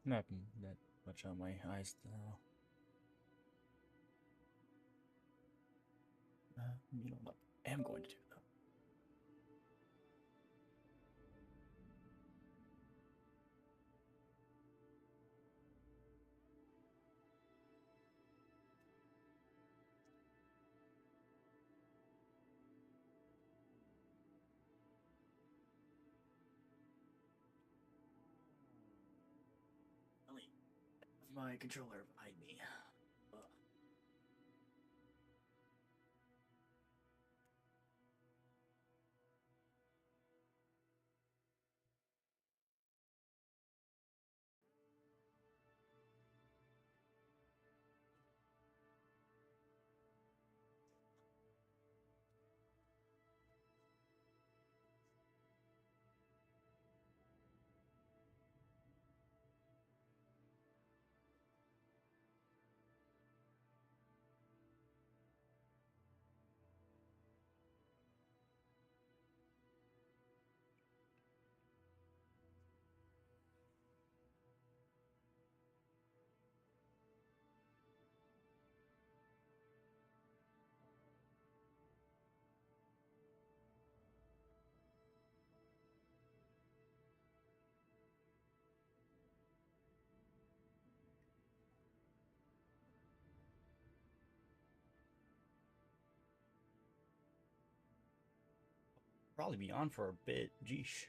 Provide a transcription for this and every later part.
Not that much on my eyes now. You know what I am going to do though? Let me have my controller behind me. Probably be on for a bit. Geesh.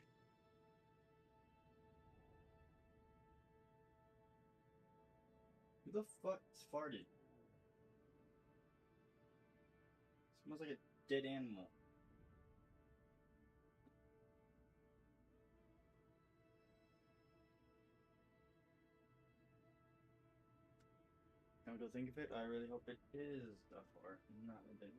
Who the fuck farted? Smells like a dead animal. Come to think of it, I really hope it is a fart, not a dead.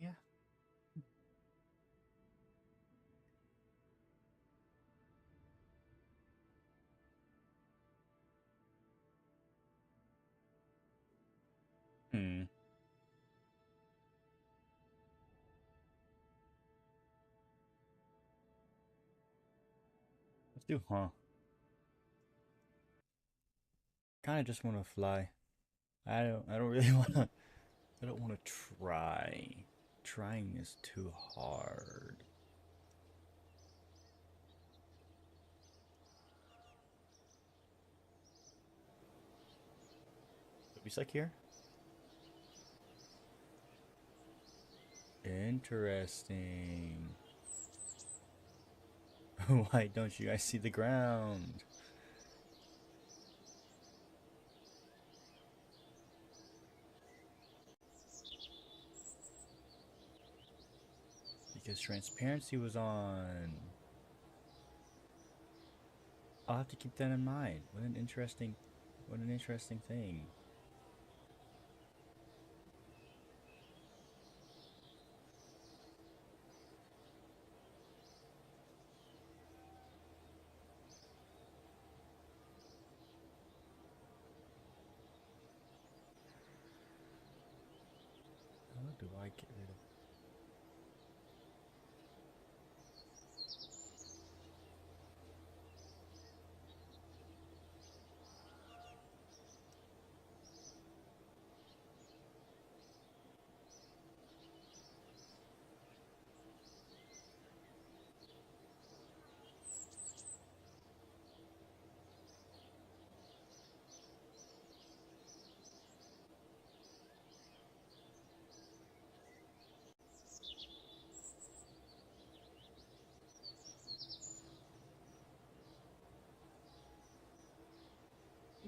Yeah. Hmm. Let's do, huh? Kind of just want to fly. I don't really want to. I don't want to try. Trying is too hard. Are we stuck here? Interesting. Why don't you guys see the ground? Because transparency was on. I'll have to keep that in mind. What an interesting thing. do I get rid of?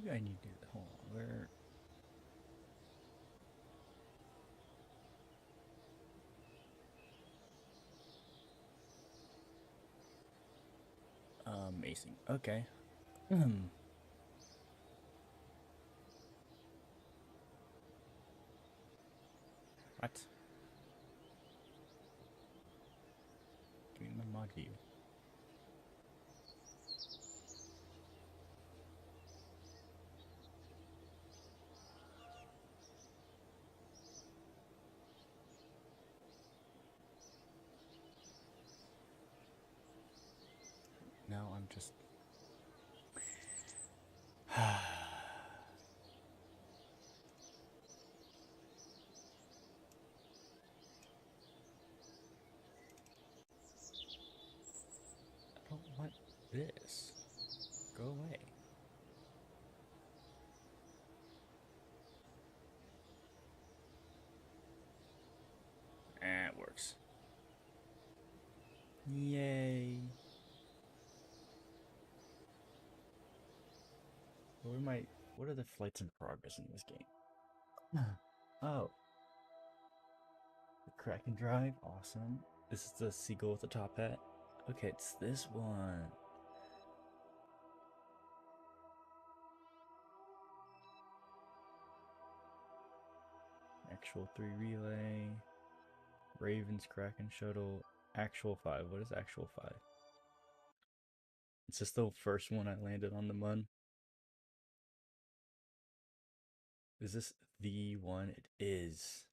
Maybe I need to do that. Hold on. Where? Amazing. Okay. What? Give me my mod view. Now I'm just. I don't want this. Go away. It works. Yay. What are the flights in progress in this game? Oh, the Kraken Drive, awesome. This is the seagull with the top hat. Okay, it's this one. Actual 3 relay. Ravens Kraken shuttle. Actual 5. What is actual 5? It's just the first one I landed on the Mun. Is this the one? It is.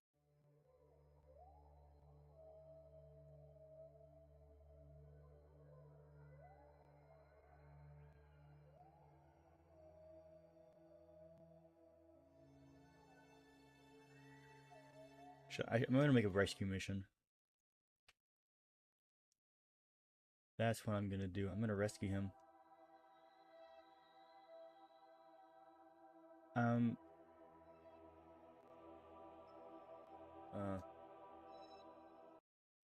I'm gonna make a rescue mission. That's what I'm gonna do. I'm gonna rescue him. Um.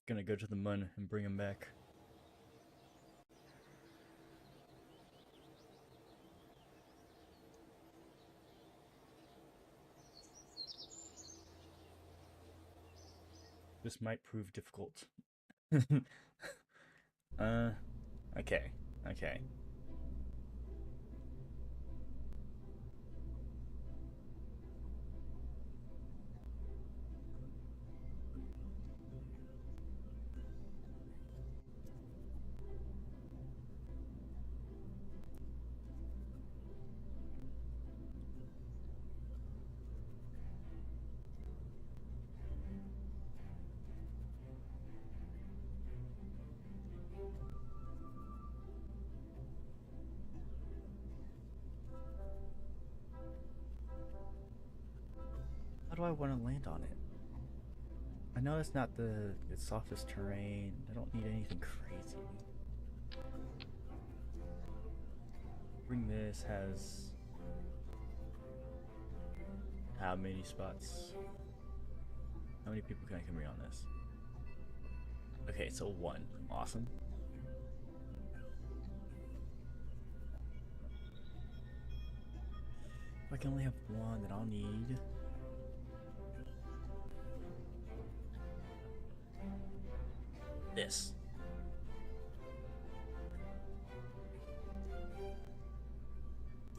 Gonna go to the Mun and bring him back. This might prove difficult. Okay. Okay. How do I want to land on it? I know it's not the softest terrain. I don't need anything crazy. Bring this has how many spots? How many people can I carry on this? Okay, so 1. Awesome. If I can only have 1, then I'll need this.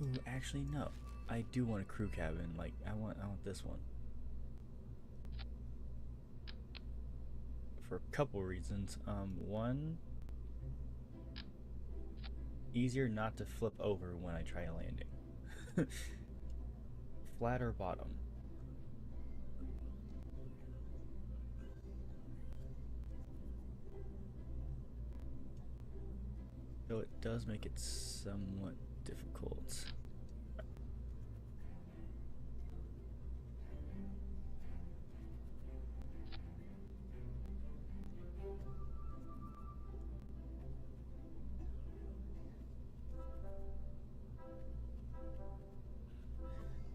Ooh, actually no. I do want a crew cabin. Like I want this one. For a couple reasons. One, easier not to flip over when I try landing. Flatter bottom. Though it does make it somewhat difficult.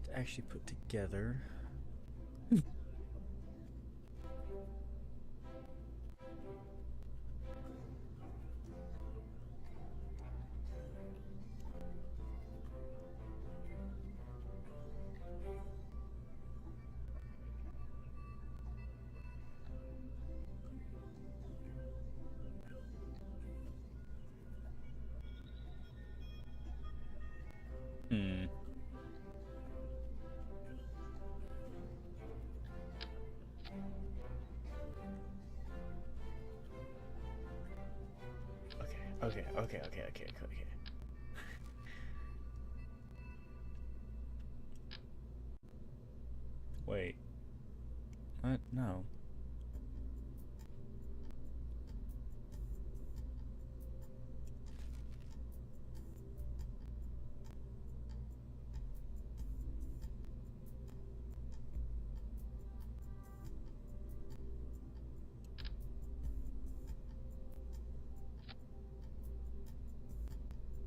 To actually put together. Hmm. Okay. Wait. What? No.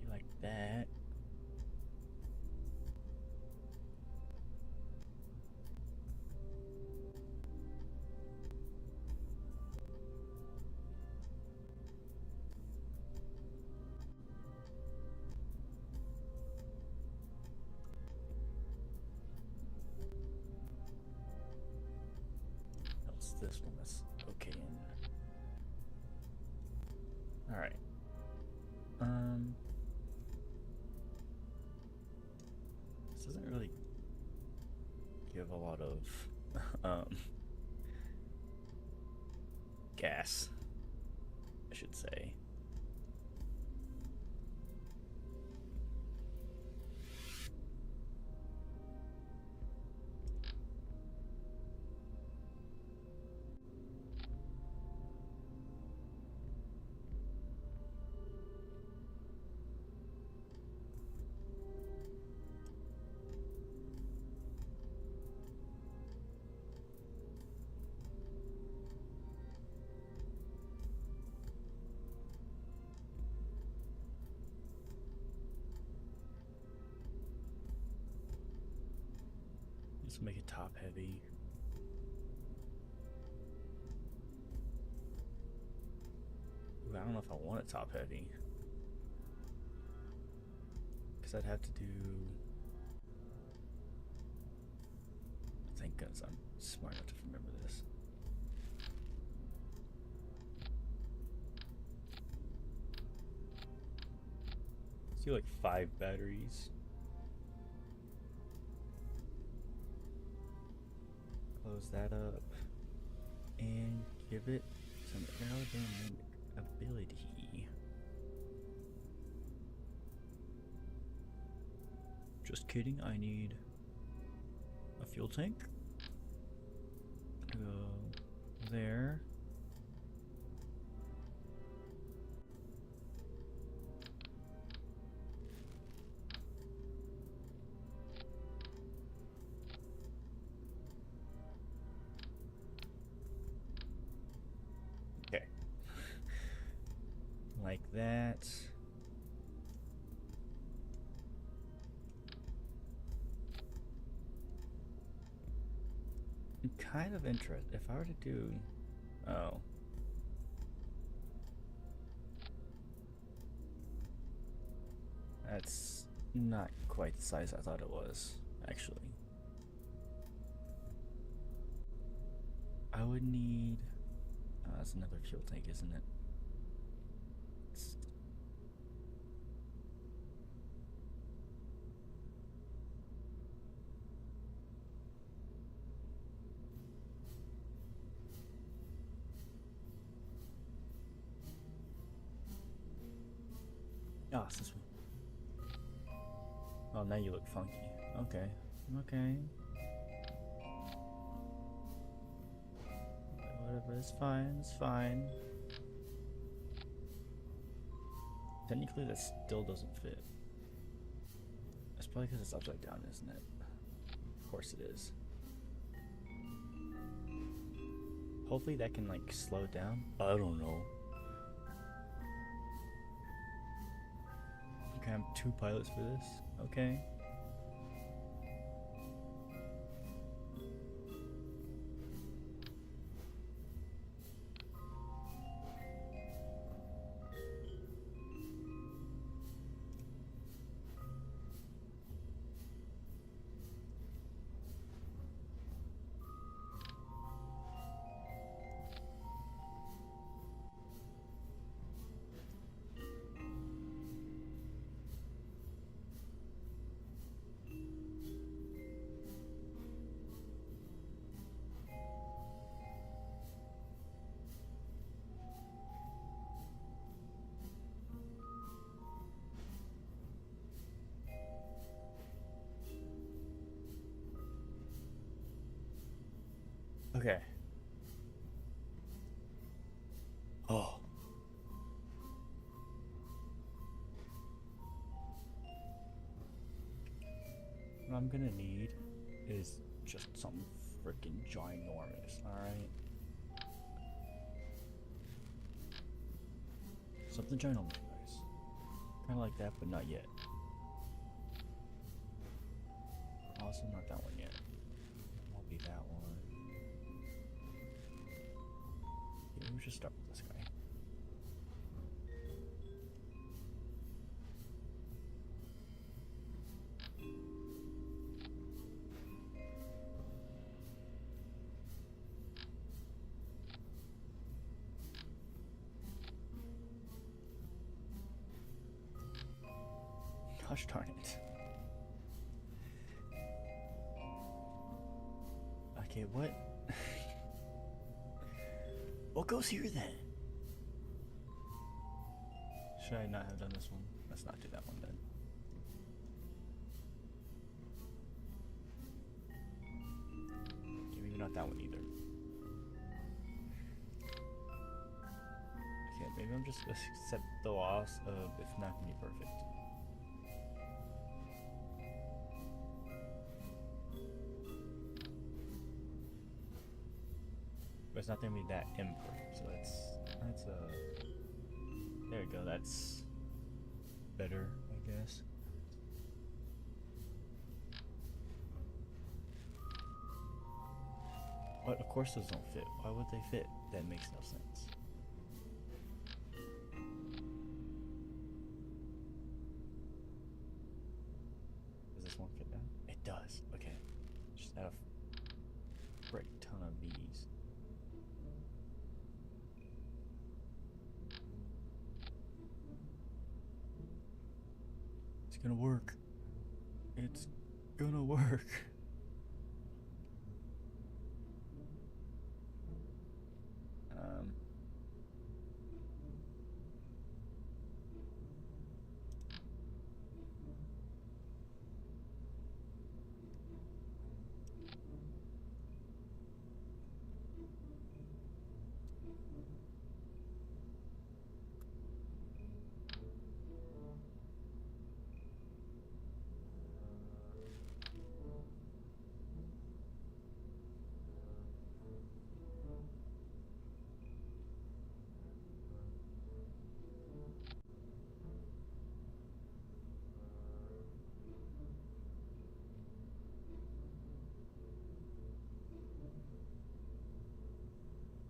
You like that? What's this one? That's okay. All right. This doesn't really give a lot of gas, I should say. Let's make it top heavy. Ooh, I don't know if I want it top heavy. Because I'd have to do. Thank goodness I'm smart enough to remember this. Let's do like 5 batteries. Close that up. And give it some aerodynamic ability. Just kidding, I need a fuel tank. Go there. Okay. Like that. I'm kind of interested. If I were to do. Oh. That's not quite the size I thought it was, actually. I would need. That's another fuel tank, isn't it? Ah, it's this one. Oh, now you look funky. Okay. Okay. Whatever, it's fine. It's fine. Technically, that still doesn't fit. It's probably because it's upside down, isn't it? Of course it is. Hopefully that can like slow it down. I don't know. You can have two pilots for this. Okay. Okay. Oh. What I'm gonna need is just something freaking ginormous, alright? Something ginormous, guys. Kinda like that, but not yet. Also, not that one yet. Won't be that one. Yeah, we should start with this guy. Gosh darn it. Okay, what? What goes here then? Should I not have done this one? Let's not do that one then. Okay, maybe not that one either. Okay, maybe I'm just gonna accept the loss of it's not gonna be perfect. But it's not gonna be that imperfect, so that's there we go, that's better, I guess. But of course those don't fit. Why would they fit? That makes no sense. Does this one fit down? It does. Okay. Just add a frick ton of these. It's gonna work. It's gonna work.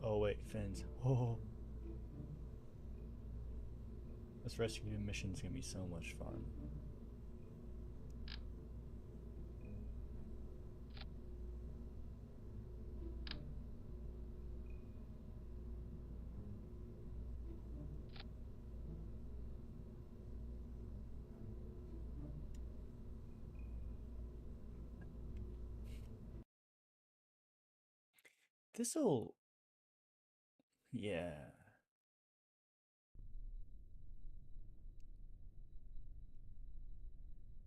Oh wait, fins. Oh, this rescue mission is gonna be so much fun. This'll, yeah.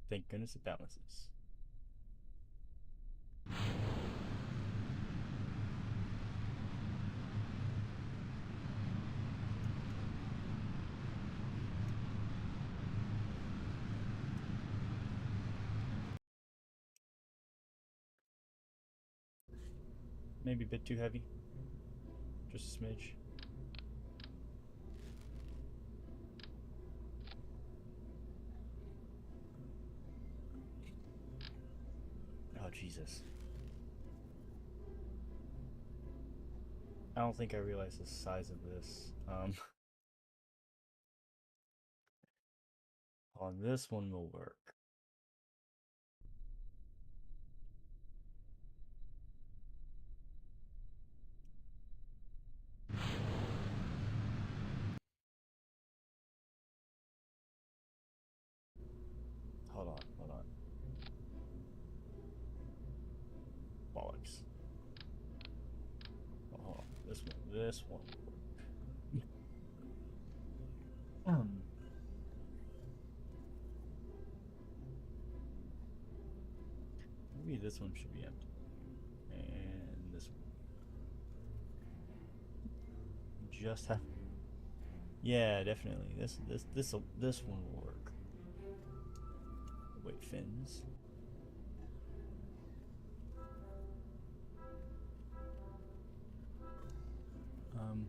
Thank goodness it balances. Maybe a bit too heavy. Just a smidge. Oh, Jesus. I don't think I realized the size of this. On this one will work. Hold on, hold on. Bollocks. Oh, hold on. This one. Um, Maybe this one should be empty. And this one. Just have. Yeah, definitely. This one will work. Wait, fins. Um,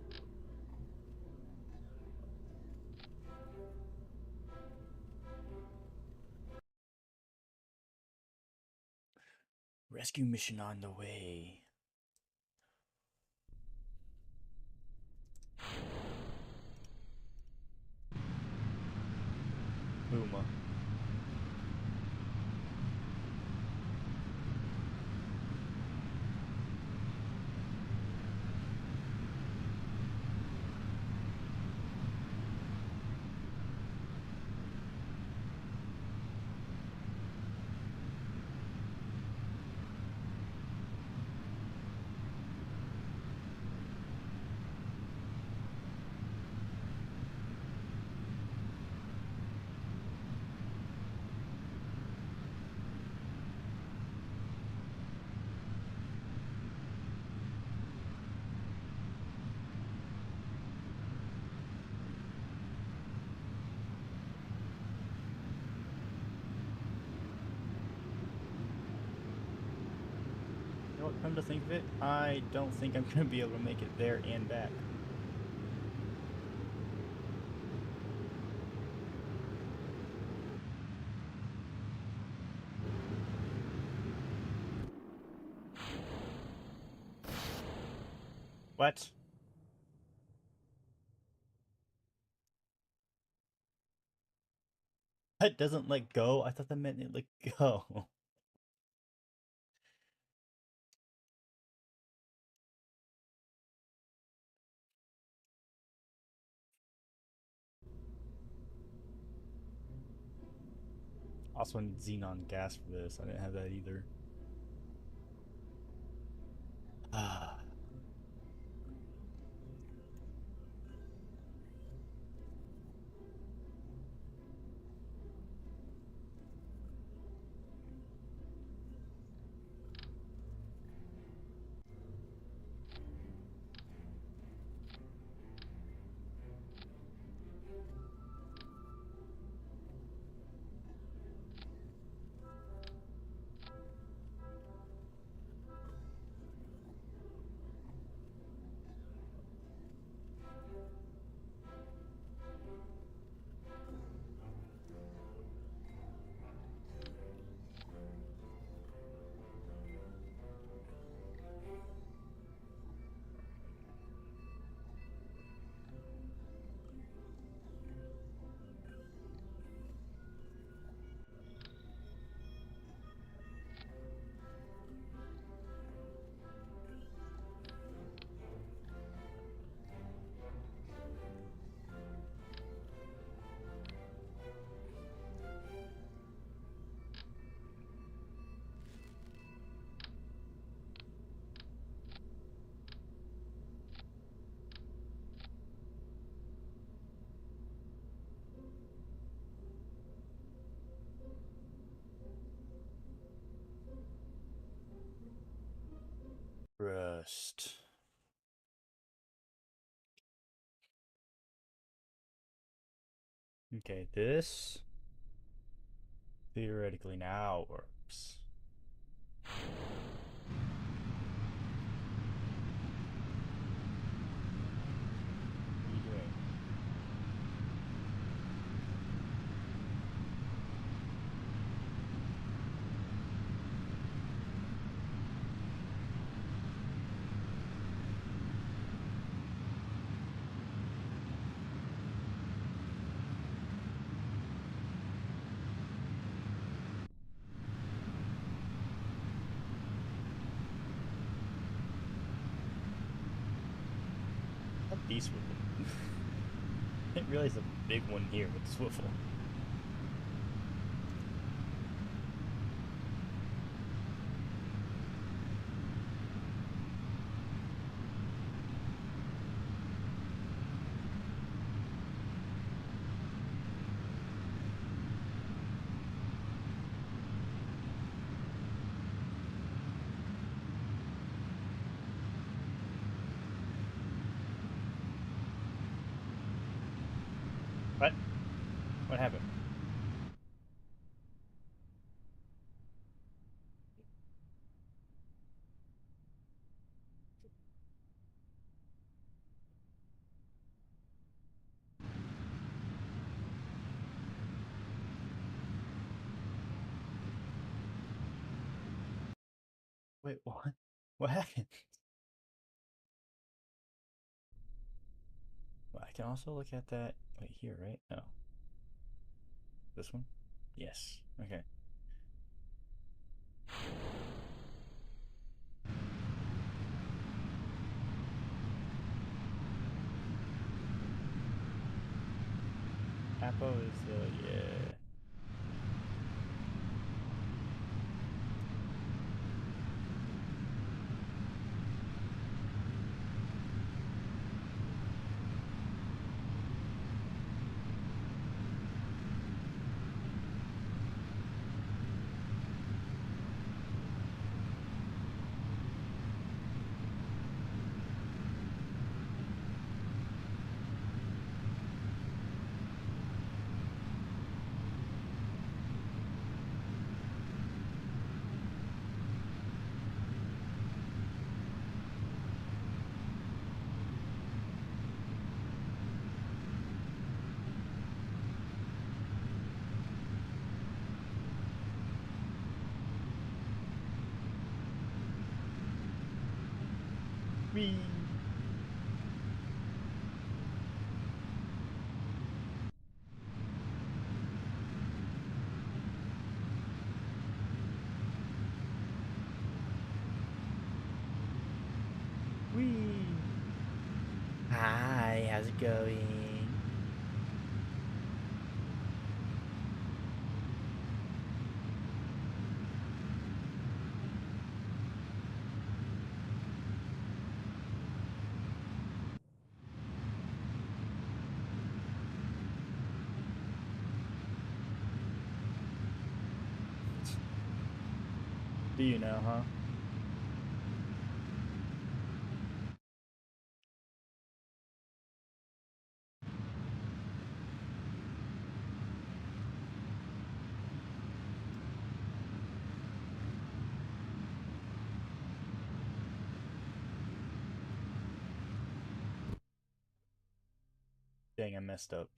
Rescue mission on the way. Puma. You know what? Come to think of it, I don't think I'm gonna be able to make it there and back. What? That doesn't let go? I thought that meant it let go. Also need xenon gas for this. I didn't have that either. Ah. Rust. Okay, this theoretically now works. the swivel. I didn't realize the big one here with the swivel. What? What happened? Wait, what? What happened? Well, I can also look at that. Wait, here, right? Oh, this one? Yes. Okay. Apo is the, yeah. Whee! Whee! Hi, how's it going? Do you know, huh? Dang, I messed up.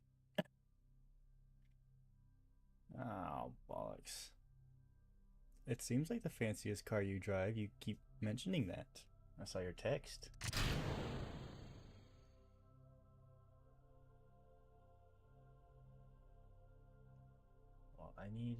Oh, bollocks. It seems like the fanciest car you drive. You keep mentioning that. I saw your text. Well, I need.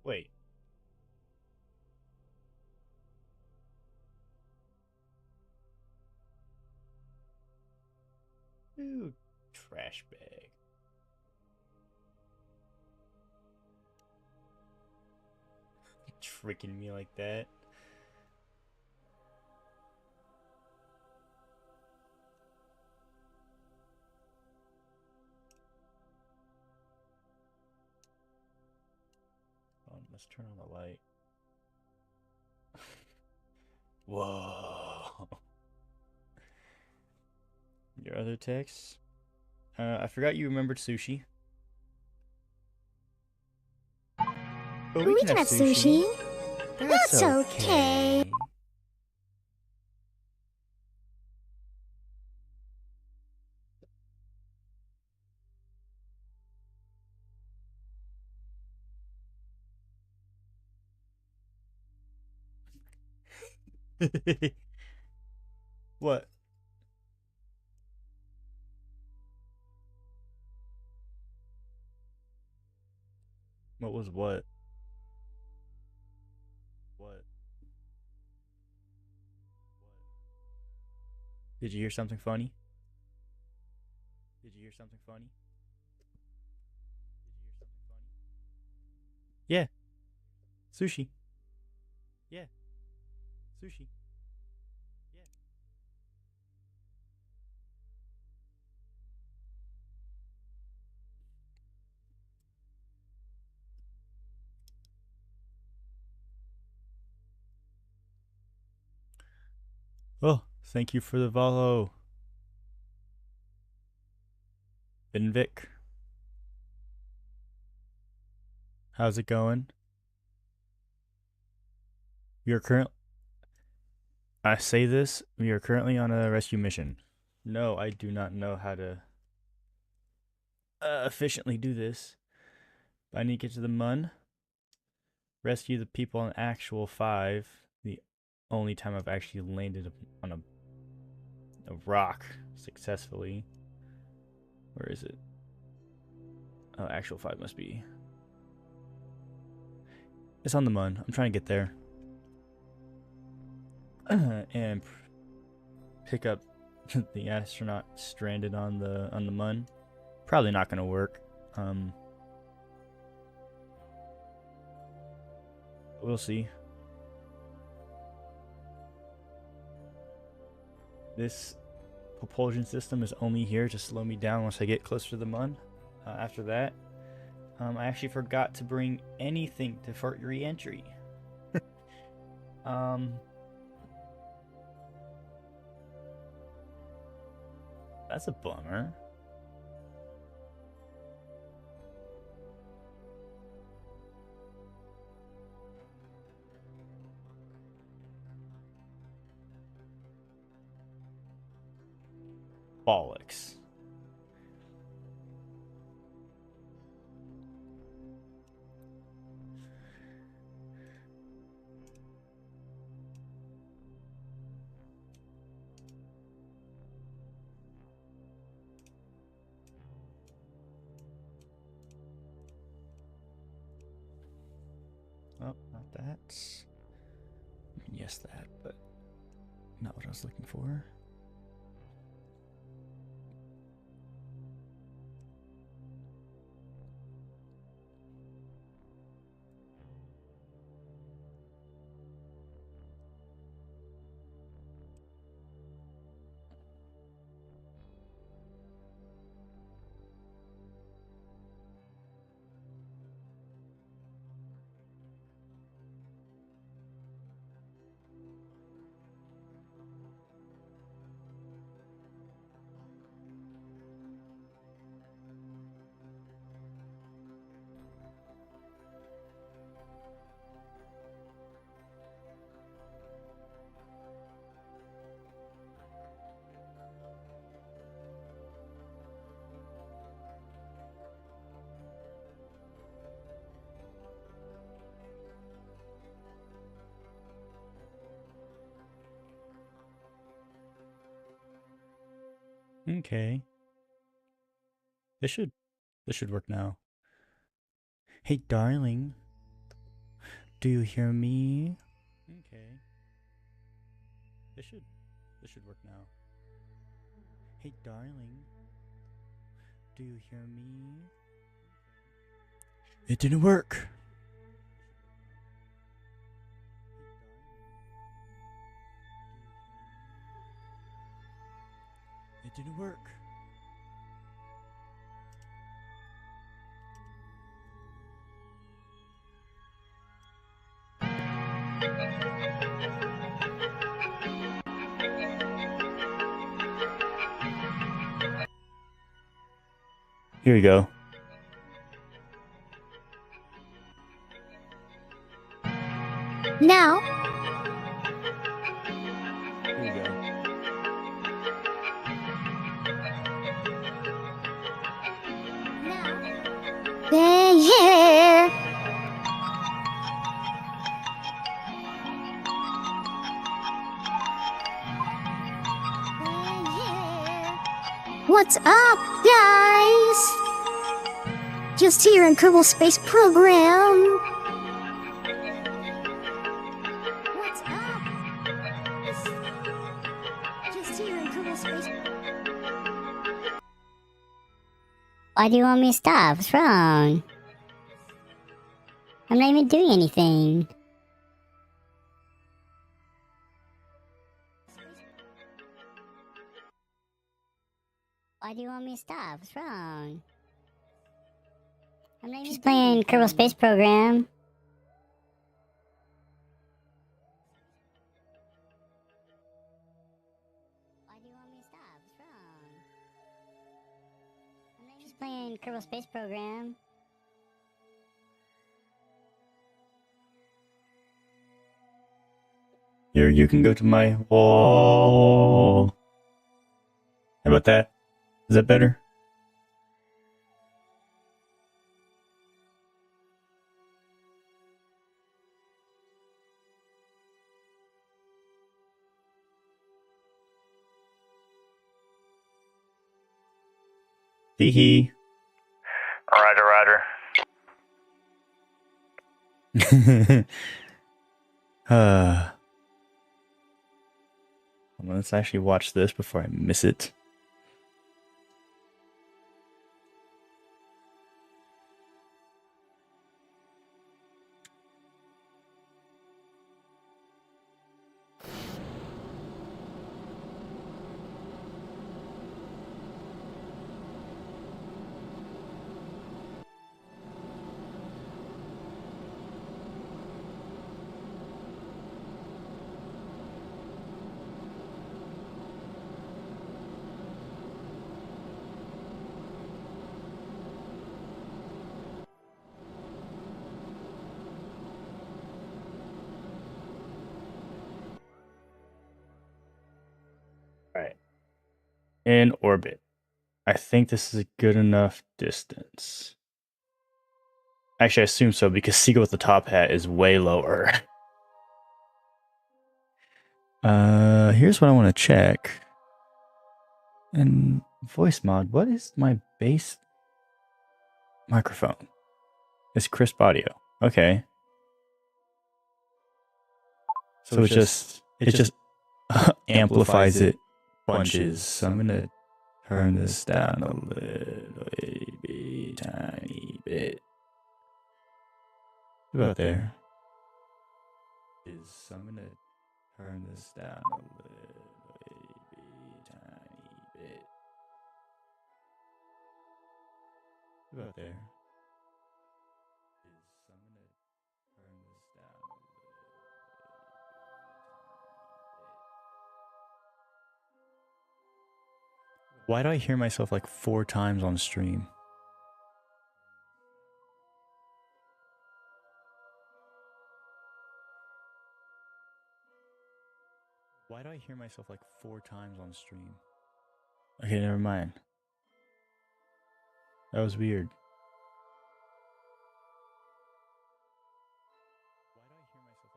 Wait. Ooh, trash bag. Tricking me like that. Oh, let's turn on the light. Whoa. Your other text? I forgot you remembered sushi. But we We can can have have sushi. That's That's okay. okay. What? What was what? What? Did you hear something funny? Did you hear something funny? Did you hear something funny? Yeah, sushi. Yeah, sushi. Yeah. Oh, thank you for the follow, Vinvic. How's it going? We are current. I say this. We are currently on a rescue mission. No, I do not know how to efficiently do this. But I need to get to the mun. Rescue the people on actual 5. The only time I've actually landed on a rock successfully. Where is it? Oh, actual 5 must be. It's on the mun. I'm trying to get there. and pick up the astronaut stranded on the mun. Probably not gonna work. We'll see. This propulsion system is only here to slow me down once I get closer to the mun. After that, I actually forgot to bring anything to fart re-entry. That's a bummer. Bollocks. Oh, not that. I mean, yes, that, but not what I was looking for. Okay. This should work now. Hey, darling. Do you hear me? Okay. This should work now. Hey, darling. Do you hear me? It didn't work. It didn't work. Here you go. Now, Here you go. they're here. What's up, guys? Just here in Kerbal Space Program. What's up? Just here in Kerbal Space. Why do you want me to stop? What's wrong? I'm not even doing anything. Why do you want me to stop? What's wrong? I'm not even just playing Kerbal Space Program. Why do you want me to stop? What's wrong? I'm not just playing Kerbal Space Program. Here, you can go to my wall. How about that? Is that better? Hee hee. Roger. Let's actually watch this before I miss it. Alright. In orbit. I think this is a good enough distance. Actually, I assume so because Seagull with the top hat is way lower. Here's what I want to check. And voice mod, what is my bass microphone? It's crisp audio. Okay. So it just amplifies it bunches. So I'm gonna turn this down a little tiny bit. About there. So I'm gonna turn this down a little tiny bit. About there. So I'm gonna turn this down a little tiny bit. Why do I hear myself like 4 times on stream? Why do I hear myself like 4 times on stream? Okay, never mind. That was weird. Why do I hear myself like...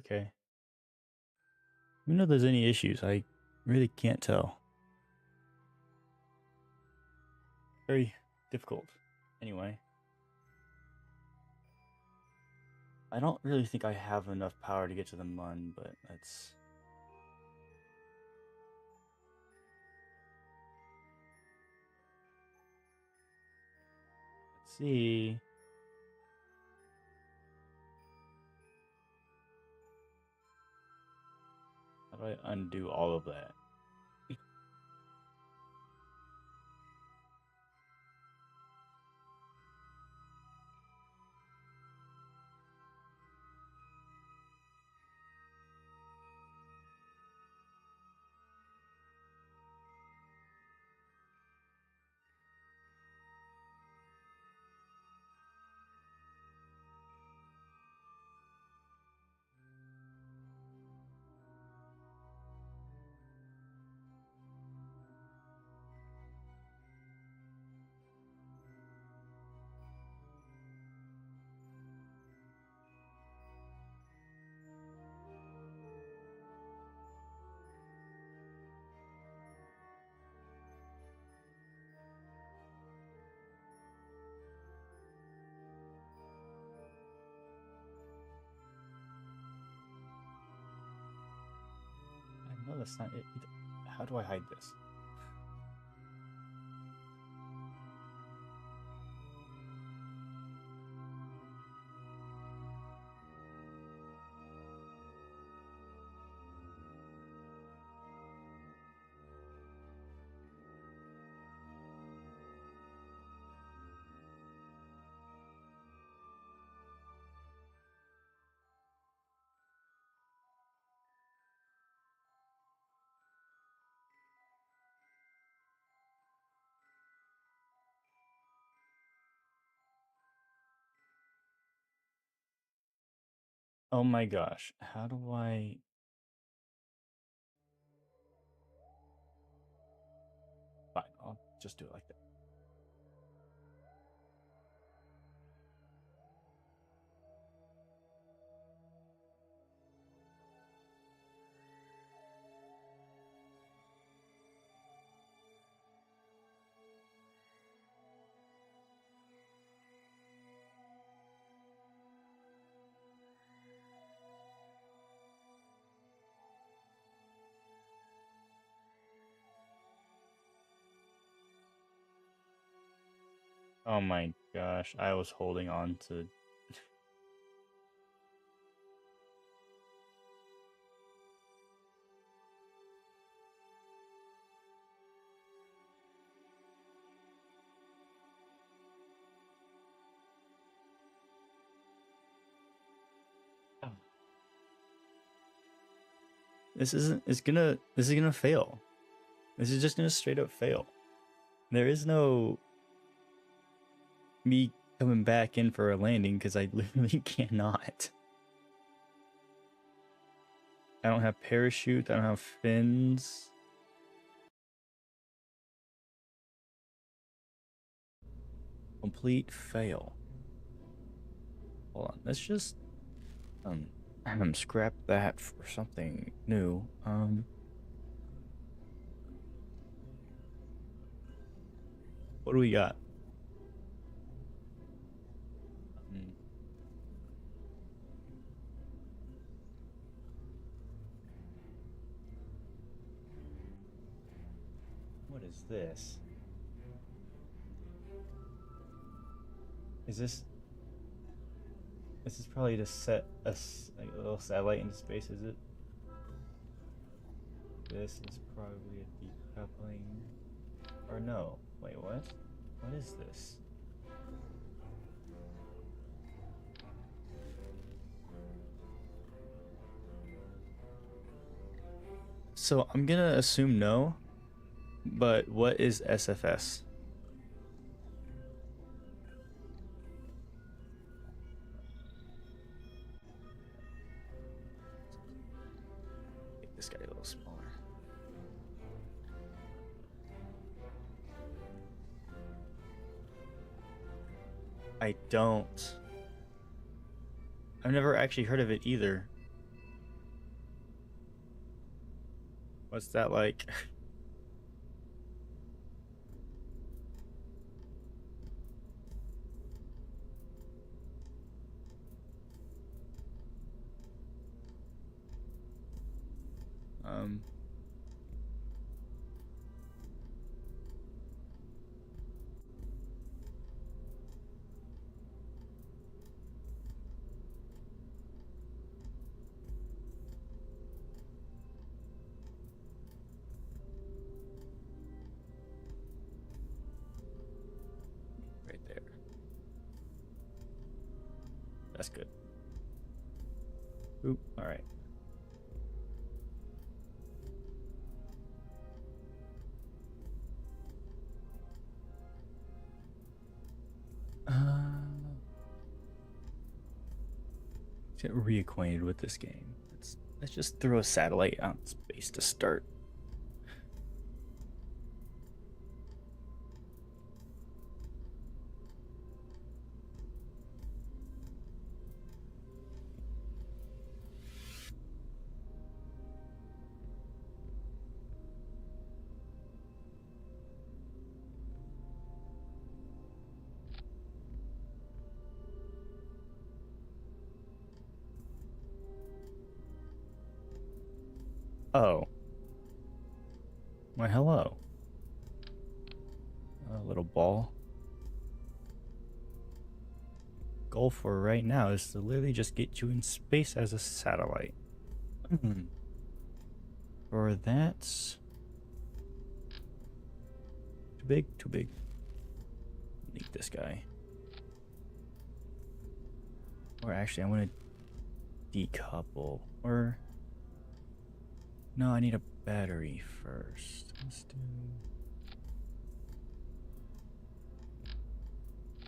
Okay. Even though there's any issues, I really can't tell. Very difficult. Anyway. I don't really think I have enough power to get to the Mun, but let's see. How do I undo all of that? the sign? How do I hide this? Oh my gosh, how do I... Fine, I'll just do it like that. Oh my gosh, I was holding on to... This is gonna fail. This is just gonna straight up fail. There is no me coming back in for a landing because I literally cannot. I don't have parachute, I don't have fins. Complete fail. Hold on, let's just scrap that for something new. What do we got? What is this? This is probably to set a little satellite into space, is it? This is probably a decoupling. Or no. Wait, what? What is this? So I'm gonna assume no, but what is SFS? Make this guy a little smaller. I don't. I've never actually heard of it either. What's that like? um right there. That's good. Oop, all right. Get reacquainted with this game. Let's just throw a satellite out in space to start. Oh. Why, hello. A little ball. Goal for right now is to literally just get you in space as a satellite. For that, too big, too big. Need this guy. Or actually, I want to decouple. Or no, I need a battery first. Let's do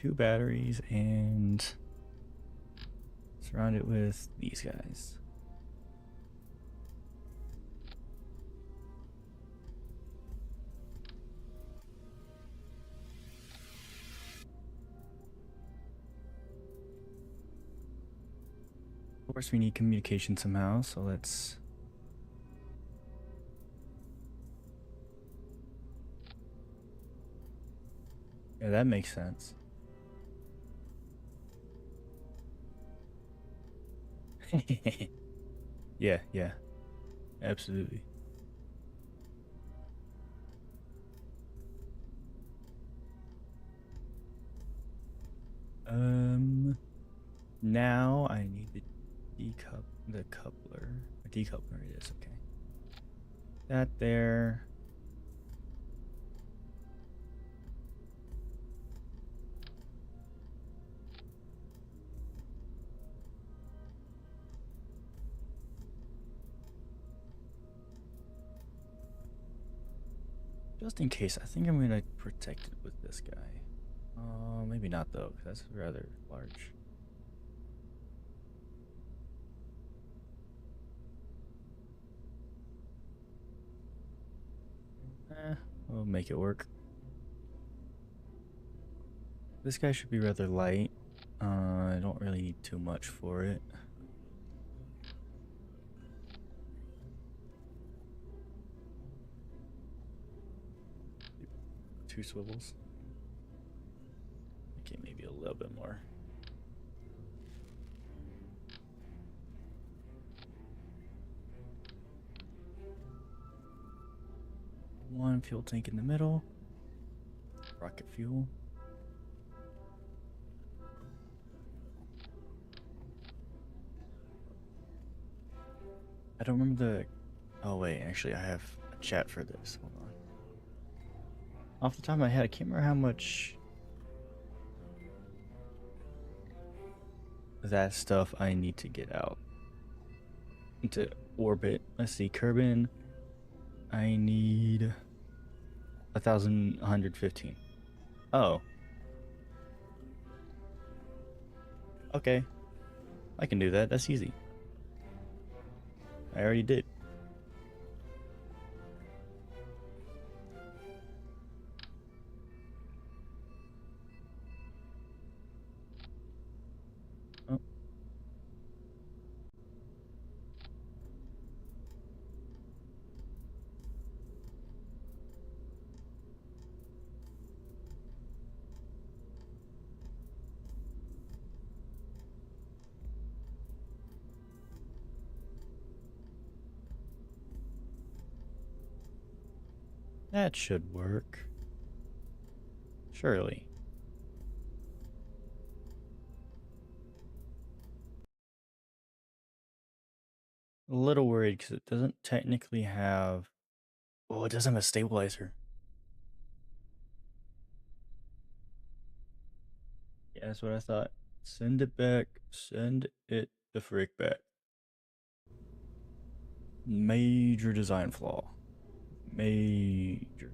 2 batteries and surround it with these guys. Of course, we need communication somehow, so let's. Yeah, that makes sense. Yeah, yeah, absolutely. Now I need the coupler. A decoupler it is, okay. That there. Just in case, I think I'm gonna protect it with this guy. Maybe not though, because that's rather large. We'll make it work. This guy should be rather light. I don't really need too much for it. Two swivels. Okay, maybe a little bit more. One fuel tank in the middle. Rocket fuel. I don't remember the. Oh wait, actually, I have a chat for this. Hold on. Off the top of my head, I can't remember how much that stuff I need to get out into orbit. Let's see, Kerbin. I need 1,115. Oh. Okay. I can do that. That's easy. I already did. Oh. That should work. Surely. A little worried because it doesn't technically have. Oh, it doesn't have a stabilizer. Yeah, that's what I thought. Send it back. Send it the frick back. Major design flaw. Major.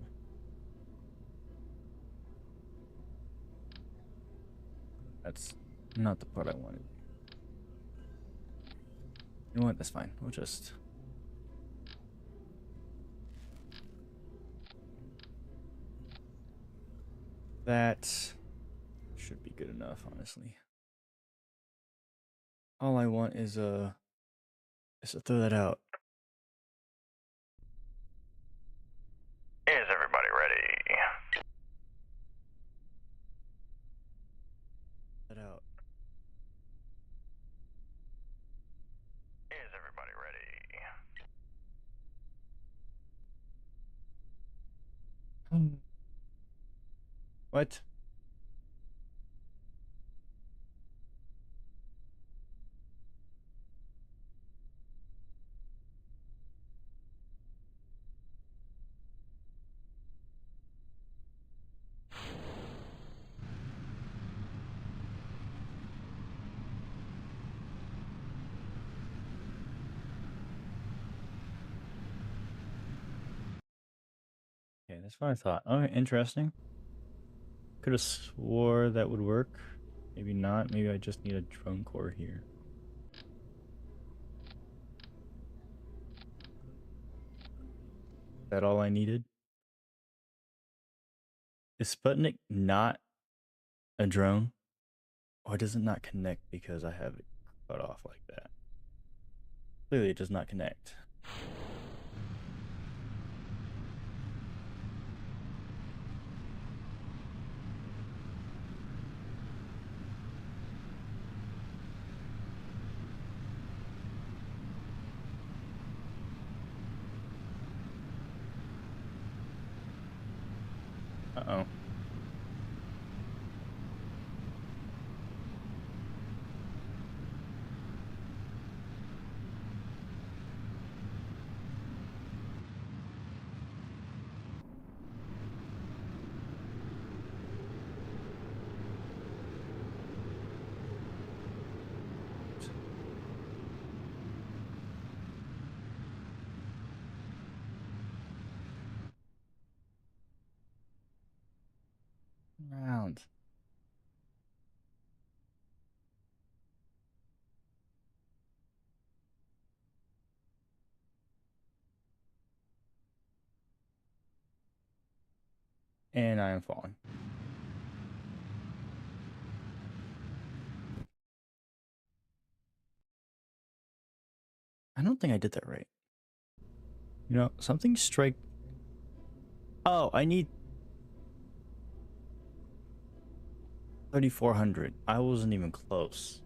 That's not the part I wanted. You know what? That's fine. We'll just. That should be good enough, honestly. All I want is to throw that out. Is everybody ready? That out. Is everybody ready? What? Okay, that's what I thought. Okay, interesting. Could have swore that would work. Maybe not. Maybe I just need a drone core here. Is that all I needed? Is Sputnik not a drone? Or does it not connect because I have it cut off like that? Clearly it does not connect. Uh-oh. Round. And I am falling. I don't think I did that right. You know, something strike. Oh, I need 3,400. I wasn't even close.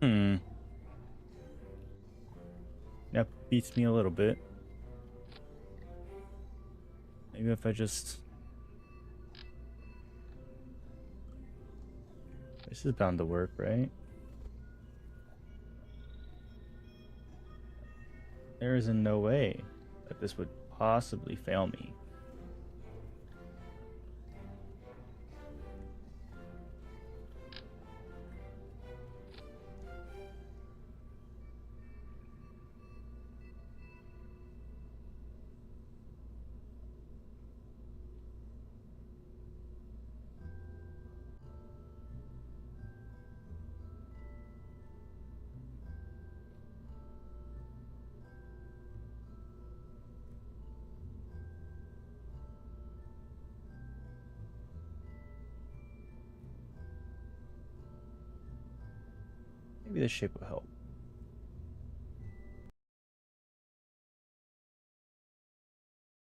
Hmm. That beats me a little bit. Maybe if I just... This is bound to work, right? There is no way that this would possibly fail me. Maybe this shape will help.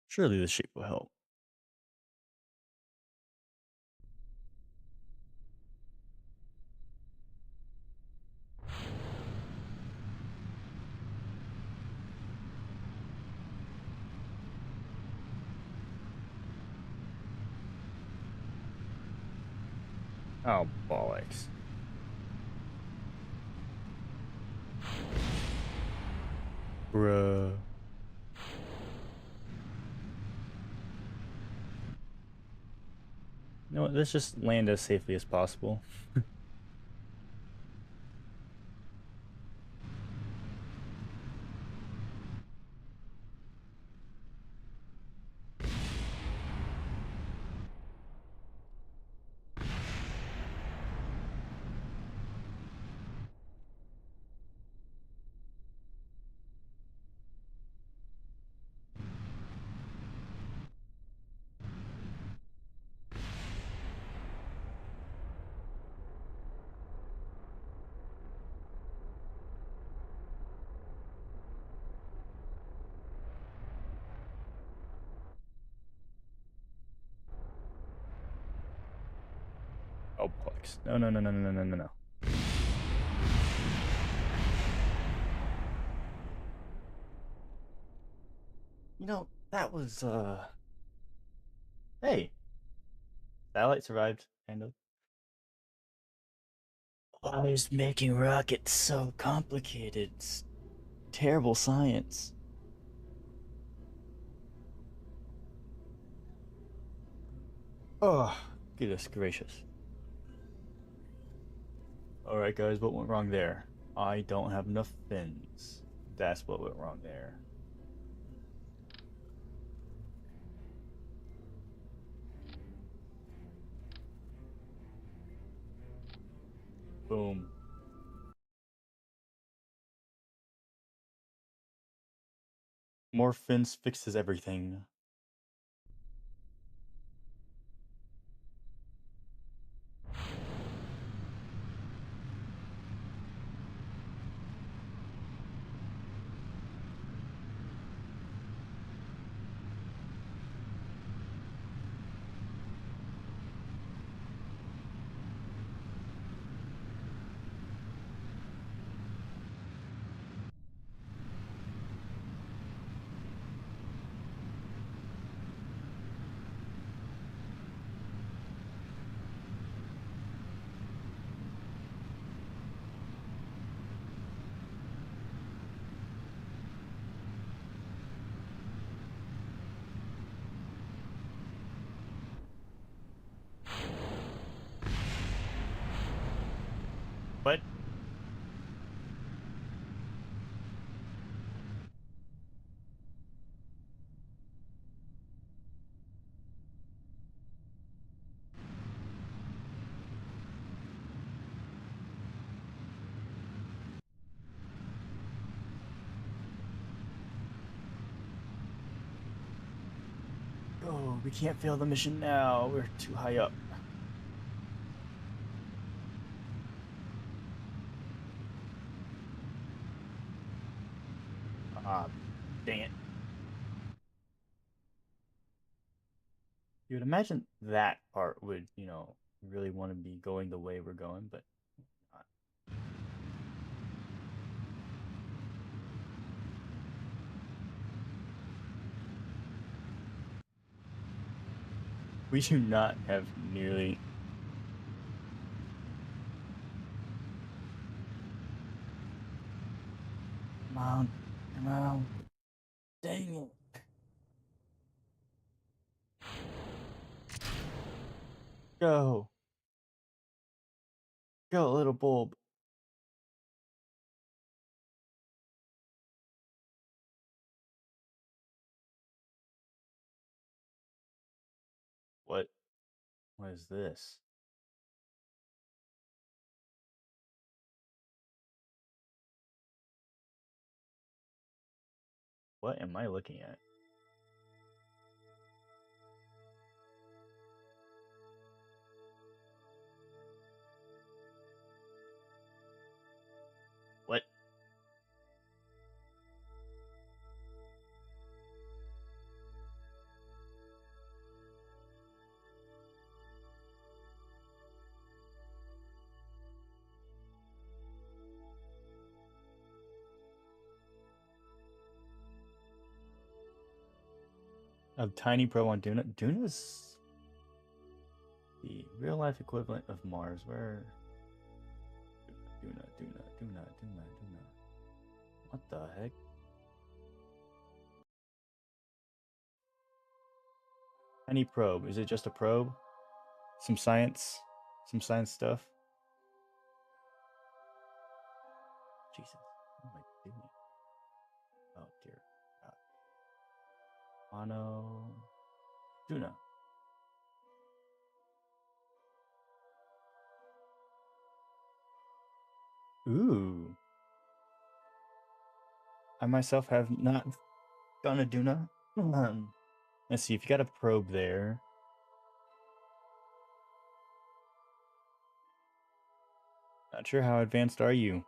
Surely this shape will help. Oh, bollocks. Bruh. You know what? Let's just land as safely as possible. graphics. No, no, no, no, no, no, no, no. You know, that was, Hey, satellite survived, kind of. Why is making rockets so complicated? It's terrible science. Oh, goodness gracious. Alright, guys, what went wrong there? I don't have enough fins. That's what went wrong there. Boom. More fins fixes everything. What? Oh, we can't fail the mission now. We're too high up. Ah, dang it. You would imagine that part would, really want to be going the way we're going, but not. We do not have nearly. Come on. Come on. Dang it. Go. Go, little bulb. What? What is this? What am I looking at? What? A tiny pro on Duna? Duna's the real life equivalent of Mars. Where? Duna. What the heck? Tiny probe. Is it just a probe? Some science? Some science stuff? Jesus. What am I doing? Oh dear God. Mono. Duna. Ooh. I myself have not gone to Duna. Let's see if you got a probe there. Not sure how advanced are you.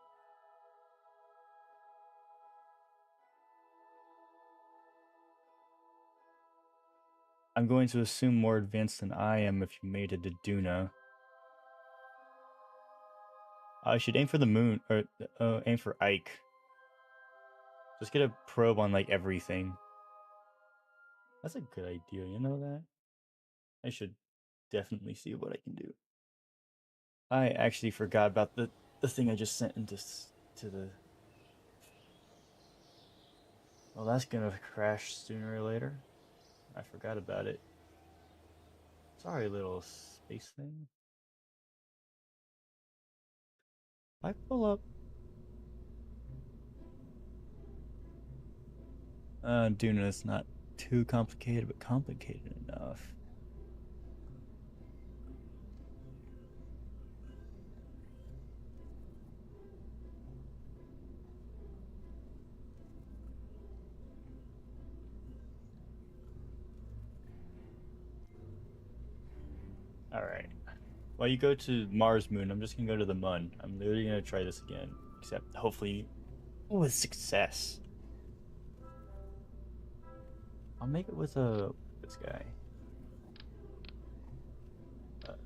I'm going to assume more advanced than I am if you made it to Duna. I should aim for the moon, or aim for Ike. Just get a probe on like everything. That's a good idea, you know that? I should definitely see what I can do. I actually forgot about the thing I just sent into to the. Well, that's gonna crash sooner or later. I forgot about it. Sorry, little space thing. I pull up. Duna is not too complicated, but complicated enough. Alright. While you go to Mars Moon, I'm just gonna go to the Mun. I'm literally gonna try this again. Except hopefully with success. I'll make it with this guy. A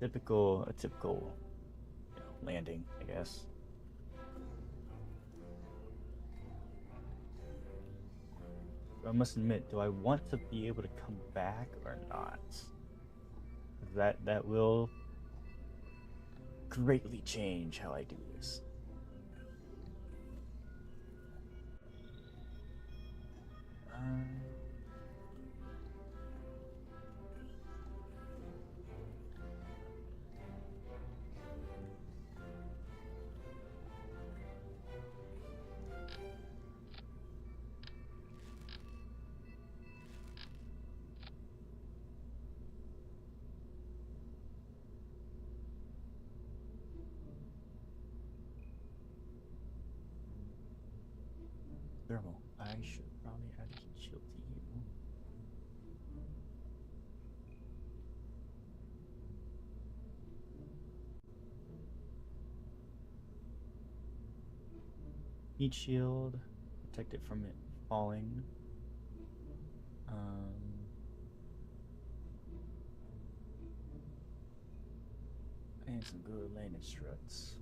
typical landing, I guess. But I must admit, do I want to be able to come back or not? That will greatly change how I do this. Thermal. I should probably add a heat shield to you. Heat shield, protect it from it falling. And some good landing struts.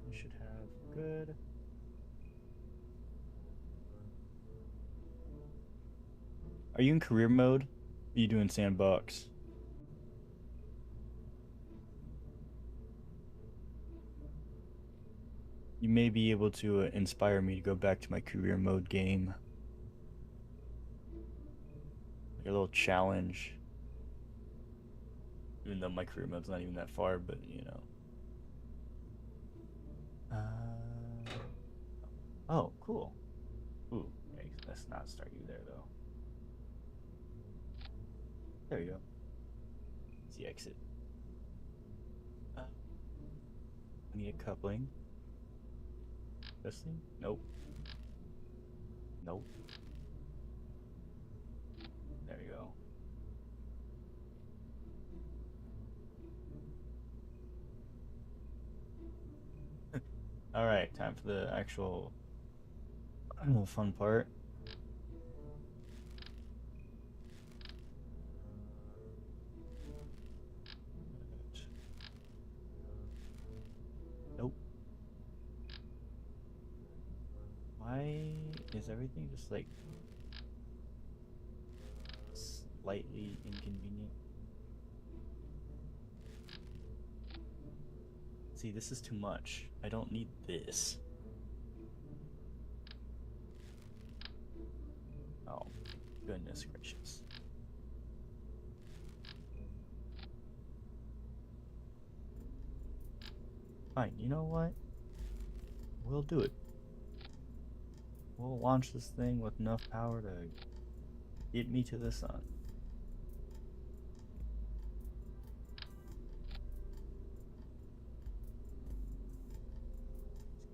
We should have good. Are you in career mode? Are you doing sandbox? You may be able to inspire me to go back to my career mode game. Like a little challenge. Even though my career mode's not even that far, but you know. Oh, cool. Ooh, okay, let's not start you there though. There you go. Easy exit. I need a coupling. This thing? Nope. Nope. There you go. Alright, time for the actual fun part. Nope. Why is everything just like slightly inconvenient? See, this is too much. I don't need this. Oh, goodness gracious. Fine, you know what? We'll do it. We'll launch this thing with enough power to get me to the sun.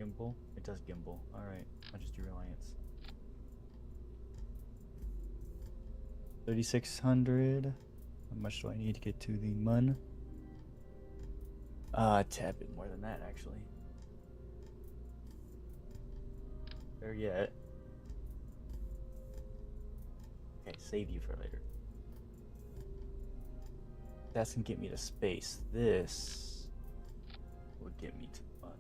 Gimbal? It does gimbal. Alright, I'll just do reliance. 3,600. How much do I need to get to the Mun? A tad bit more than that, actually. there yet. Okay, save you for later. That's gonna get me to space. This will get me to fun.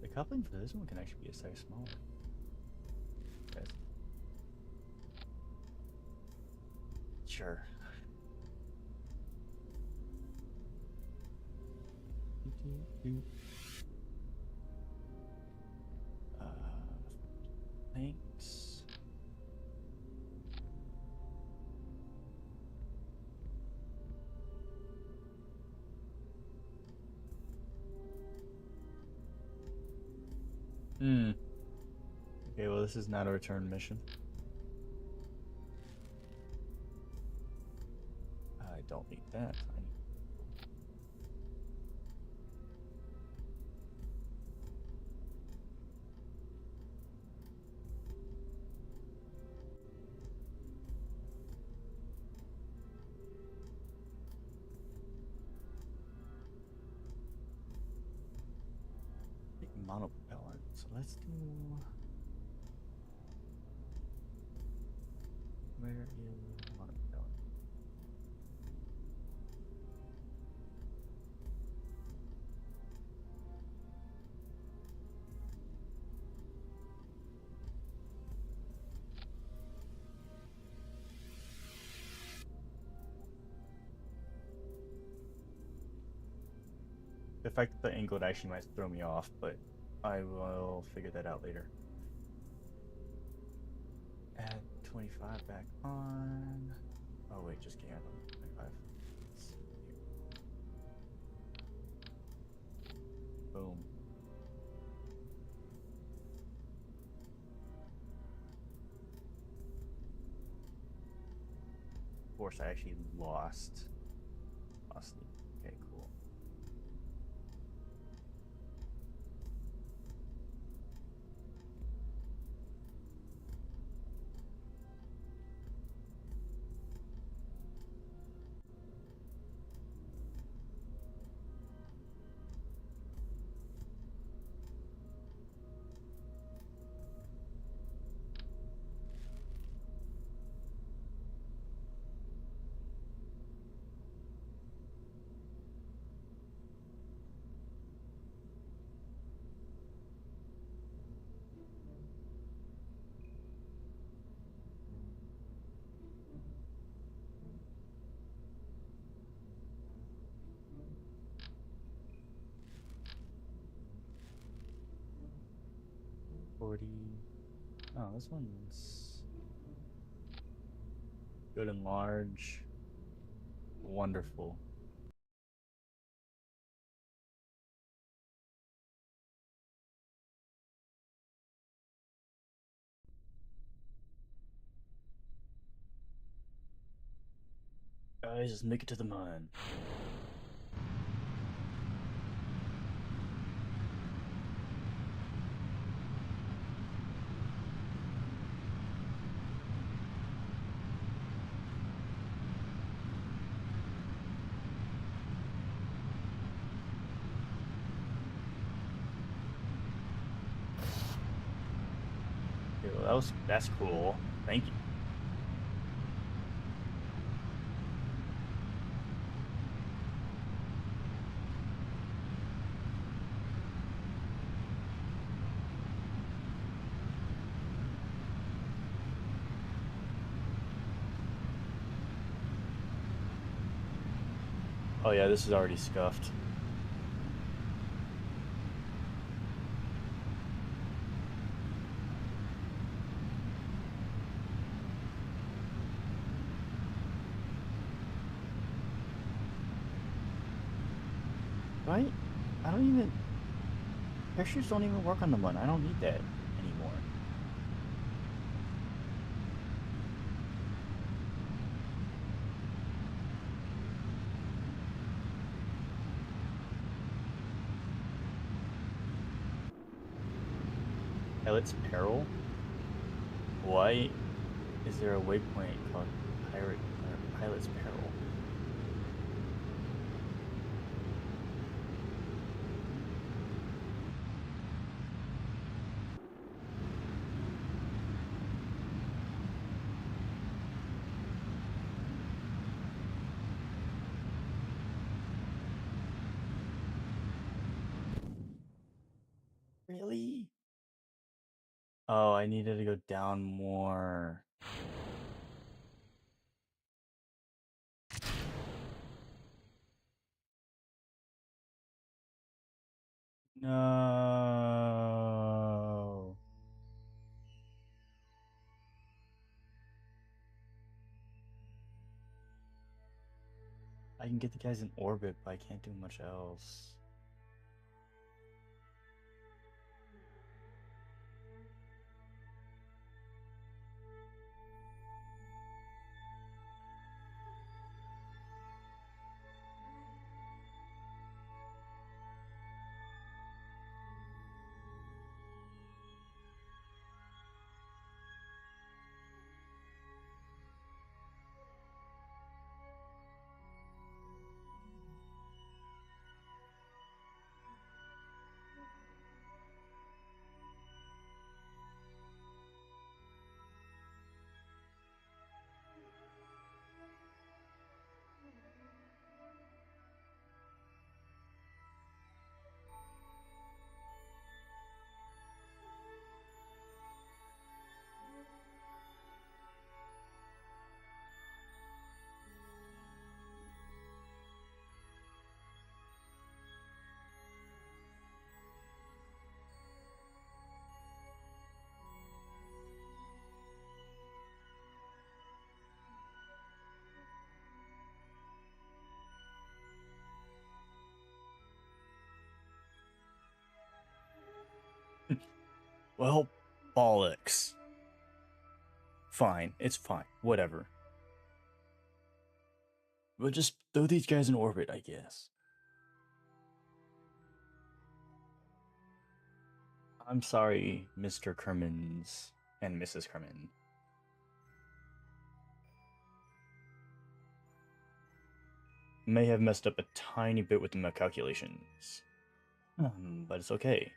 The coupling for this one can actually be a size smaller. Yes. Sure. Thanks. Okay, well, this is not a return mission. I don't need that. Monopropellant. So let's do. Where is monopropellant? The fact that the angled actually might throw me off, but I will figure that out later. Add 25 back on. Oh wait, just can't add 25. Boom. Of course, I actually lost. Okay, cool. Oh, this one's good and large. Wonderful. Guys, just make it to the mine. Okay, well, that's cool. Thank you. Oh yeah, this is already scuffed. Right? I don't even... Parachutes don't even work on the mud. I don't need that anymore. Pilot's Peril? Why is there a waypoint called Pilot's Peril? Really? Oh, I needed to go down more. No. I can get the guys in orbit, but I can't do much else. Well, bollocks. Fine, it's fine, whatever. We'll just throw these guys in orbit, I guess. I'm sorry, Mr. Kermans and Mrs. Kerman. May have messed up a tiny bit with the calculations. But it's okay.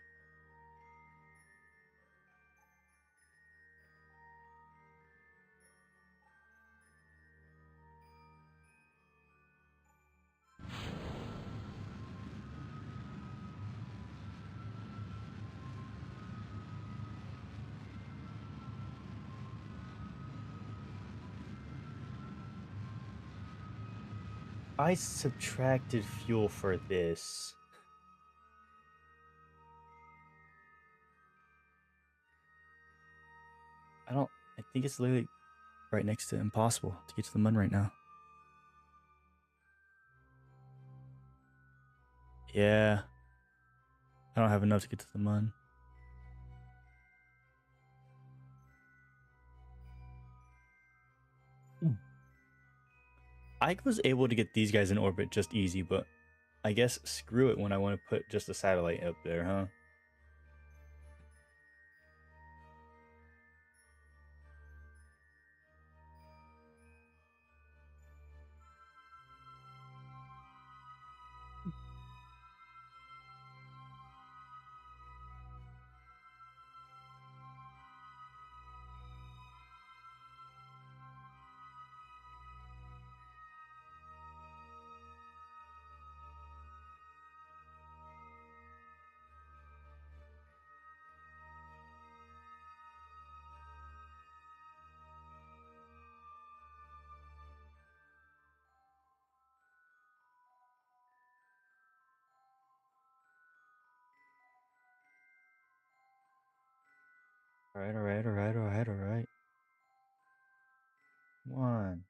I subtracted fuel for this. I think it's literally right next to impossible to get to the moon right now. Yeah. I don't have enough to get to the moon. I was able to get these guys in orbit just easy, but I guess screw it when I want to put just a satellite up there, huh? Alright. One.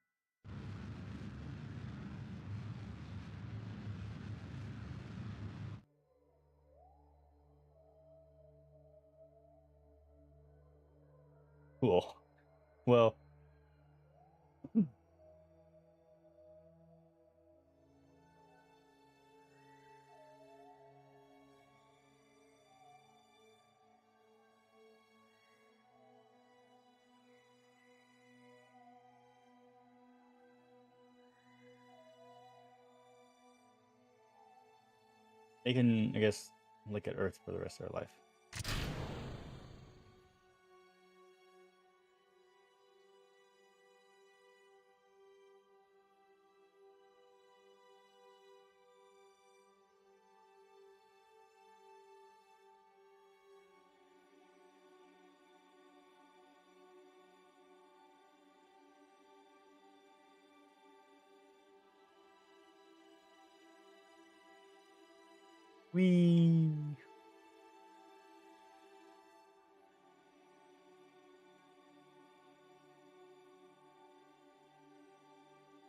Cool. Well, they can, I guess, look at Earth for the rest of their life. Whee!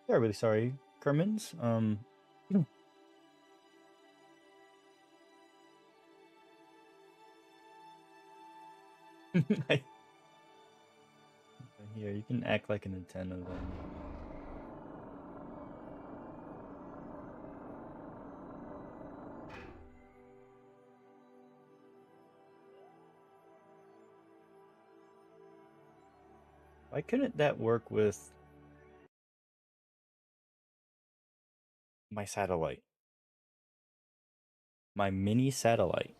Yeah, really sorry, Kermans. Here, you can act like a Nintendo then. Why couldn't that work with my satellite? My mini satellite.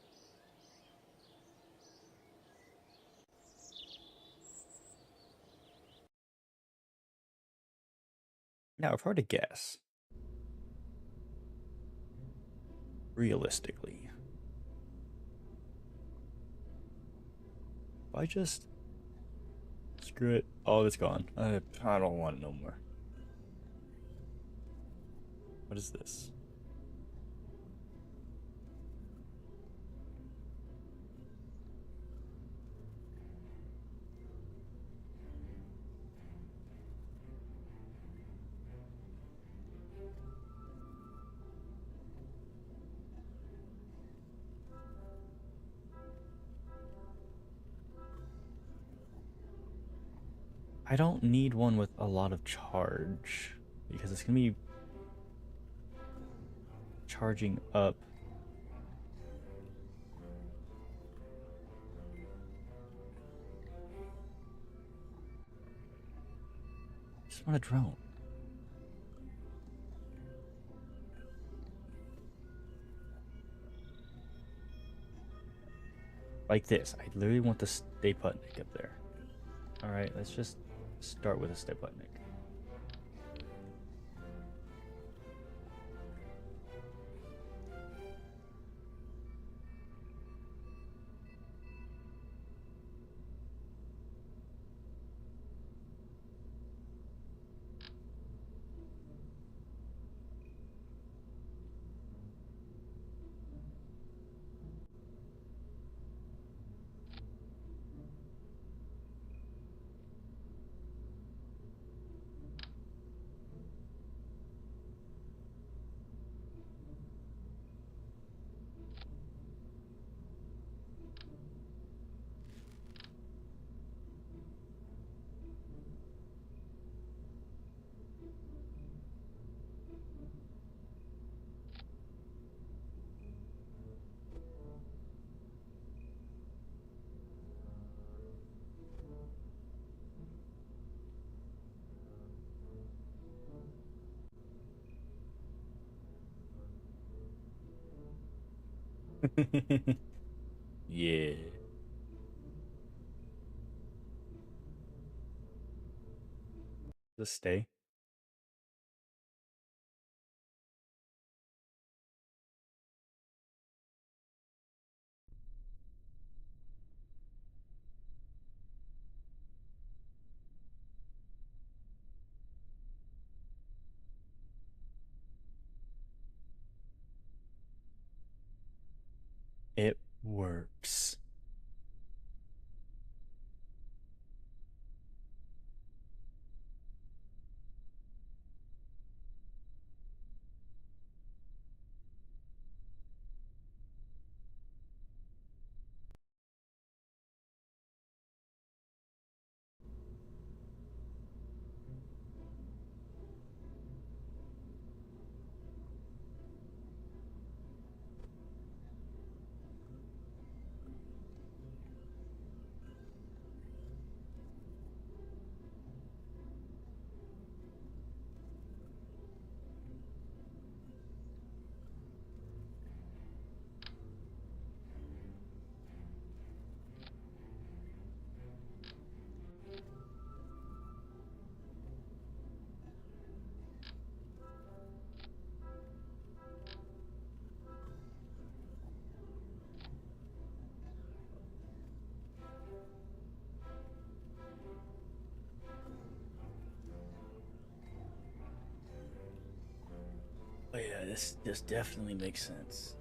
Now, if I were to guess, realistically, if I just screw it, oh, it's gone. I don't want it no more. What is this? I don't need one with a lot of charge because it's gonna be charging up. I just want a drone. Like this. I literally want the Stay Putnik up there. Alright, let's just start with a Stay Putnik. Yeah. Just stay. It works. Oh yeah, this definitely makes sense.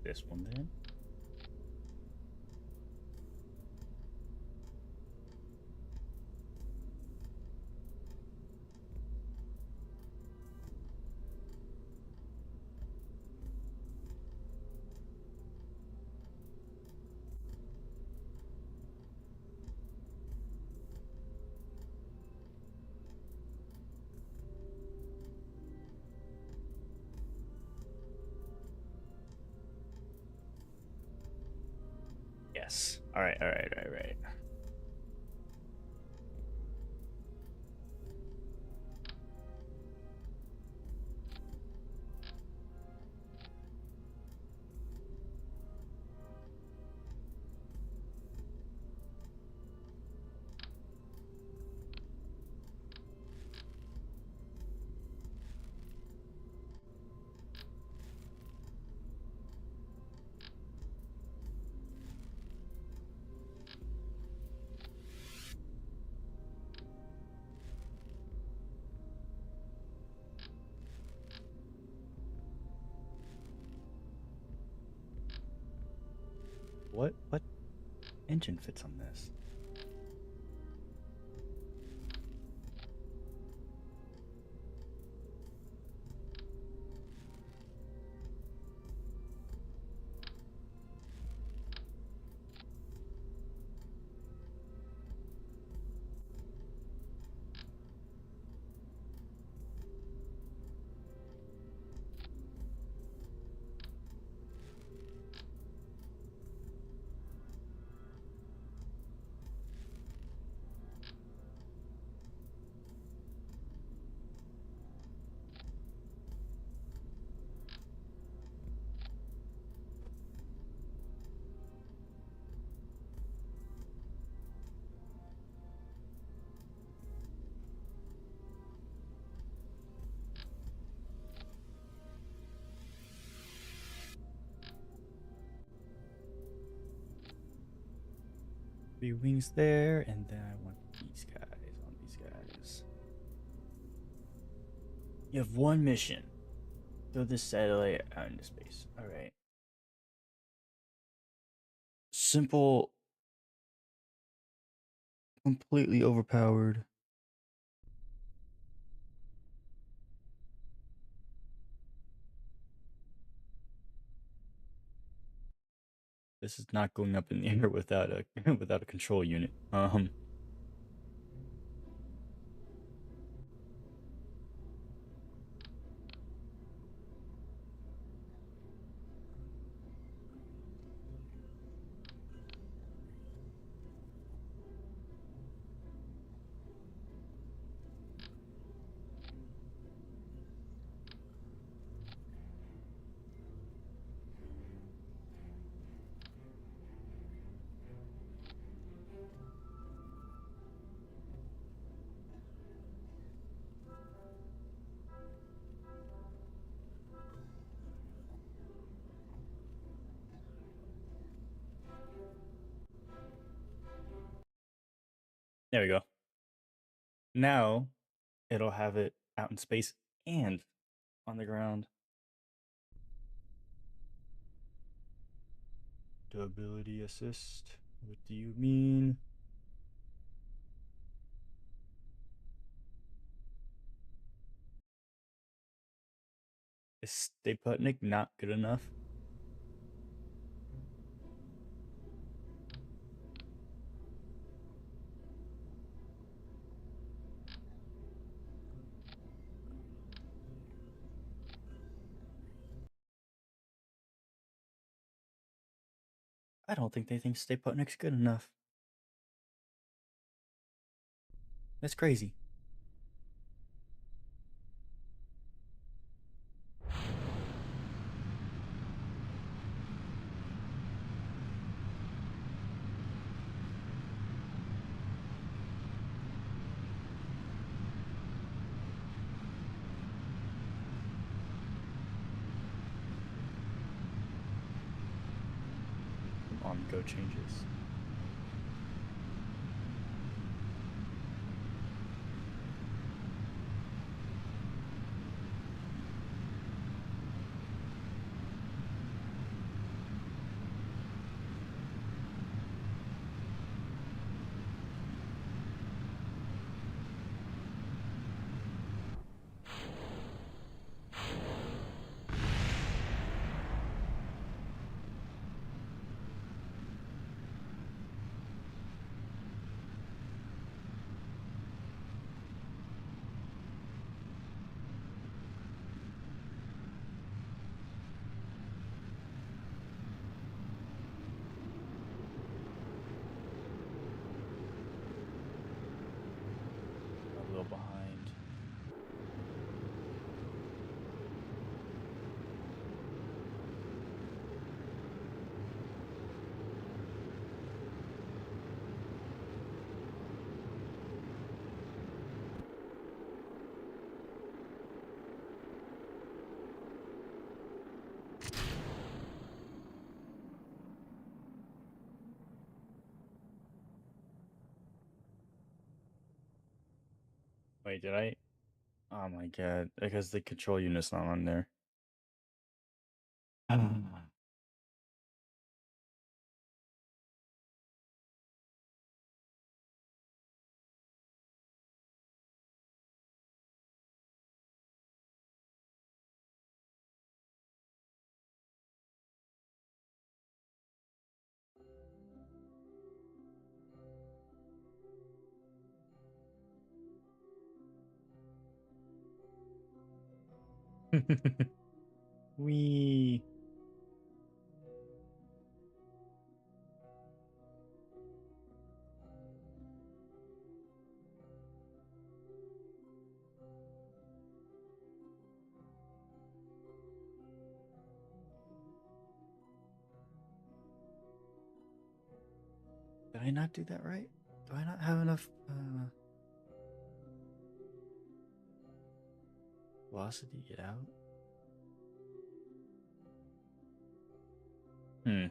this one then. Yes. All right. What engine fits on this? Three wings there, and then I want these guys on these guys. You have one mission. Throw this satellite out into space. All right. Simple. Completely overpowered. This is not going up in the air without a without a control unit. There we go. Now it'll have it out in space and on the ground. Ability assist. What do you mean? Is Stay Putnik not good enough? I don't think they think Stay Putnik's good enough. That's crazy. On go changes. Wait, did I? Oh my god, because the control unit's not on there. Wee. Did I not do that right? Do I not have enough velocity to get out? Hmm.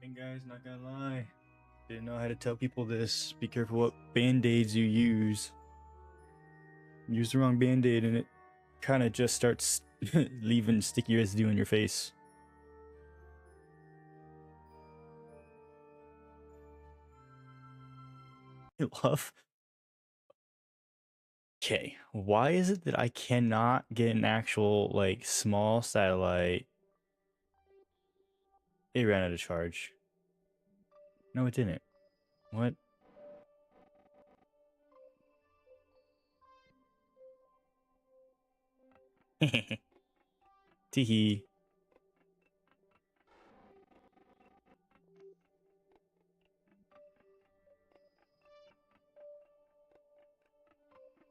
And guys, not gonna lie, didn't know how to tell people this. Be careful what band-aids you use. Use the wrong band-aid and it kind of just starts leaving sticky residue in your face. I love. Okay, why is it that I cannot get an actual like small satellite? It ran out of charge. No, it didn't. What? Teehee.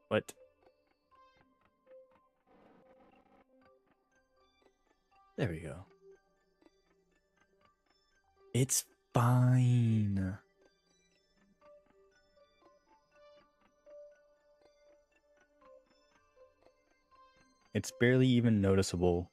What? There we go. It's fine. It's barely even noticeable.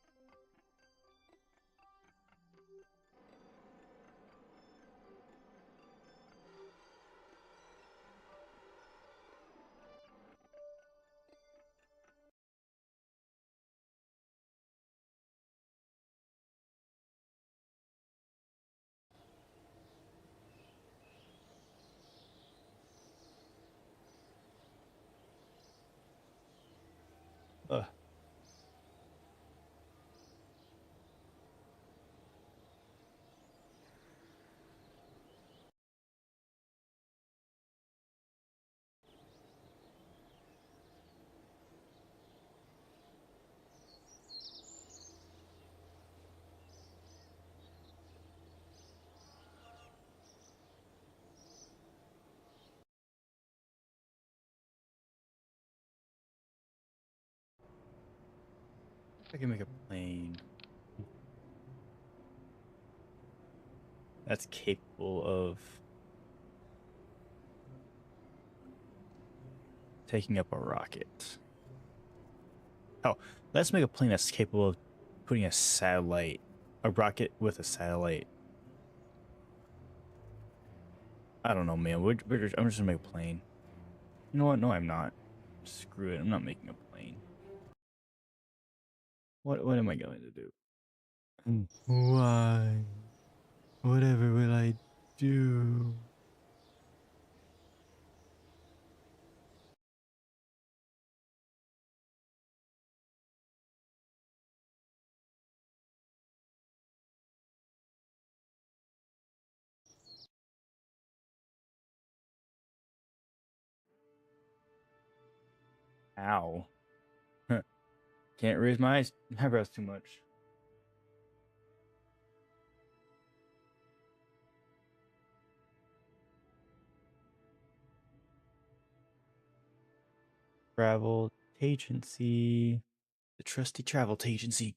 I can make a plane that's capable of taking up a rocket. Oh, let's make a plane that's capable of putting a rocket with a satellite. I don't know, man. I'm just gonna make a plane. You know what? No, I'm not. Screw it. I'm not making a plane. What am I going to do? Why? Whatever will I do? Ow. Can't raise my eyebrows too much. Travel agency. The trusty travel agency.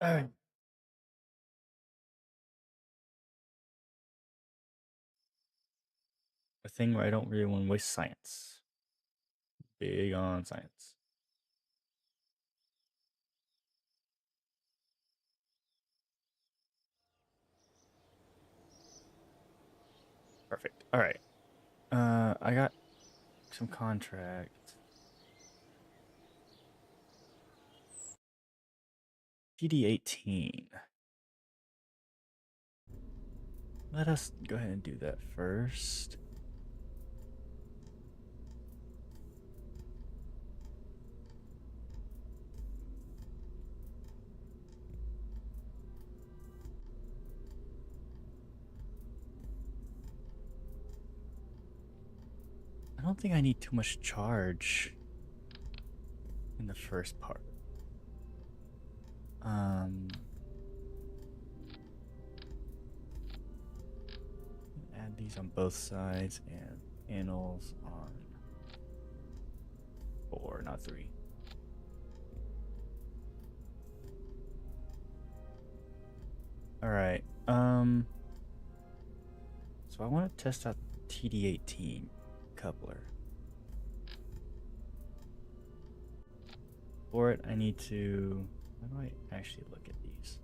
Alright. A thing where I don't really want to waste science. Big on science. Perfect. Alright. I got some contracts. GD18. Let us go ahead and do that first. I don't think I need too much charge in the first part. Add these on both sides and panels on 4, not 3. All right. So I want to test out TD18 coupler. For it, I need to. How do I actually look at these?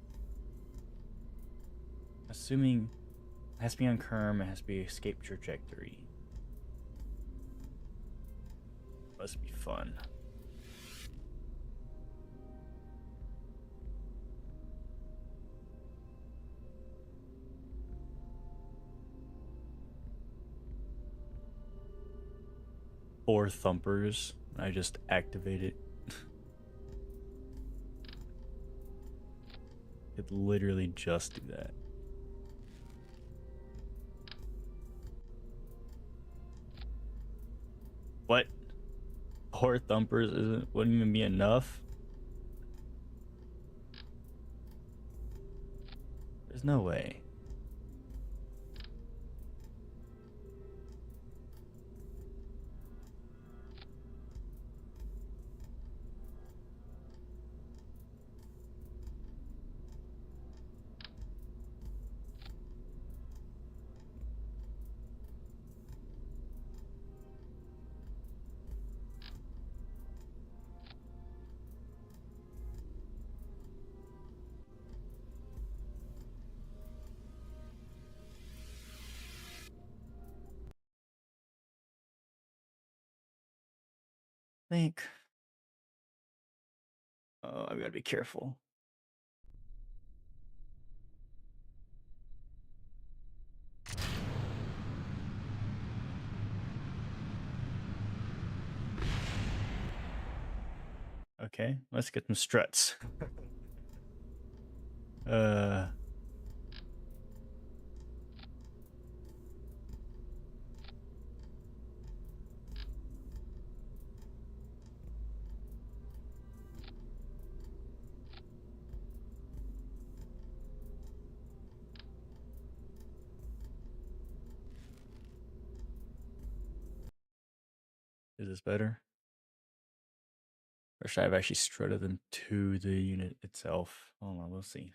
Assuming it has to be on Kerm, it has to be escape trajectory. Must be fun. Four thumpers. I just activate it. It literally just do that. What? 4 thumpers wouldn't even be enough? There's no way. Think. Oh, I've got to be careful. Okay, let's get some struts. uh. Is this better? Or should I have actually strutted them to the unit itself? Hold on, we'll see.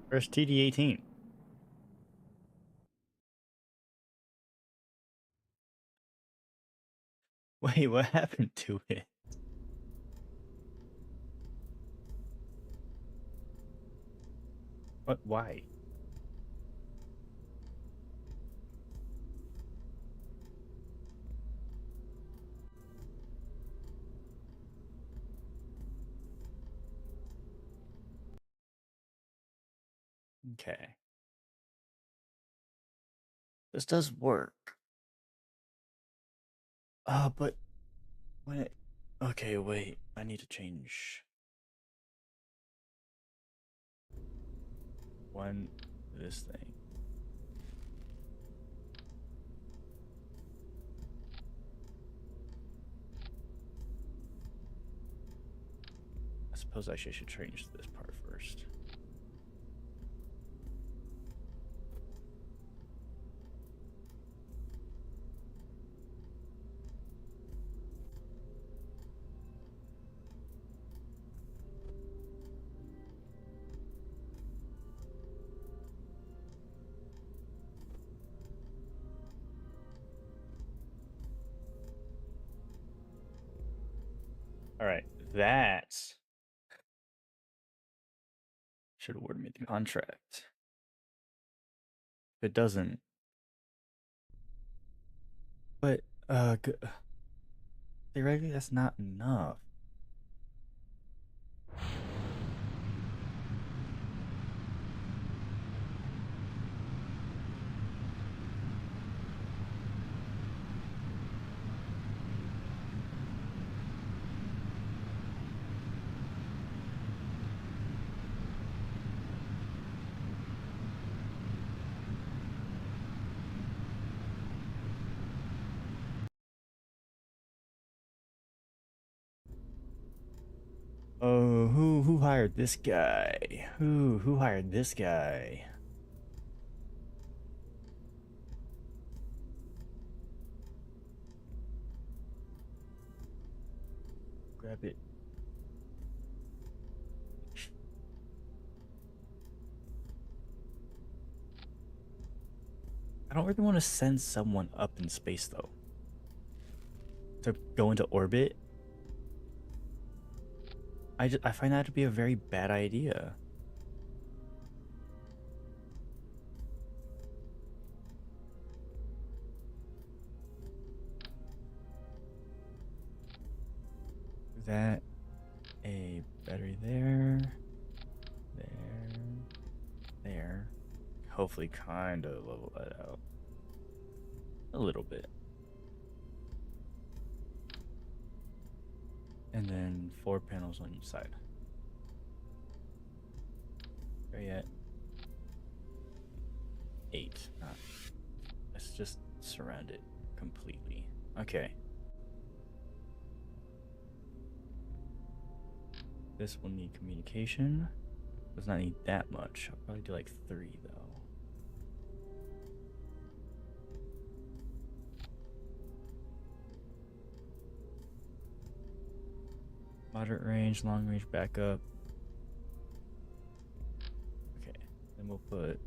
Where's TD-18? Wait, what happened to it? What? Why? Okay. This does work. But when it... Okay, wait. I need to change this thing. I suppose I should change this part first. Alright, that should award me the contract. If it doesn't... But, theoretically, that's not enough. Oh, who hired this guy? Who hired this guy? Grab it. I don't really want to send someone up in space though. To go into orbit. I find that to be a very bad idea. That a battery there, there. Hopefully kind of level that out a little bit. And then 4 panels on each side. Where yet? 8. Let's just surround it completely. Okay. This will need communication. Does not need that much. I'll probably do like 3 though. Moderate range, long range backup. Okay, then we'll put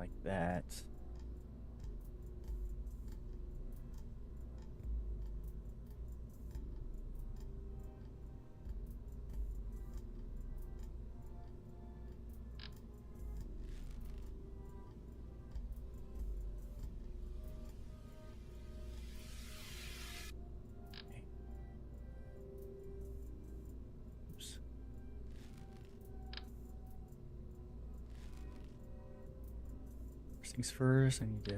like that. Oops. First things first, I need to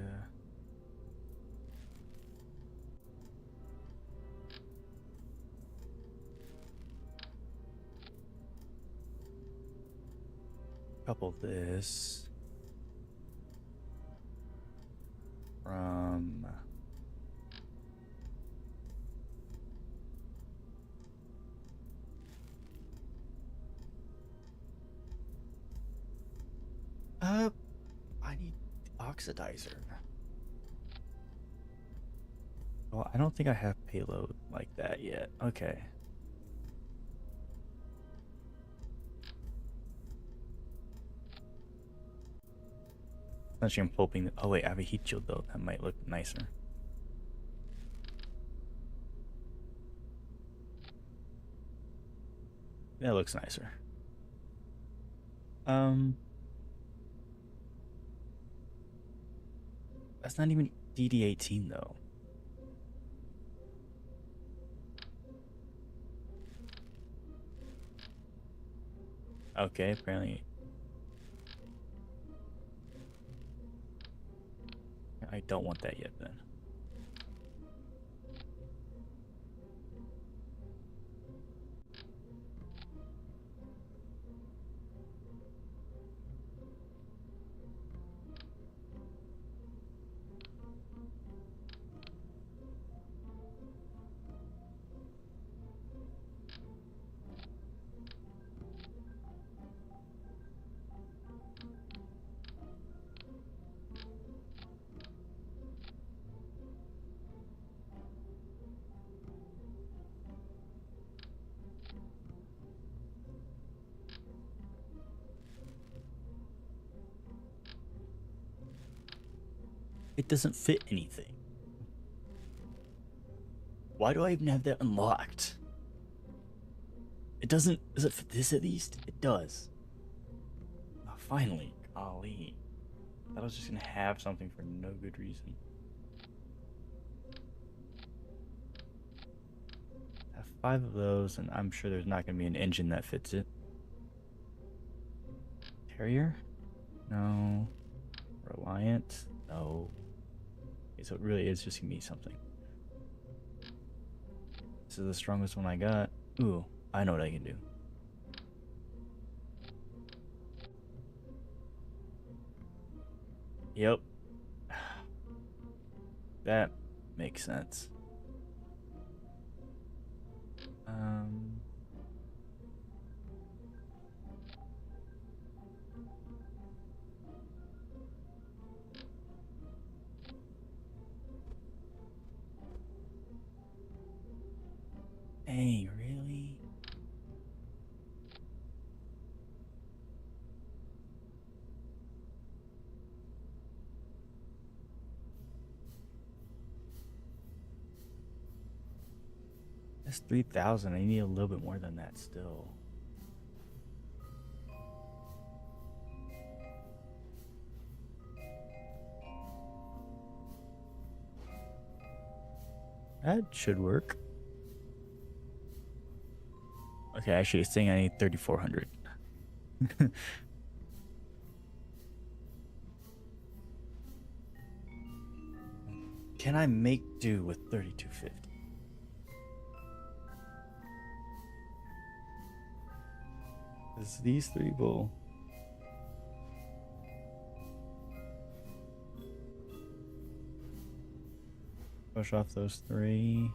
couple this from I need the oxidizer. Well, I don't think I have payload like that yet. Okay. Actually, I'm hoping that. Oh wait, I have a heat shield though. That might look nicer. That looks nicer. That's not even DD18 though. Okay, apparently. I don't want that yet then. It doesn't fit anything. Why do I even have that unlocked? It doesn't. Does it fit this at least? It does. Oh, finally. Golly. I thought I was just gonna have something for no good reason. I have 5 of those, and I'm sure there's not gonna be an engine that fits it. Carrier? No. Reliant? No. Okay, so it really is just gonna be something. This is the strongest one I got. Ooh, I know what I can do. Yep. That makes sense. Dang, really? That's 3,000. I need a little bit more than that still. That should work. Okay, actually, it's saying I need 3,400. Can I make do with 3,250? Because these 3 will... push off those 3.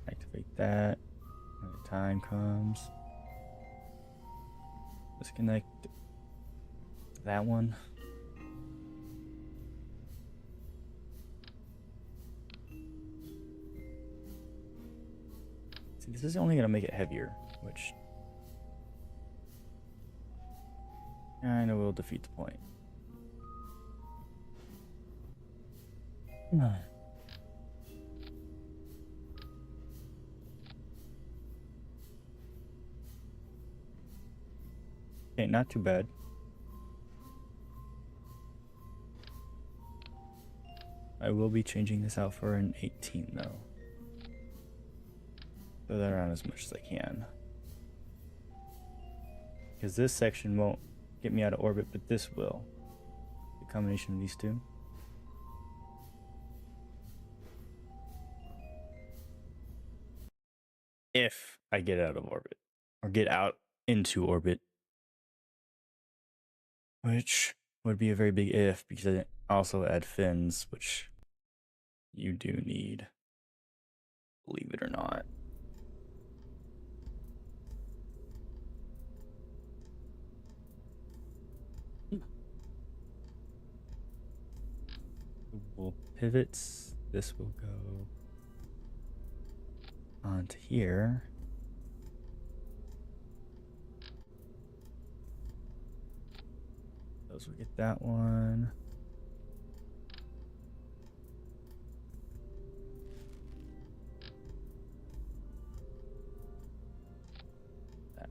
Activate that when the time comes. Disconnect that one. This is only gonna make it heavier, which kind of will defeat the point. Okay, not too bad. I will be changing this out for an 18 though. Throw that around as much as I can. Because this section won't get me out of orbit, but this will. The combination of these two. If I get out of orbit. Or get out into orbit. Which would be a very big if, because I also add fins, which you do need. Believe it or not. Pivots. This will go onto here. Those will get that one. That.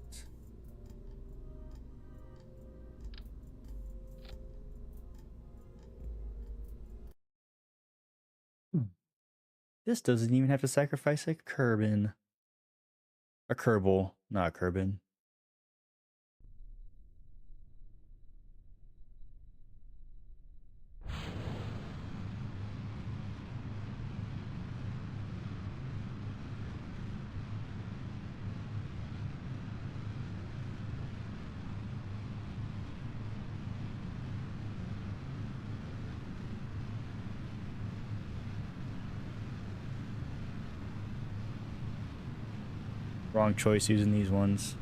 This doesn't even have to sacrifice a Kerbin. A Kerbal, not a Kerbin. Wrong choice using these ones.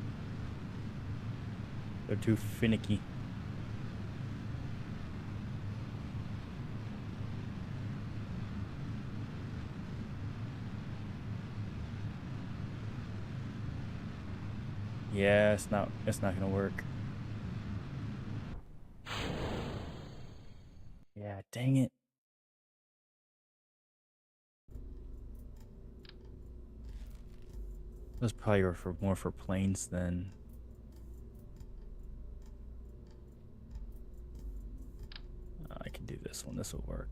They're too finicky. Yeah, it's not gonna work. Yeah, dang it. Those probably are more for planes than. I can do this one. This will work.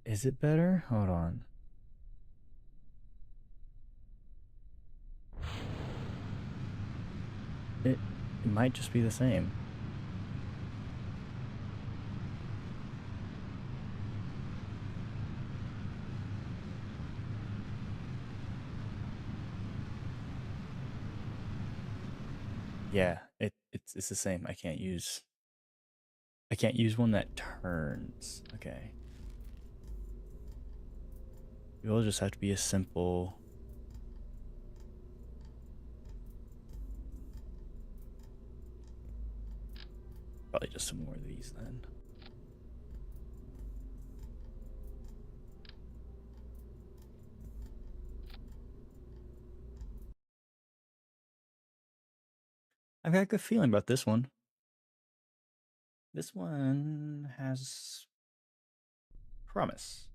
Is it better? Hold on. It might just be the same. Yeah, it's the same. I can't use one that turns. Okay. It will just have to be a simple. Probably just some more of these then. I've got a good feeling about this one. This one has promise.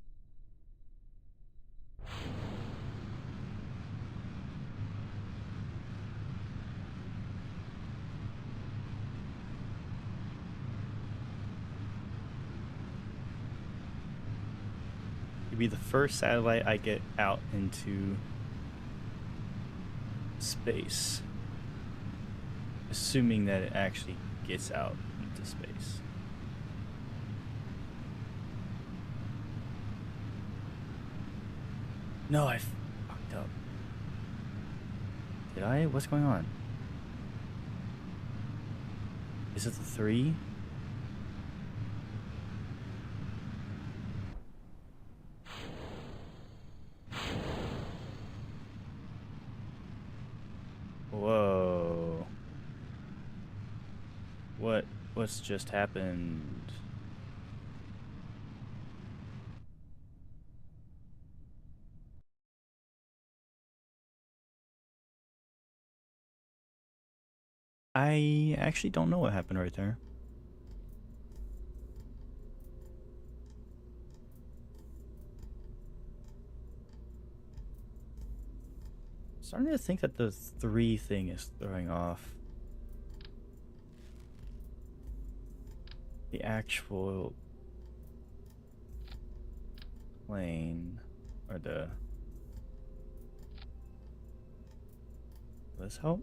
It'd be the first satellite I get out into space. Assuming that it actually gets out into space. No, I fucked up. Did I? What's going on? Is it the 3? Whoa. What's just happened? I actually don't know what happened right there. Starting to think that the 3 thing is throwing off the actual plane or the. Will this help?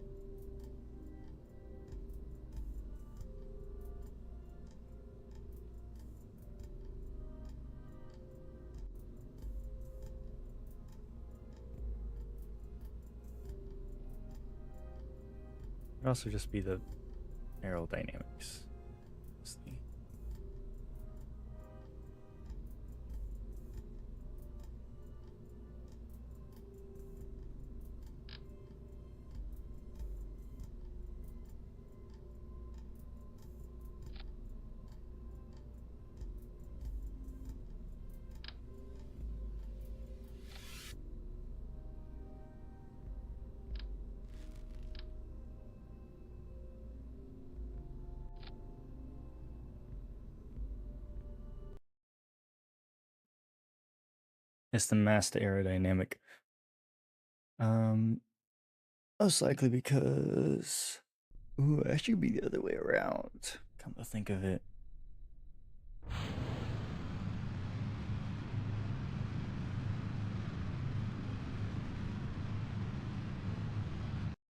It could also just be the aerodynamics. Honestly. It's the master aerodynamic. Um, Most likely because. Ooh, it should be the other way around. Come to think of it.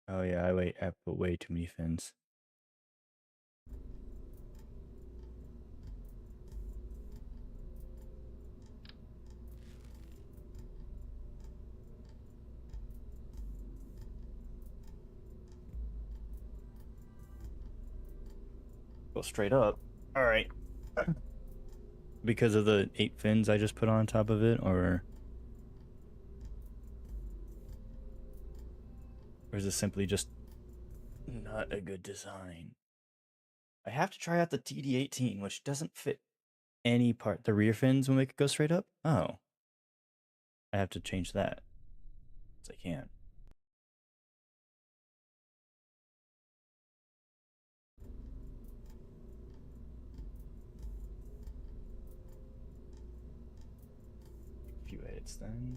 Oh yeah, I put way too many fins. Go straight up. All right. Because of the 8 fins I just put on top of it, or is it simply just not a good design? I have to try out the TD18, which doesn't fit any part. The rear fins will make it go straight up? Oh. I have to change that. Because I can't. A few edits then.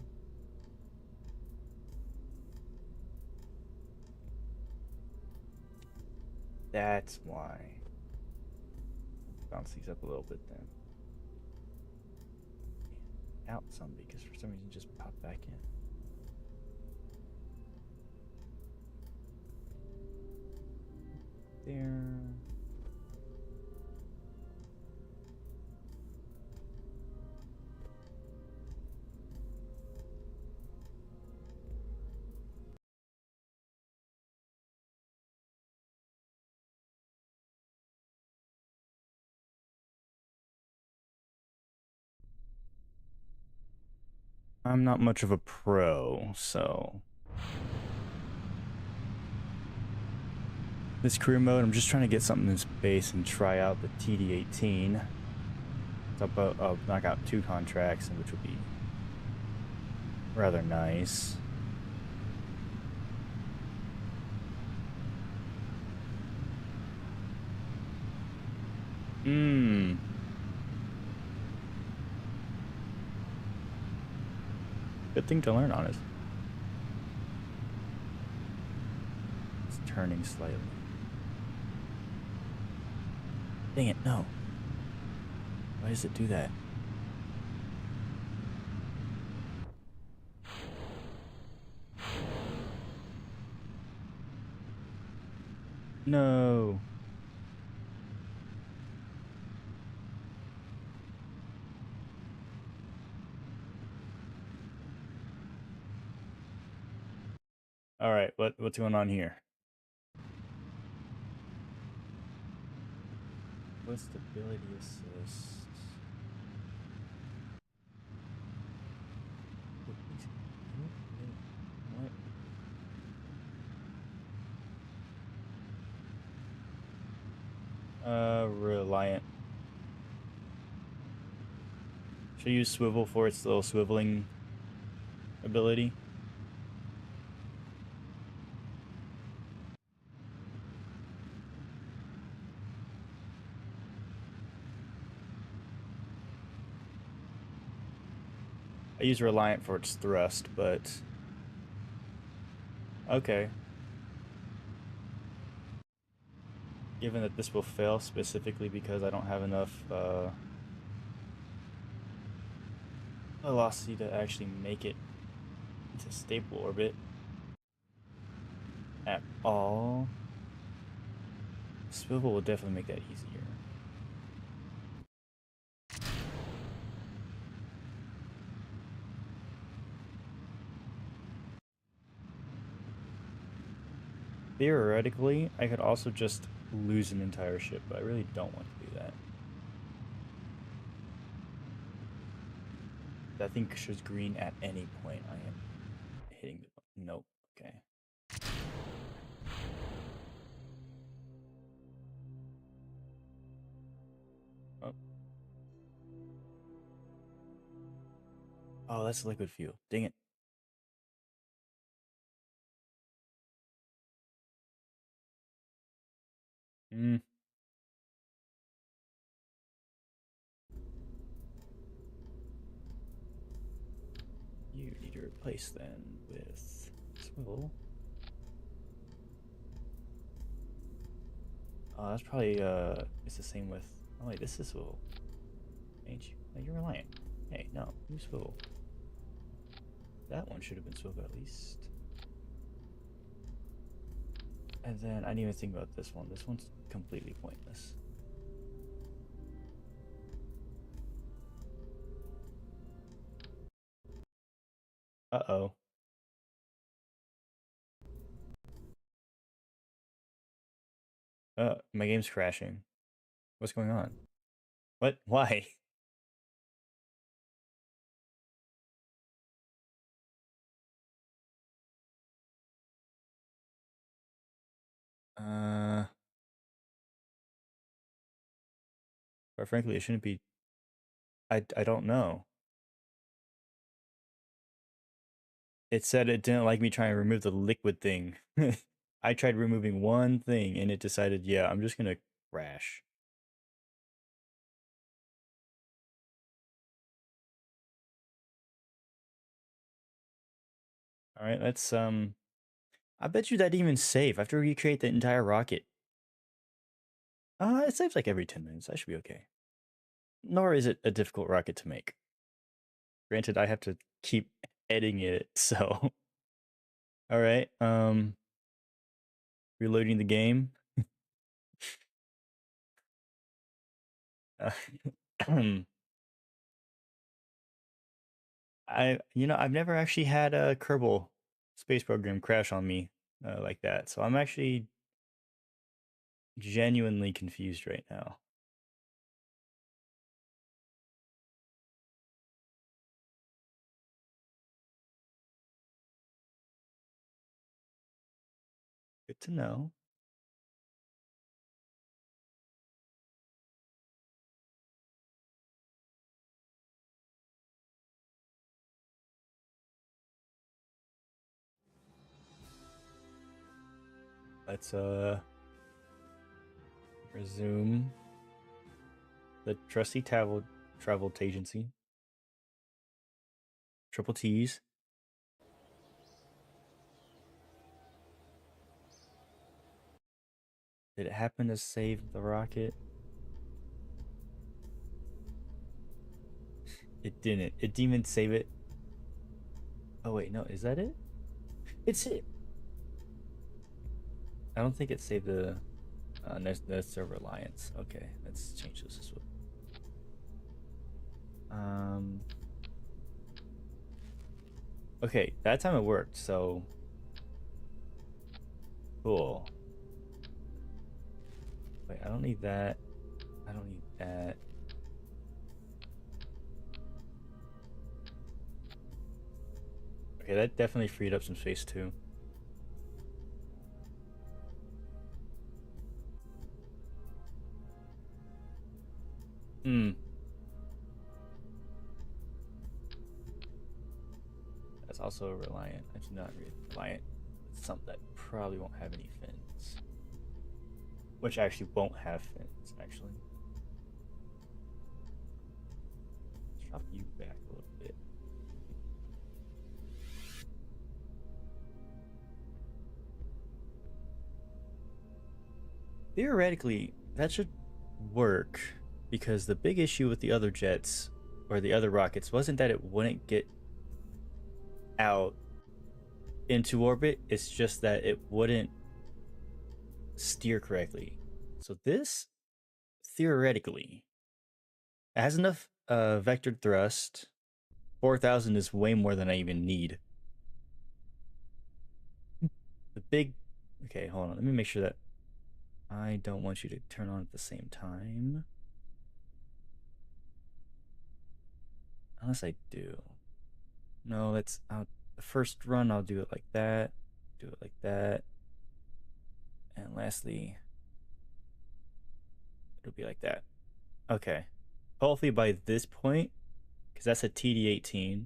That's why. Bounce these up a little bit then. Out some because for some reason just popped back in. There. I'm not much of a pro, so this career mode, I'm just trying to get something in space and try out the TD18. So I'll knock out 2 contracts, which would be rather nice. Good thing to learn on it. It's turning slightly. Dang it, no. Why does it do that? No. All right, what's going on here? What's stability assist? What? Reliant. Should I use swivel for its little swiveling ability? I use Reliant for its thrust, but... Okay. Given that this will fail specifically because I don't have enough velocity to actually make it into stable orbit at all, swivel will definitely make that easier. Theoretically, I could also just lose an entire ship, but I really don't want to do that. That thing shows green at any point. I am hitting the button. Nope. Okay. Oh. Oh, that's liquid fuel. Dang it. Hmm. You need to replace then with swivel. Oh, that's probably it's the same with. Oh wait, this is swivel. Ain't you? No, you're Reliant. Hey, no, you swivel. That one should have been swivel at least. And then I didn't even think about this one. This one's completely pointless. Uh-oh. My game's crashing. What's going on? What? Why? Uh, but frankly, it shouldn't be. I don't know. It said it didn't like me trying to remove the liquid thing. I tried removing one thing and it decided, yeah, I'm just gonna crash. All right, let's I bet you that didn't even save. I have to recreate the entire rocket. It saves like every 10 minutes. I should be okay. Nor is it a difficult rocket to make. Granted, I have to keep editing it, so. All right, reloading the game. I've never actually had a Kerbal Space Program crash on me like that, so I'm actually genuinely confused right now. Good to know. Let's resume the trusty travel agency. Triple T's. Did it happen to save the rocket? It didn't. It didn't even save it. Oh wait, no, is that it? It's it. I don't think it saved the that's a reliance. Okay, let's change this as well. Okay, that time it worked, so cool. Wait, I don't need that. I don't need that. Okay, that definitely freed up some space too. Hmm. That's also reliant. I do not read reliant. It's something that probably won't have any fins. Which actually won't have fins, actually. Let's drop you back a little bit. Theoretically, that should work because the big issue with the other jets or the other rockets wasn't that it wouldn't get out into orbit, it's just that it wouldn't steer correctly. So this theoretically has enough vectored thrust. 4,000 is way more than I even need. The big okay, hold on. Let me make sure that I don't want you to turn on at the same time. Unless I do. No, let's the first run I'll do it like that. Do it like that. And lastly, it'll be like that. Okay. Hopefully by this point, because that's a TD18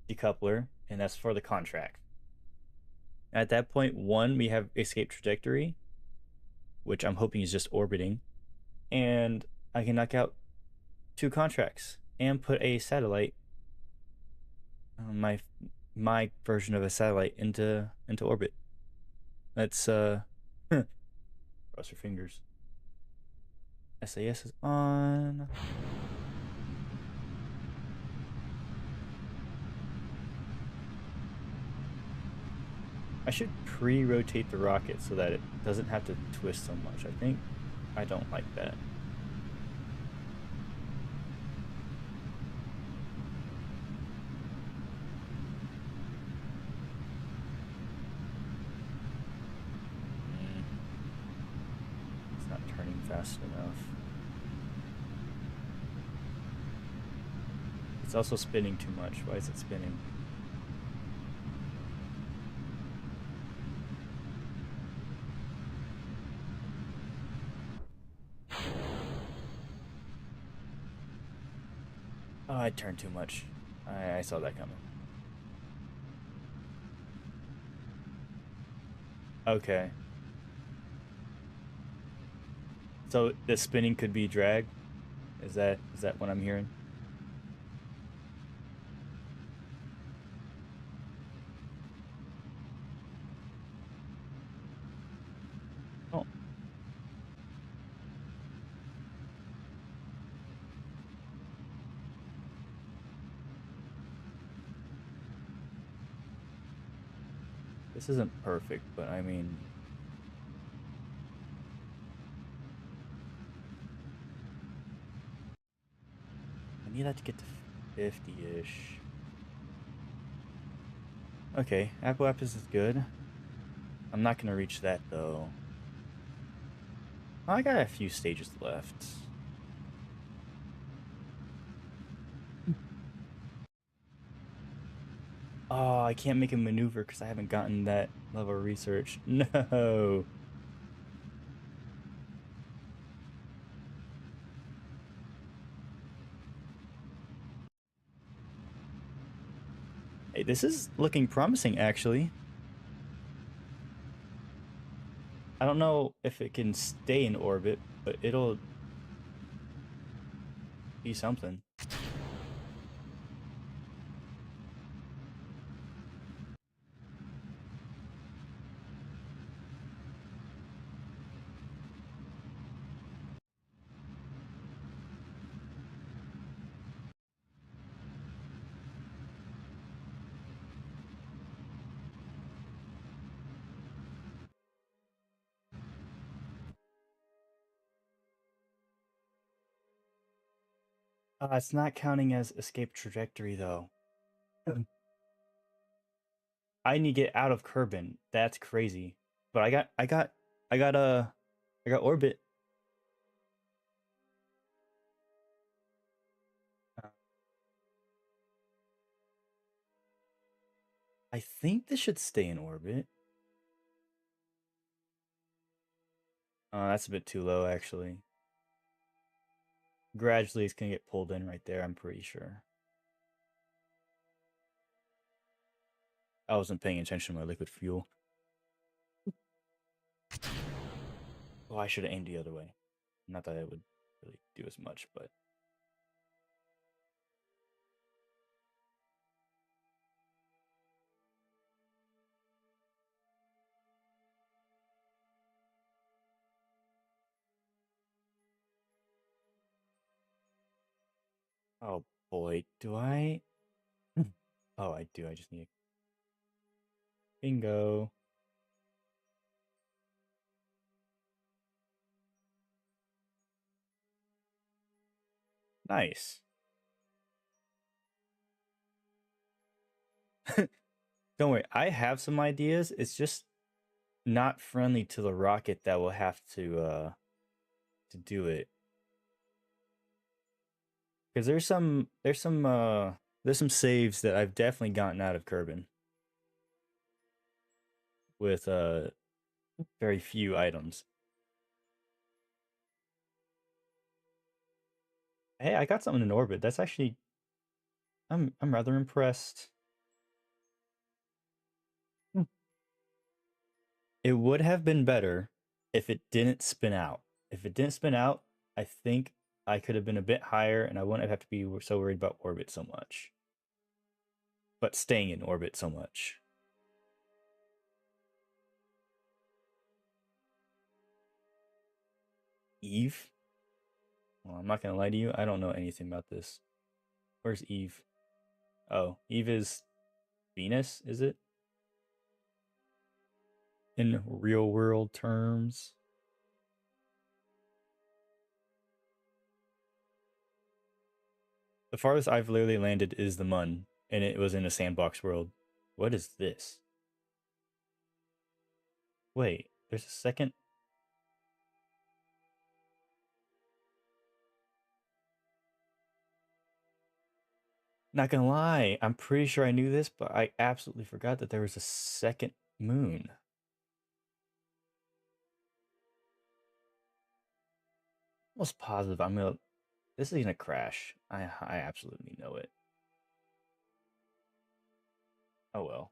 decoupler, and that's for the contract. At that point, one, we have escape trajectory, which I'm hoping is just orbiting, and I can knock out two contracts and put a satellite, my version of a satellite, into orbit. Let's cross your fingers. SAS is on. I should pre-rotate the rocket so that it doesn't have to twist so much. I think I don't like that. It's not turning fast enough. It's also spinning too much. Why is it spinning? Oh, I turned too much. I saw that coming. Okay. So the spinning could be drag? Is that what I'm hearing? Oh. This isn't perfect, but I mean I need that to get to 50-ish. Okay, Apple Apples is good. I'm not gonna reach that though. I got a few stages left. Oh, I can't make a maneuver because I haven't gotten that level of research. No. Hey, this is looking promising actually. I don't know if it can stay in orbit, but it'll be something. It's not counting as escape trajectory though. I need to get out of Kerbin. That's crazy. But I got orbit. Uh, I think this should stay in orbit. That's a bit too low actually. gradually it's gonna get pulled in right there, I'm pretty sure. I wasn't paying attention to my liquid fuel. Oh, I should have aimed the other way. Not that it would really do as much, but... Oh boy, do I? Oh, I do. I just need a bingo. Nice. Don't worry, I have some ideas. It's just not friendly to the rocket that will have to do it. Because there's some saves that I've definitely gotten out of Kerbin with very few items. Hey, I got something in orbit. That's actually I'm rather impressed. It would have been better if it didn't spin out. If it didn't spin out, I think I could have been a bit higher and I wouldn't have to be so worried about orbit so much. But staying in orbit so much. Eve? Well, I'm not gonna lie to you, I don't know anything about this. Where's Eve? Oh, Eve is Venus, is it? In real world terms. The farthest I've literally landed is the Mun, and it was in a sandbox world. What is this? Wait, there's a second. Not gonna lie, I'm pretty sure I knew this, but I absolutely forgot that there was a second moon. Almost positive I'm gonna. This is gonna crash. I absolutely know it. Oh well.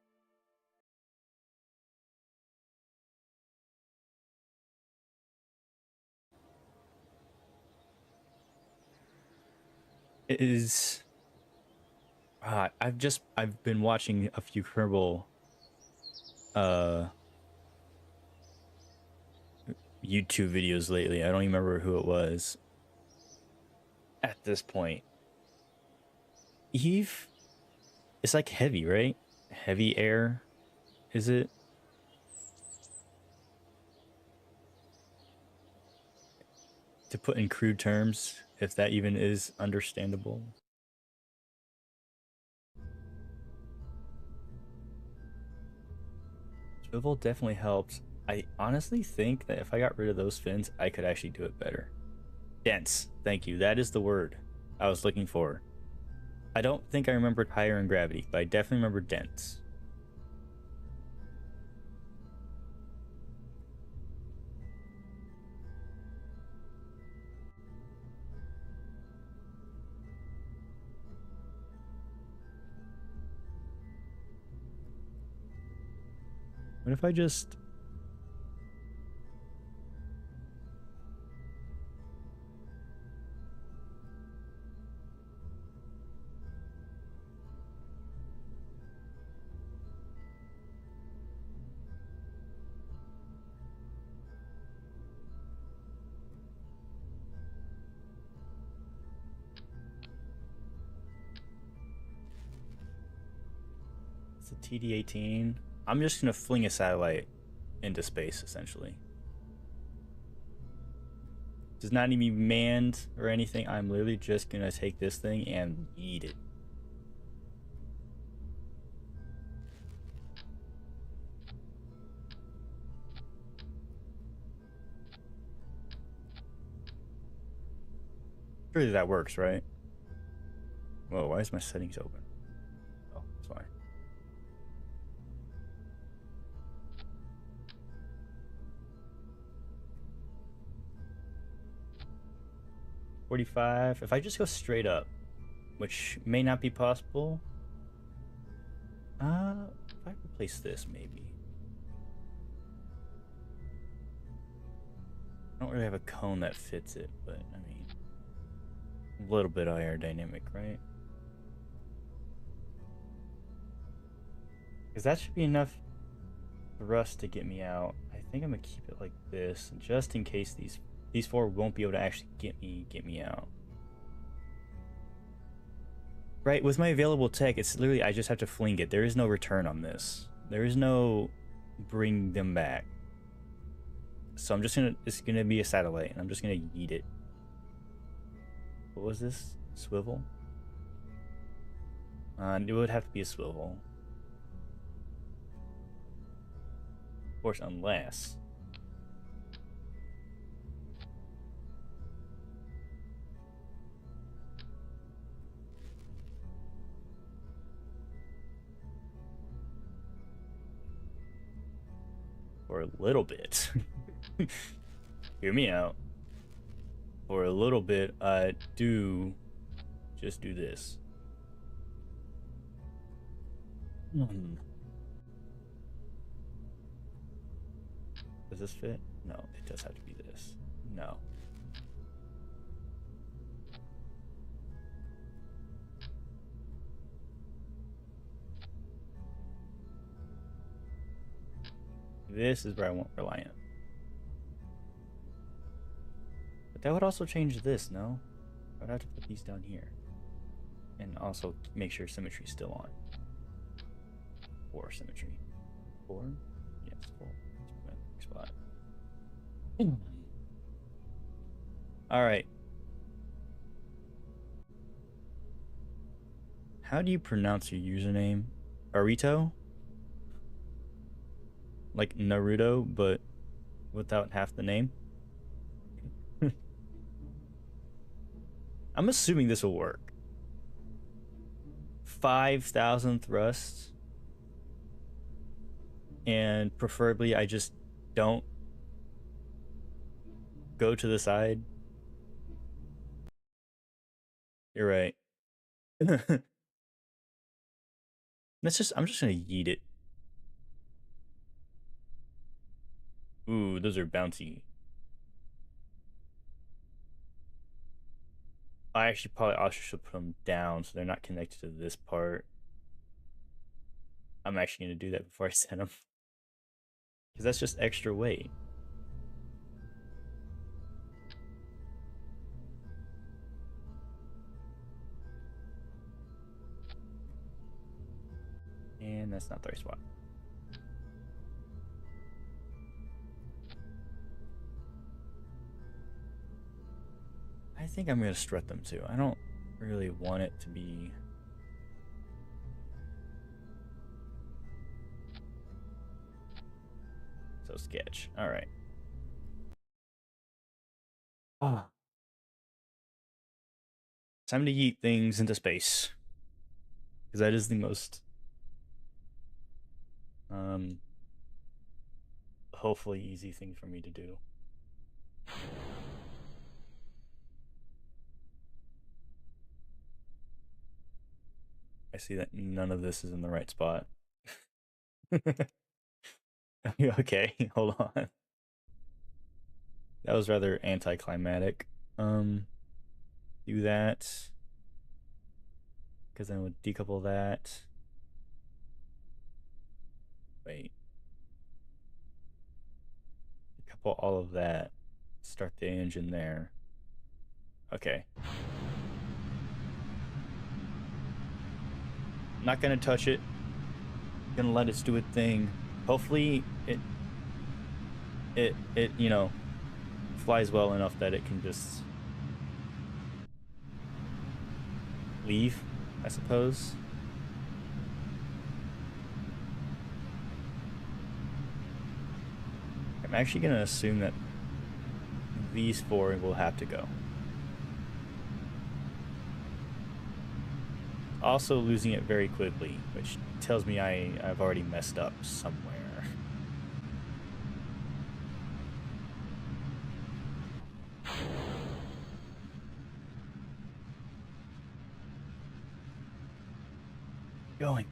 It is. I've been watching a few Kerbal uh YouTube videos lately. I don't even remember who it was. At this point, Eve, it's like heavy, right? Heavy air, is it? To put in crude terms, if that even is understandable. Swivel definitely helps. I honestly think that if I got rid of those fins, I could actually do it better. Dense. Thank you. That is the word I was looking for. I don't think I remembered higher in gravity, but I definitely remember dense. What if I just... It's a TD-18. I'm just going to fling a satellite into space, essentially. Does not need to be manned or anything. I'm literally just going to take this thing and eat it. Surely that works, right? Whoa, why is my settings open? Oh, it's fine. 45. If I just go straight up, which may not be possible. If I replace this, maybe. I don't really have a cone that fits it, but I mean, a little bit aerodynamic, right? Because that should be enough thrust to get me out. I think I'm gonna keep it like this, just in case these four won't be able to actually get me out. Right, with my available tech, it's literally I just have to fling it. There is no return on this. There is no bring them back. So I'm just gonna, it's gonna be a satellite, and I'm just gonna yeet it. What was this? Swivel? It would have to be a swivel. Of course, unless... For a little bit. Hear me out. For a little bit, I do just do this. Does this fit? No, it does have to be this. No. This is where I want Reliant. But that would also change this, no? I'd have to put these down here. And also make sure symmetry's still on. 4 symmetry. 4? Yes, 4. Spot. Alright. How do you pronounce your username? Arito? Like Naruto, but without half the name? I'm assuming this will work. 5,000 thrusts. And preferably I just don't go to the side. You're right. I'm just gonna yeet it. Ooh, those are bouncy. I actually probably also should put them down so they're not connected to this part. I'm actually gonna do that before I set them. Because that's just extra weight. And that's not the right spot. I think I'm gonna strut them too. I don't really want it to be... so sketch. Alright. Ah. Time to yeet things into space. Because that is the most... hopefully easy thing for me to do. I see that none of this is in the right spot. Okay, hold on. That was rather anticlimactic. Do that. Because then we'll decouple that. Wait. Decouple all of that. Start the engine there. Okay. Not gonna touch it. Gonna let it do its thing. Hopefully it you know, flies well enough that it can just leave, I suppose. I'm actually gonna assume that these 4 will have to go. Also losing it very quickly, which tells me I've already messed up somewhere. going.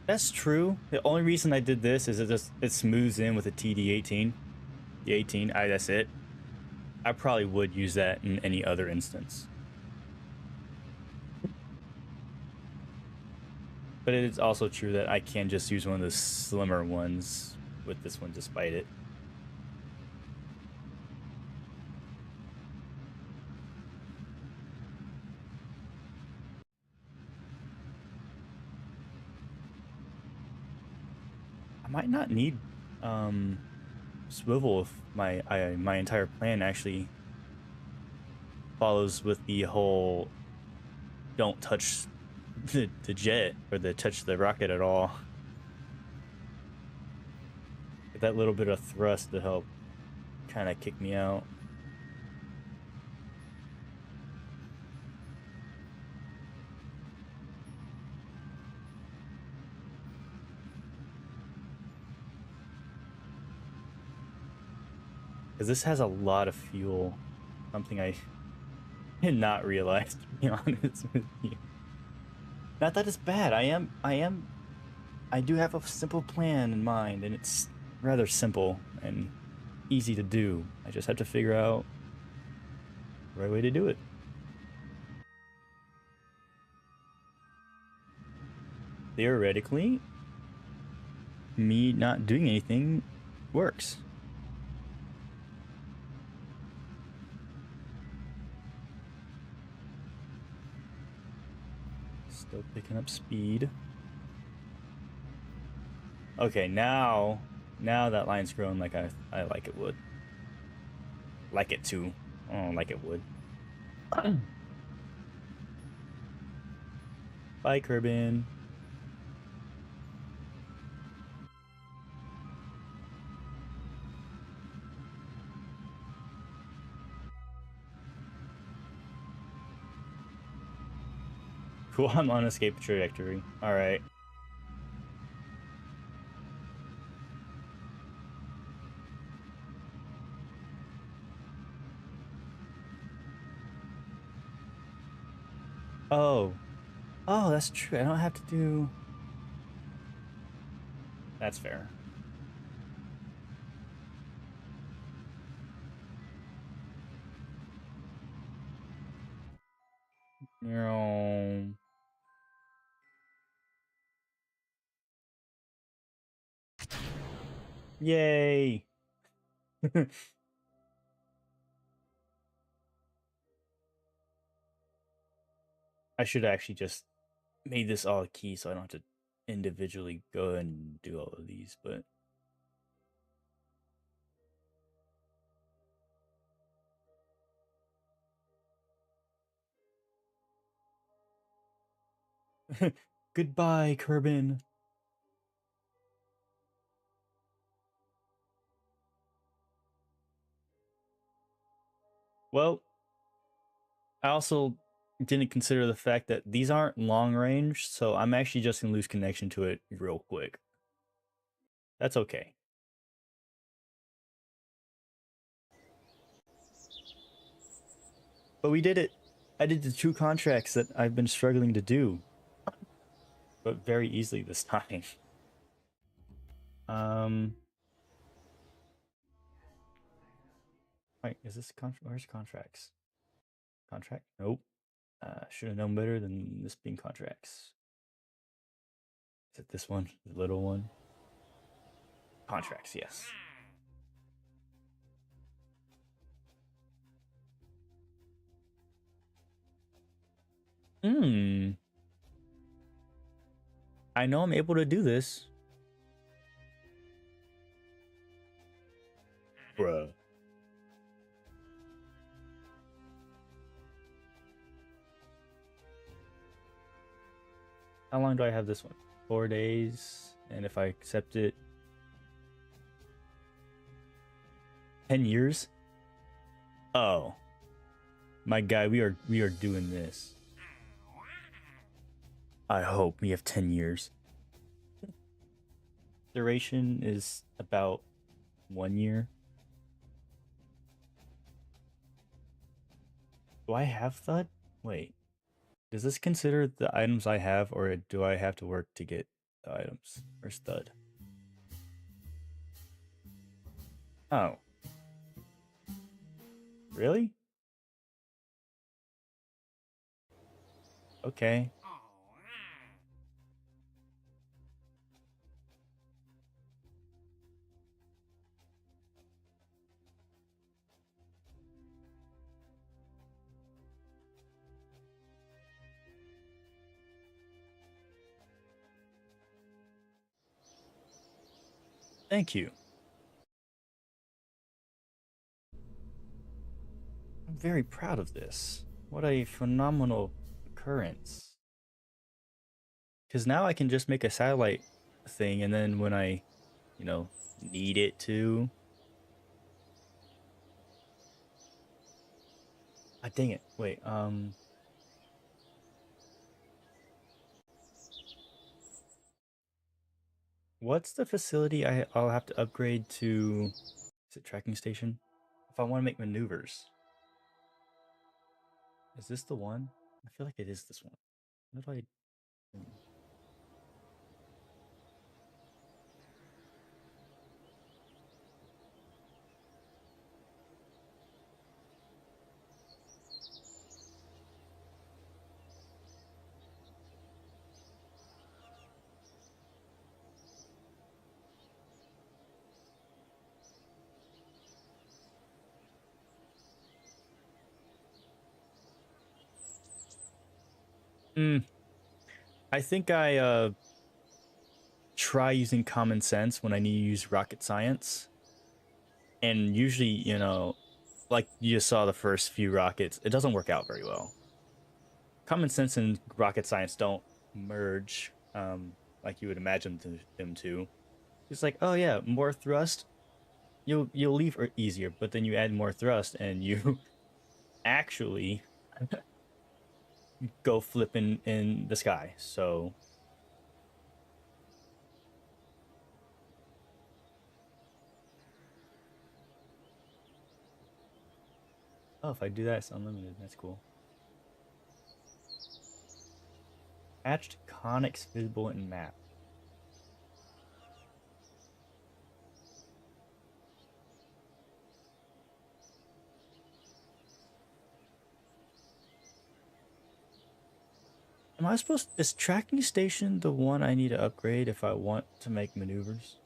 That's true. The only reason I did this is it smooths in with a TD18. The 18, that's it. I probably would use that in any other instance. But it is also true that I can just use one of the slimmer ones with this one despite it. I might not need swivel if my entire plan actually follows with the whole don't touch the jet or the touch the rocket at all. Get that little bit of thrust to help kind of kick me out. Because this has a lot of fuel. Something I did not realize, to be honest with you. Not that it's bad. I do have a simple plan in mind, and it's rather simple and easy to do. I just have to figure out the right way to do it. Theoretically, me not doing anything works. Still picking up speed. Okay, now that line's growing like I like it would. Like it too. Oh, like it would. Bye, Kerbin. Cool, I'm on escape trajectory. Alright. Oh. Oh, that's true. I don't have to do... That's fair. No. Yay! I should actually just made this all a key so I don't have to individually go and do all of these, but... Goodbye, Kerbin. Well, I also didn't consider the fact that these aren't long range, so I'm actually just gonna lose connection to it real quick. That's okay. But we did it. I did the 2 contracts that I've been struggling to do, but very easily this time. Wait, is this where's contracts? Contract? Nope. Should have known better than this being contracts. Is it this one? The little one? Contracts, yes. Hmm. I know I'm able to do this. Bruh. How long do I have this one? 4 days. And if I accept it, 10 years? Oh. My guy, we are doing this. I hope we have 10 years. duration is about 1 year. Do I have thud? Wait. Does this consider the items I have, or do I have to work to get the items? Or stud? Oh. Really? Okay. Thank you. I'm very proud of this. What a phenomenal occurrence. Because now I can just make a satellite thing, and then when I, need it to. Ah, dang it. Wait, what's the facility I'll have to upgrade to? Is it tracking station? If I want to make maneuvers. Is this the one? I feel like it is this one. What do I do? I think I try using common sense when I need to use rocket science. And usually, like you just saw the first few rockets, it doesn't work out very well. Common sense and rocket science don't merge like you would imagine them to. It's like, oh yeah, more thrust, you'll leave easier, but then you add more thrust and you actually go flipping in the sky. So oh, if I do that, it's unlimited. That's cool. Hatched conics visible in map. Am I supposed? Is tracking station the one I need to upgrade if I want to make maneuvers?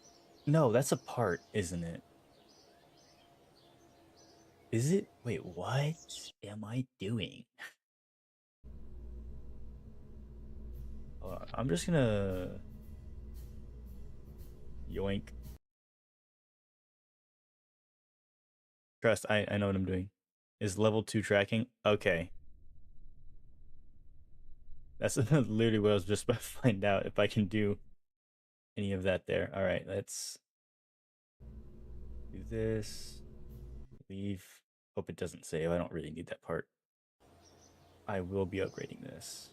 No, that's a part, isn't it? Is it? Wait, what am I doing? I'm just gonna yoink. Trust, I know what I'm doing. Is level 2 tracking? Okay. That's literally what I was just about to find out if I can do any of that there. Alright, let's do this. Leave. Hope it doesn't save. I don't really need that part. I will be upgrading this.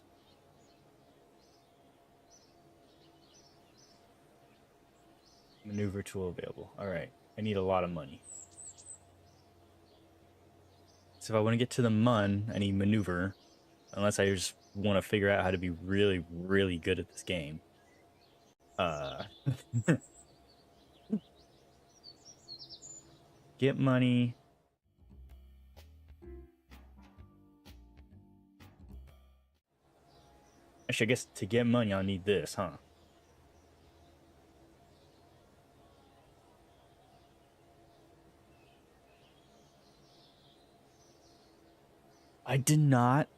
Maneuver tool available. Alright. I need a lot of money. So if I want to get to the mun, I need maneuver. Unless I just want to figure out how to be really, really good at this game. Get money. Actually, I guess to get money, I'll need this, huh? I did not.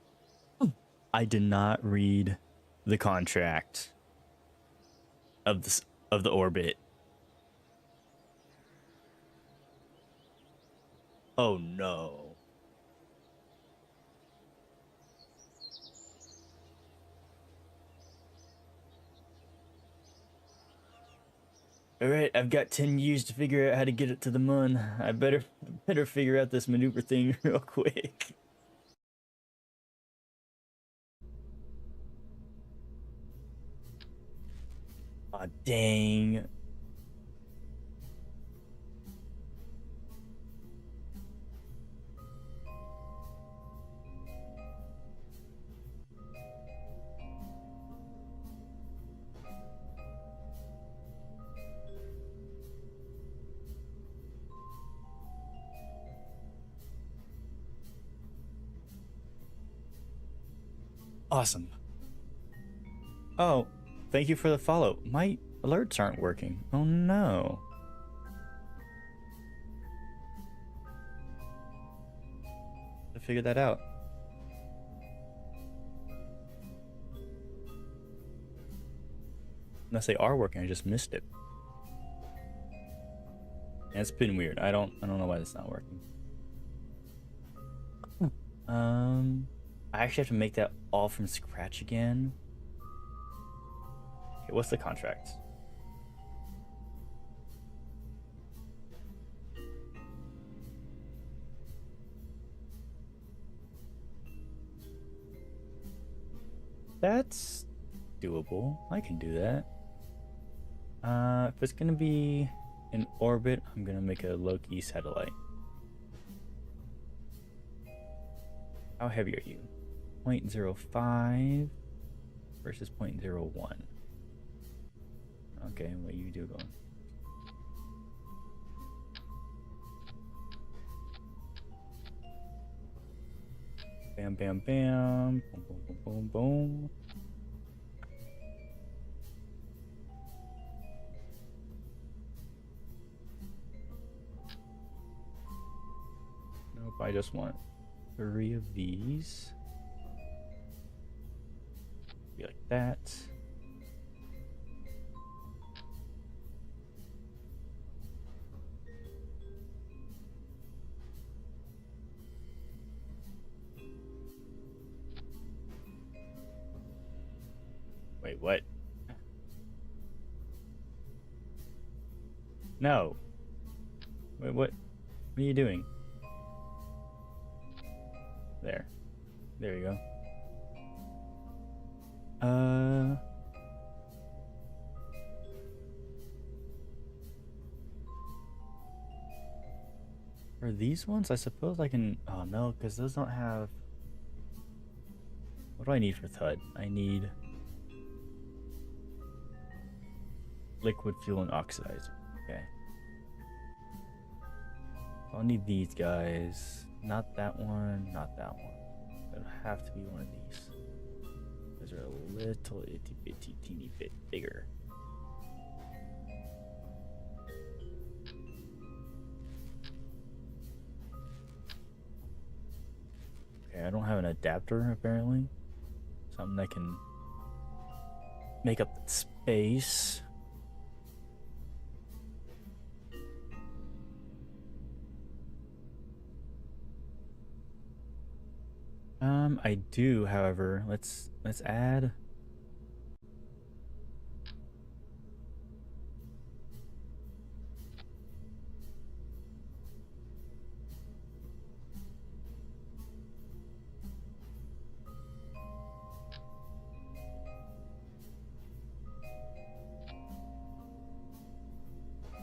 I did not read the contract of the orbit. Oh no. All right, I've got 10 years to figure out how to get it to the moon. I better figure out this maneuver thing real quick. Aw, dang. Awesome. Oh, thank you for the follow. My alerts aren't working. Oh no. To figure that out. Unless they are working, I just missed it. Yeah, it's been weird. I don't know why it's not working. I actually have to make that all from scratch again. Okay, what's the contract? That's doable. I can do that. If it's gonna be in orbit, I'm gonna make a low-key satellite. How heavy are you? 0.05 versus 0.01. Okay, what you do going? Bam, bam, bam. Boom, boom, boom, boom, boom. Nope, I just want 3 of these. Be like that. Wait, what? No. Wait, what? What are you doing? There. There you go. For these ones, I suppose I can... Oh, no, because those don't have... What do I need for TUD? I need... liquid fuel and oxidizer. Okay. I'll need these guys. Not that one, not that one. It'll have to be one of these. Those are a little itty bitty teeny bit bigger. Okay, I don't have an adapter apparently. Something that can make up that space. I do, however, let's add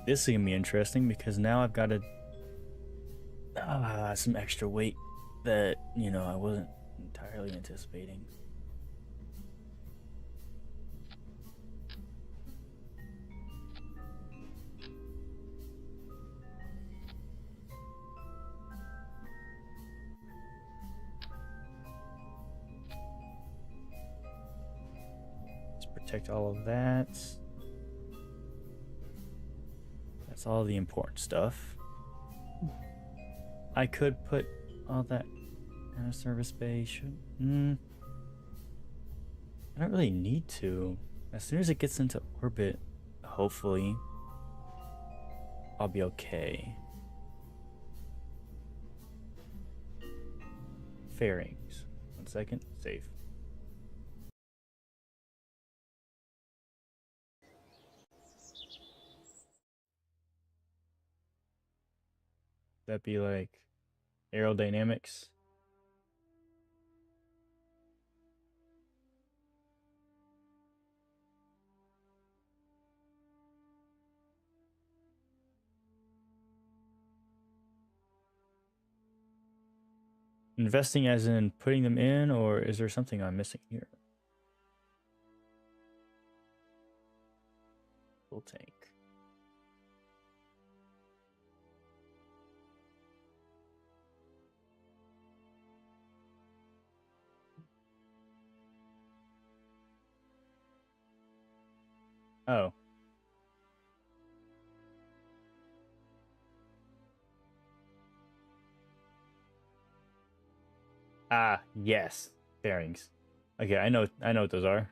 this is gonna be interesting because now I've got some extra weight that, you know, I wasn't entirely anticipating. Let's protect all of that. That's all the important stuff. I could put all that in a service bay. I don't really need to. As soon as it gets into orbit, hopefully, I'll be okay. Fairings. 1 second. Save. That'd be like aerodynamics. Investing as in putting them in, or is there something I'm missing here? Full tank. Oh. Ah, yes. Bearings. Okay, I know what those are.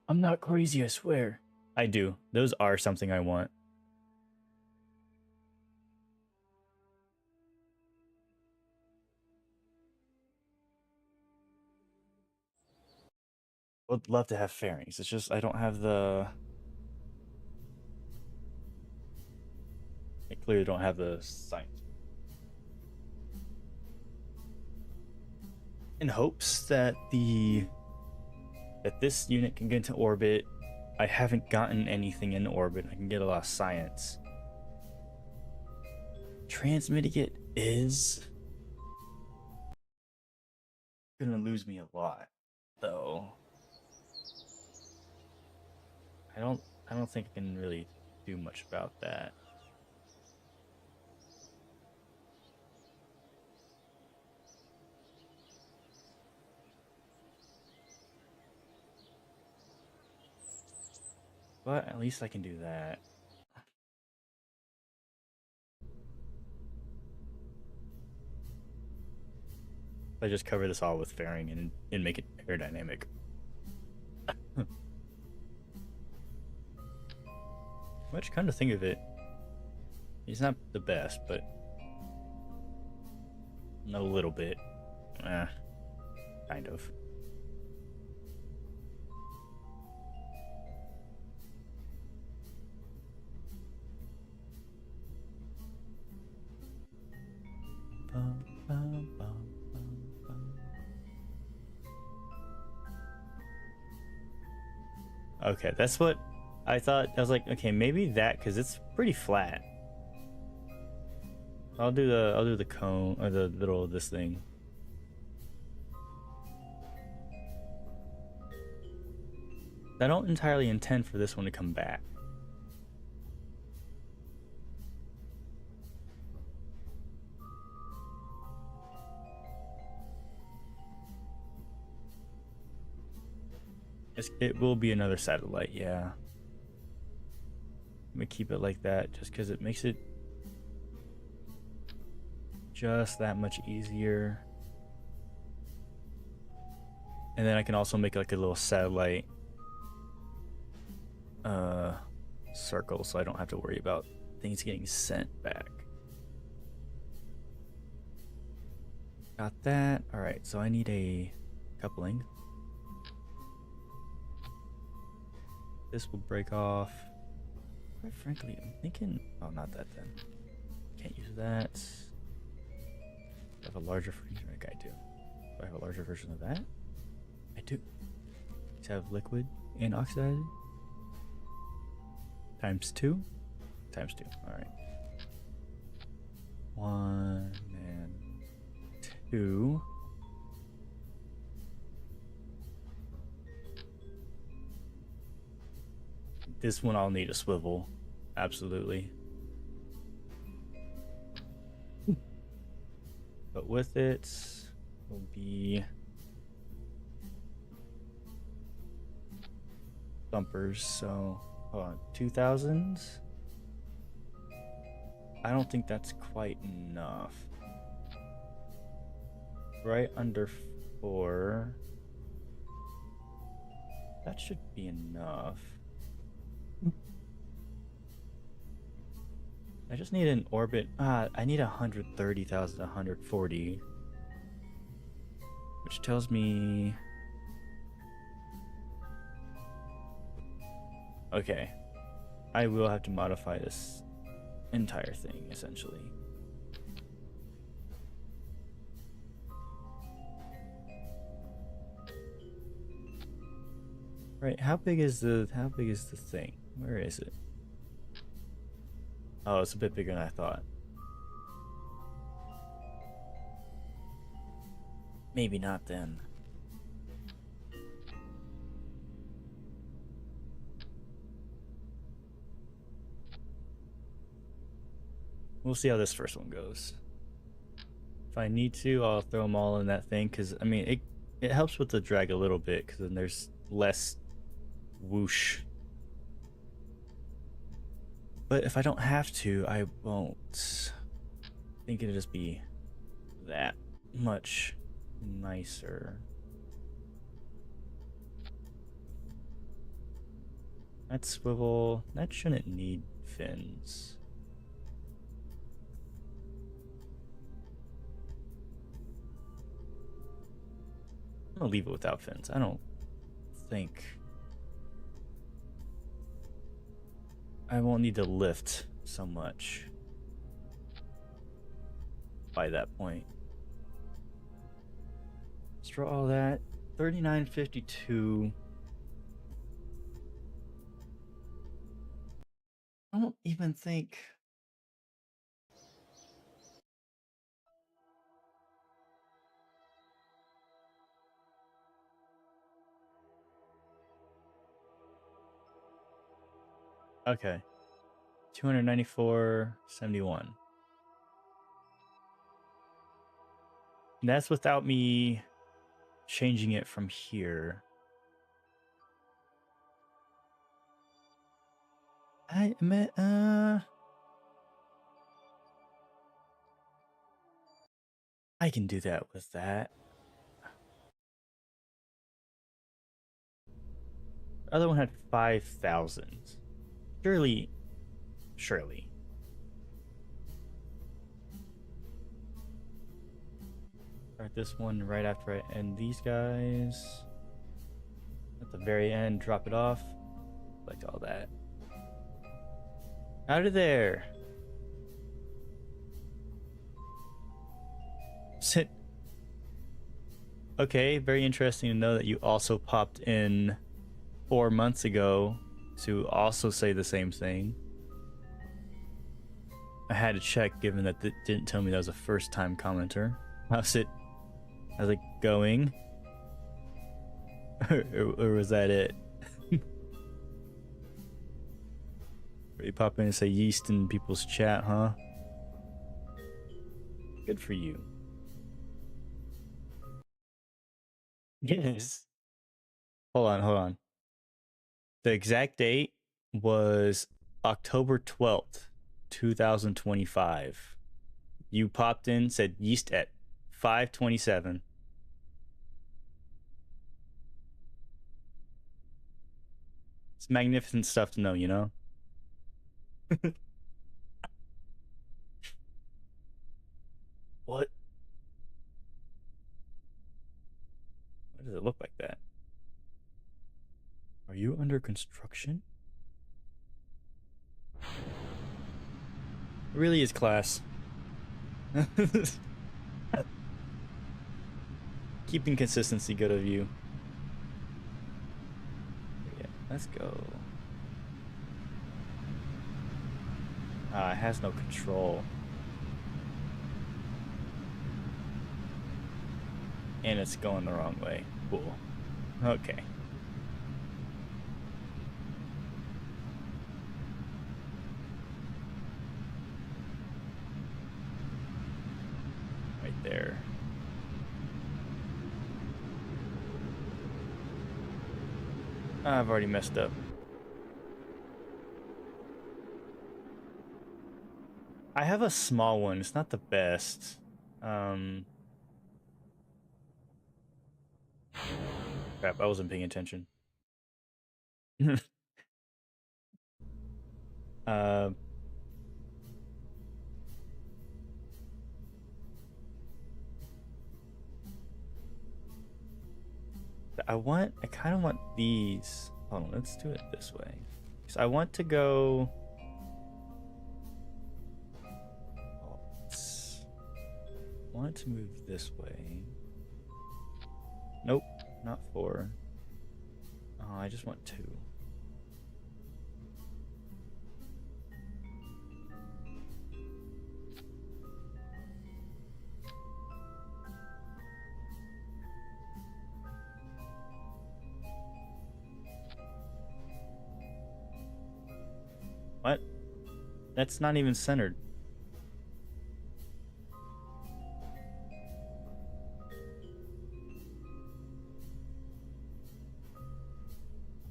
I'm not crazy, I swear. I do. Those are something I want. Would love to have fairings. It's just I don't have the. I clearly don't have the science. In hopes that this unit can get into orbit. I haven't gotten anything in orbit. I can get a lot of science. Transmitting it is gonna lose me a lot, though. I don't think I can really do much about that. But at least I can do that. I just cover this all with fairing and make it aerodynamic. Which, kind of think of it, he's not the best, but a little bit. Kind of. Bum, bum, bum, bum, bum. Okay, that's what I thought. I was like, okay, maybe that, because it's pretty flat. I'll do the cone, or the middle of this thing. I don't entirely intend for this one to come back. It will be another satellite, yeah. I'm gonna keep it like that just because it makes it just that much easier. And then I can also make like a little satellite circle so I don't have to worry about things getting sent back. Got that. All right, so I need a coupling. This will break off. Quite frankly, I'm thinking, oh, not that then. Can't use that. I have a larger version. I do. Do I have a larger version of that? I do. These have liquid and oxidized. Times 2. Times 2. All right. 1 and 2. This one I'll need a swivel. Absolutely. But with it will be bumpers, so hold on, 2000s? I don't think that's quite enough. Right under 4. That should be enough. I just need an orbit. I need 130,000, 140. Which tells me... Okay. I will have to modify this entire thing, essentially. Right, how big is the thing? Where is it? Oh, it's a bit bigger than I thought. Maybe not then. We'll see how this first one goes. If I need to, I'll throw them all in that thing, because, I mean, it helps with the drag a little bit, because then there's less whoosh But if I don't have to, I won't. I think it'll just be that much nicer. That swivel, that shouldn't need fins. I'm gonna leave it without fins. I don't think I won't need to lift so much by that point. Let's draw all that. 39.52. I don't even think. Okay. 294.71. And that's without me changing it from here. I can do that with that. The other one had 5,000. Surely. Start this one right after I end these guys. At the very end, drop it off. Select all that. Out of there. Sit. Okay, very interesting to know that you also popped in 4 months ago to also say the same thing. I had to check given that it didn't tell me that was a first time commenter. How's it going? or was that it? You pop in and say yeast in people's chat, huh? Good for you. Yes. Hold on. The exact date was October 12th, 2025. You popped in, said yeast at 5:27. It's magnificent stuff to know, you know? What? Why does it look like that? Are you under construction? It really is class. Keeping consistency good of you. Yeah, let's go. It has no control. And it's going the wrong way. Cool. Okay. Right there. I've already messed up. I have a small one. It's not the best. Crap, I wasn't paying attention. uh, I kind of want these. Hold on, let's do it this way. So I want to go. I want it to move this way. Nope, not 4. Oh, I just want 2. What? That's not even centered.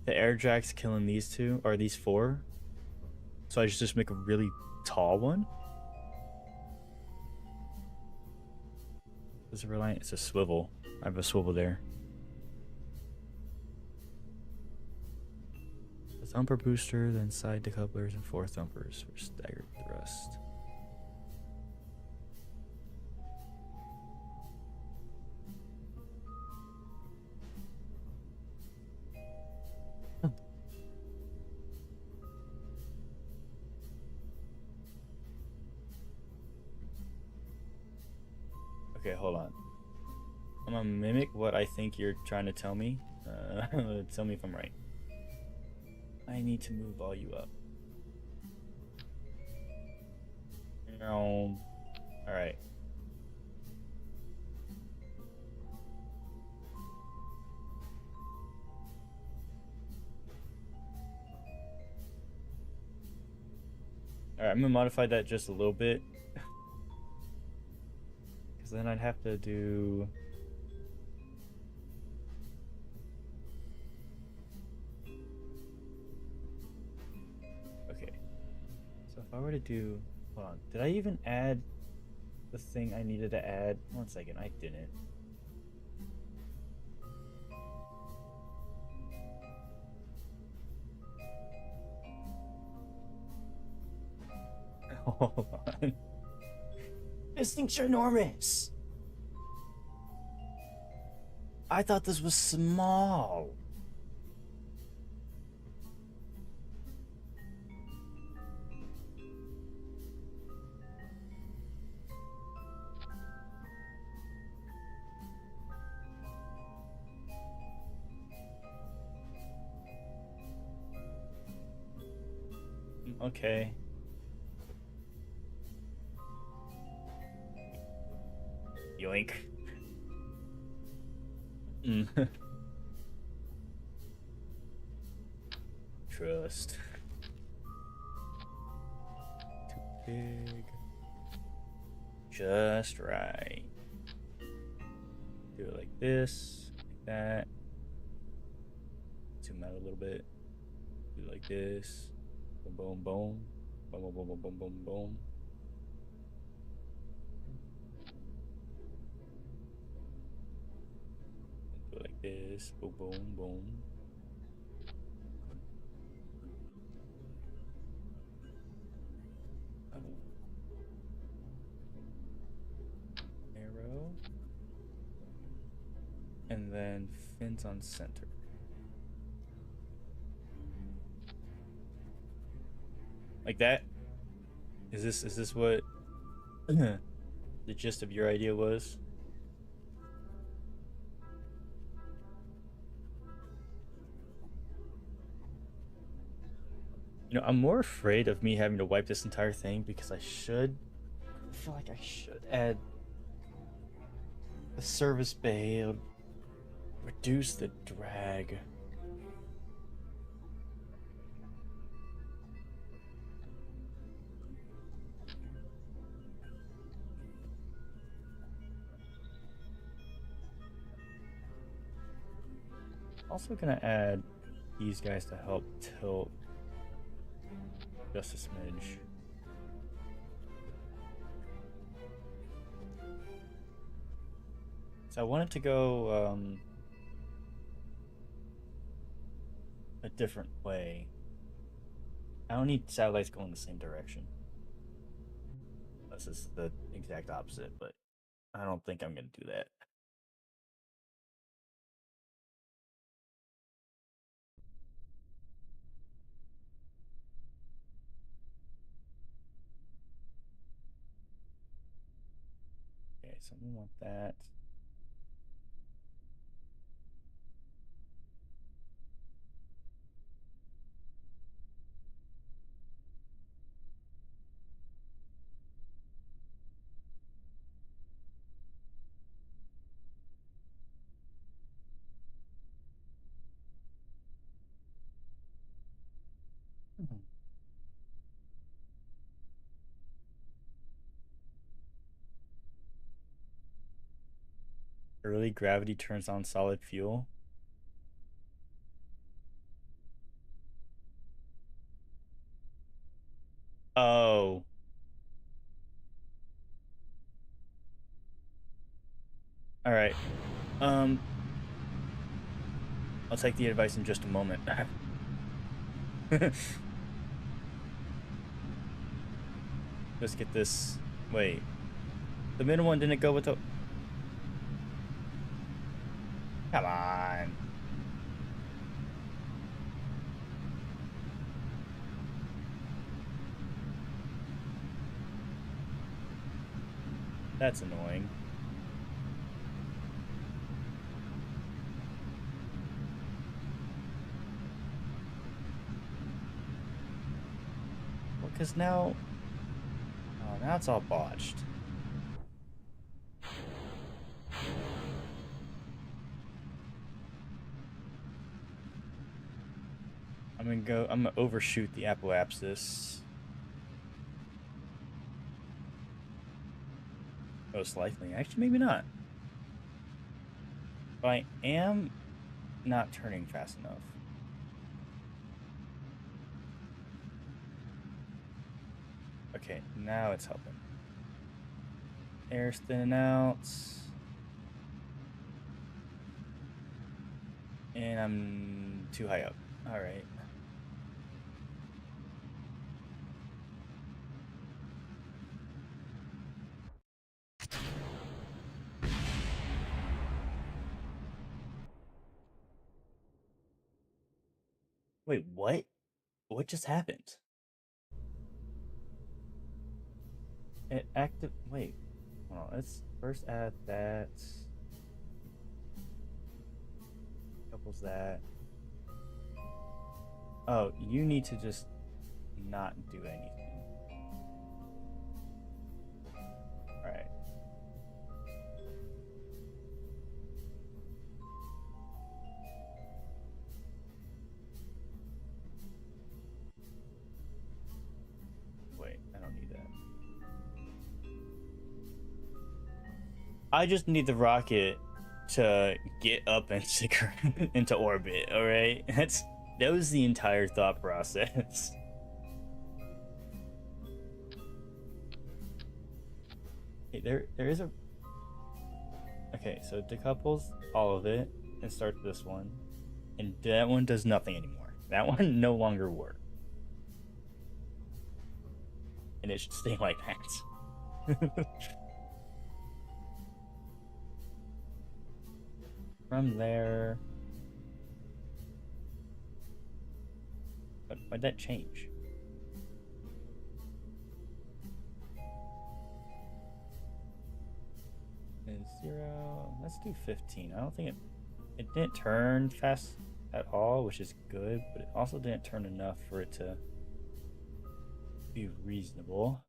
The air drag's killing these 2, or these 4. So I should just make a really tall one? Is it reliant? It's a swivel. I have a swivel there. A thumper booster, then side decouplers, and 4 thumpers for staggered thrust. Okay, hold on. I'm gonna mimic what I think you're trying to tell me. Tell me if I'm right. I need to move all you up. No. Alright. Alright, I'm gonna modify that just a little bit. Because then I'd have to do... Okay. So if I were to do... Hold on. Did I even add the thing I needed to add? 1 second, I didn't. Hold on. This thing's enormous. I thought this was small. Okay. Yoink. Trust. Too big. Just right. Do it like this, like that. Zoom out a little bit. Do it like this. Boom, boom, boom. Boom, boom, boom, boom, boom, boom, boom. Do it like this. Boom, boom, boom. Arrow. And then fins on center. Like that? Is this what the gist of your idea was? You know, I'm more afraid of me having to wipe this entire thing because I feel like I should add the service bay. It'll reduce the drag. Also gonna add these guys to help tilt just a smidge. So I wanted to go a different way. I don't need satellites going the same direction. This is the exact opposite, but I don't think I'm gonna do that. Okay, so we want that. Early gravity turns on solid fuel. All right. I'll take the advice in just a moment. Let's get this. Wait, the middle one didn't go with the. Come on. That's annoying. Well, because now. Oh, now it's all botched. I'm gonna overshoot the apoapsis. Most likely. Actually, maybe not. But I am not turning fast enough. Okay, now it's helping. Air's thinning out. And I'm too high up. Alright. Wait, what? What just happened? It active. Wait. Hold on. Let's first add that. Couples that. Oh, you need to just not do anything. Alright. Wait, I don't need that. I just need the rocket to get up into into orbit, alright? That was the entire thought process. Okay, there is a. Okay, so decouples all of it and starts this one. And that one does nothing anymore. That one no longer works. And it should stay like that. From there. But why'd that change? Is 0. Let's do 15. I don't think it didn't turn fast at all, which is good, but it also didn't turn enough for it to be reasonable.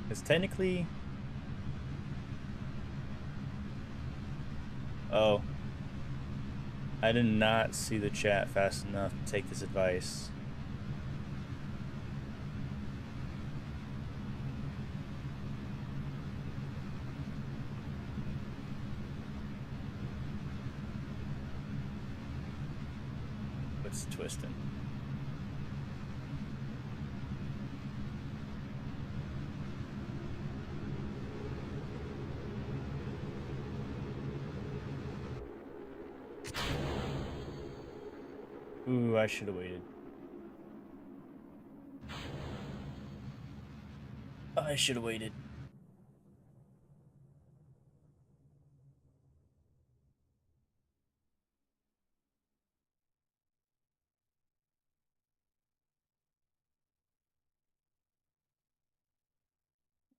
Because technically. Oh. I did not see the chat fast enough to take this advice. What's twisting? Ooh, I should have waited. I should have waited.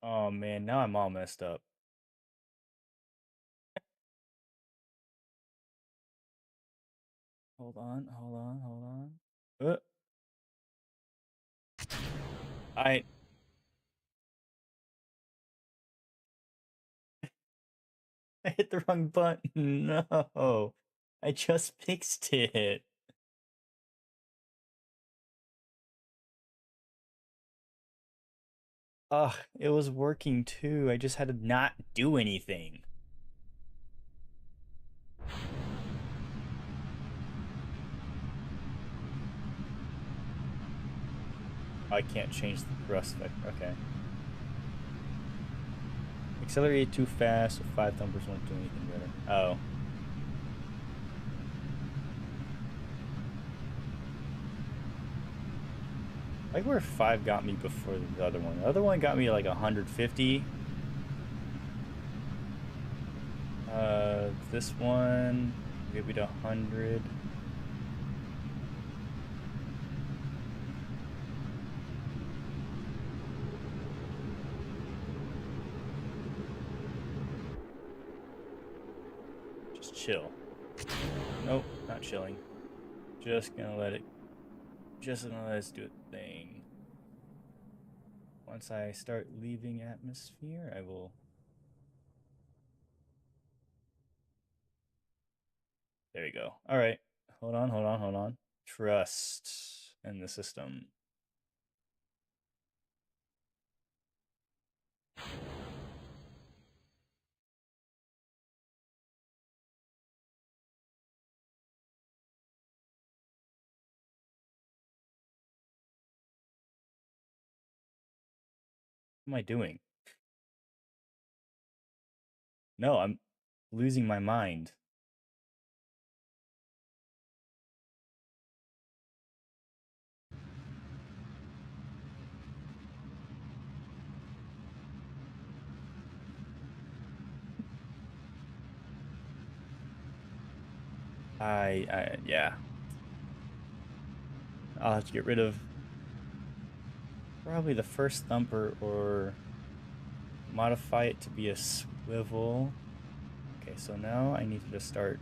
Oh man, now I'm all messed up. Hold on, hold on, hold on. I I hit the wrong button. No. I just fixed it. Ugh, it was working too. I just had to not do anything. I can't change the thrust vector. Okay. Accelerate too fast, so 5 thumpers won't do anything better. Oh. I like where 5 got me before the other one. The other one got me like 150. This one maybe to 100. Just chill. Nope, not chilling. Just gonna let it. Just gonna let us do its thing. Once I start leaving atmosphere, I will. There we go. All right. Hold on, hold on, hold on. Trust in the system. What am I doing? No, I'm losing my mind. Yeah. I'll have to get rid of probably the first thumper or modify it to be a swivel. Okay, so now I need to just start.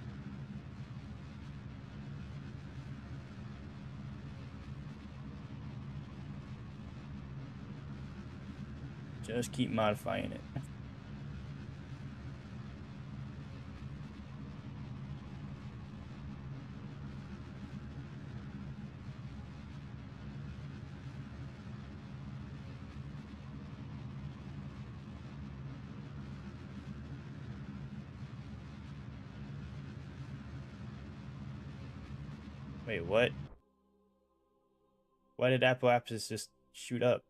Just keep modifying it. Wait, what? Why did Apoapsis just shoot up?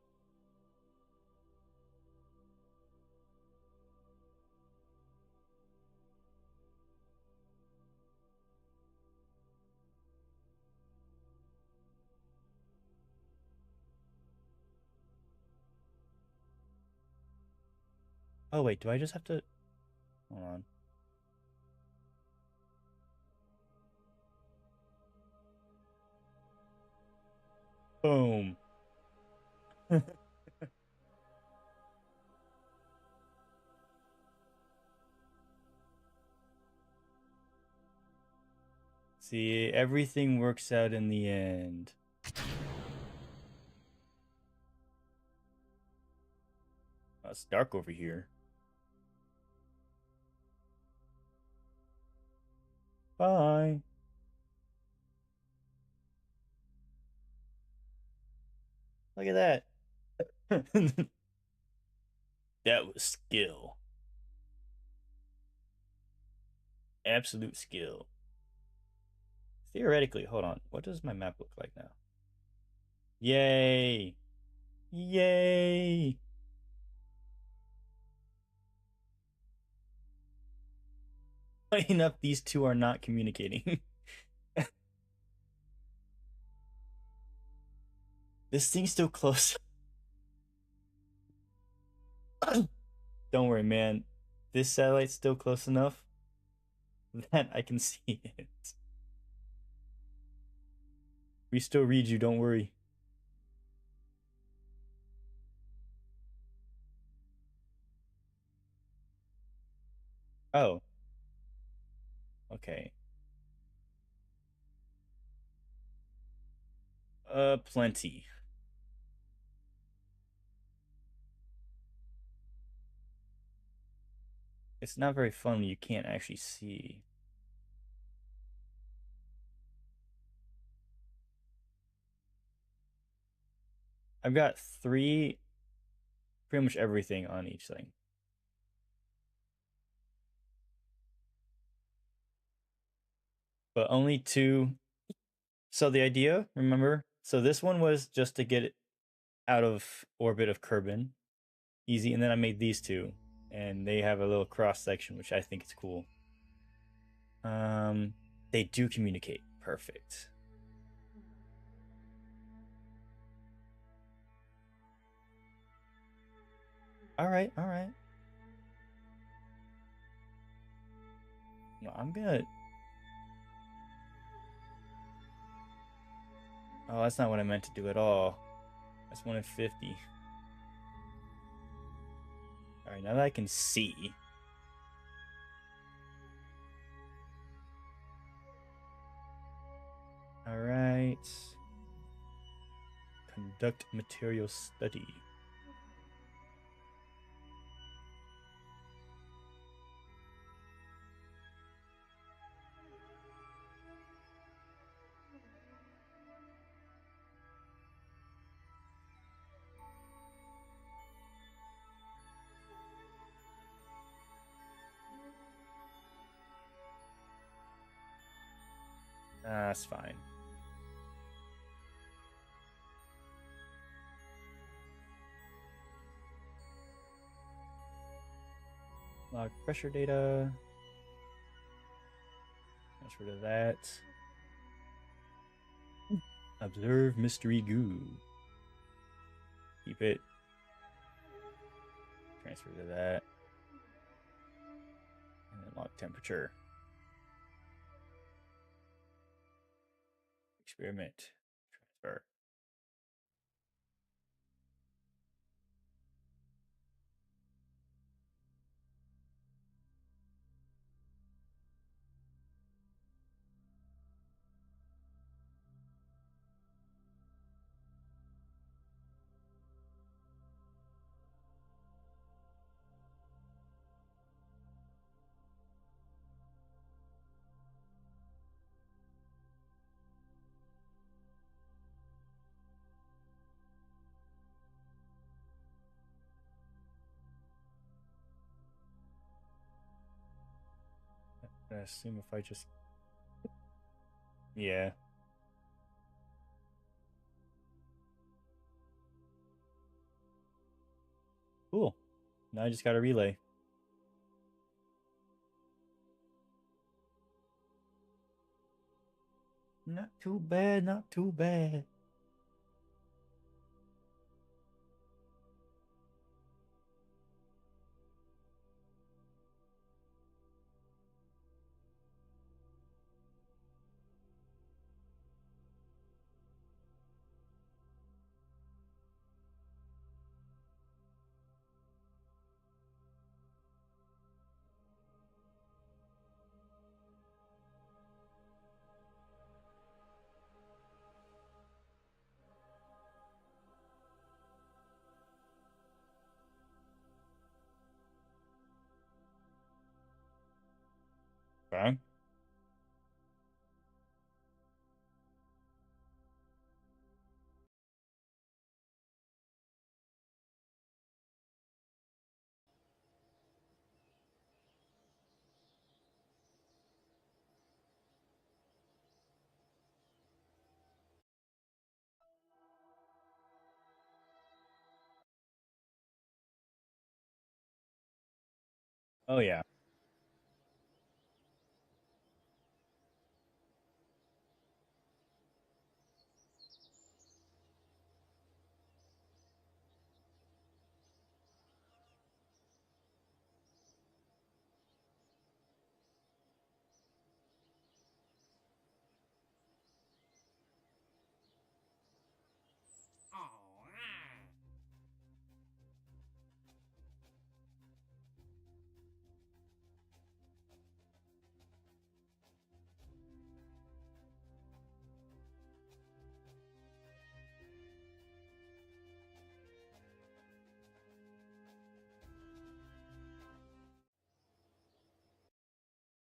Oh, wait, do I just have to. Hold on. Boom. See, everything works out in the end. Oh, it's dark over here. Bye. Look at that. That was skill. Absolute skill. Theoretically, hold on. What does my map look like now? Yay! Yay! Funny enough, these two are not communicating. This thing's still close. Don't worry, man. This satellite's still close enough that I can see it. We still read you, don't worry. Oh, okay. Plenty. It's not very fun when you can't actually see. I've got 3 pretty much everything on each thing. But only two. So the idea, remember? So this one was just to get it out of orbit of Kerbin. Easy. And then I made these two. And they have a little cross section, which I think is cool. They do communicate. Perfect. All right. No, I'm gonna. Oh, that's not what I meant to do at all. That's 1 in 50. All right, now that I can see. All right. Conduct material study. That's fine. Log pressure data. Transfer to that. Observe mystery goo. Keep it. Transfer to that. And then log temperature. Experiment. Transfer. I assume if I just. Yeah. Cool. Now I just got a relay. Not too bad, not too bad. Fine. Oh, yeah.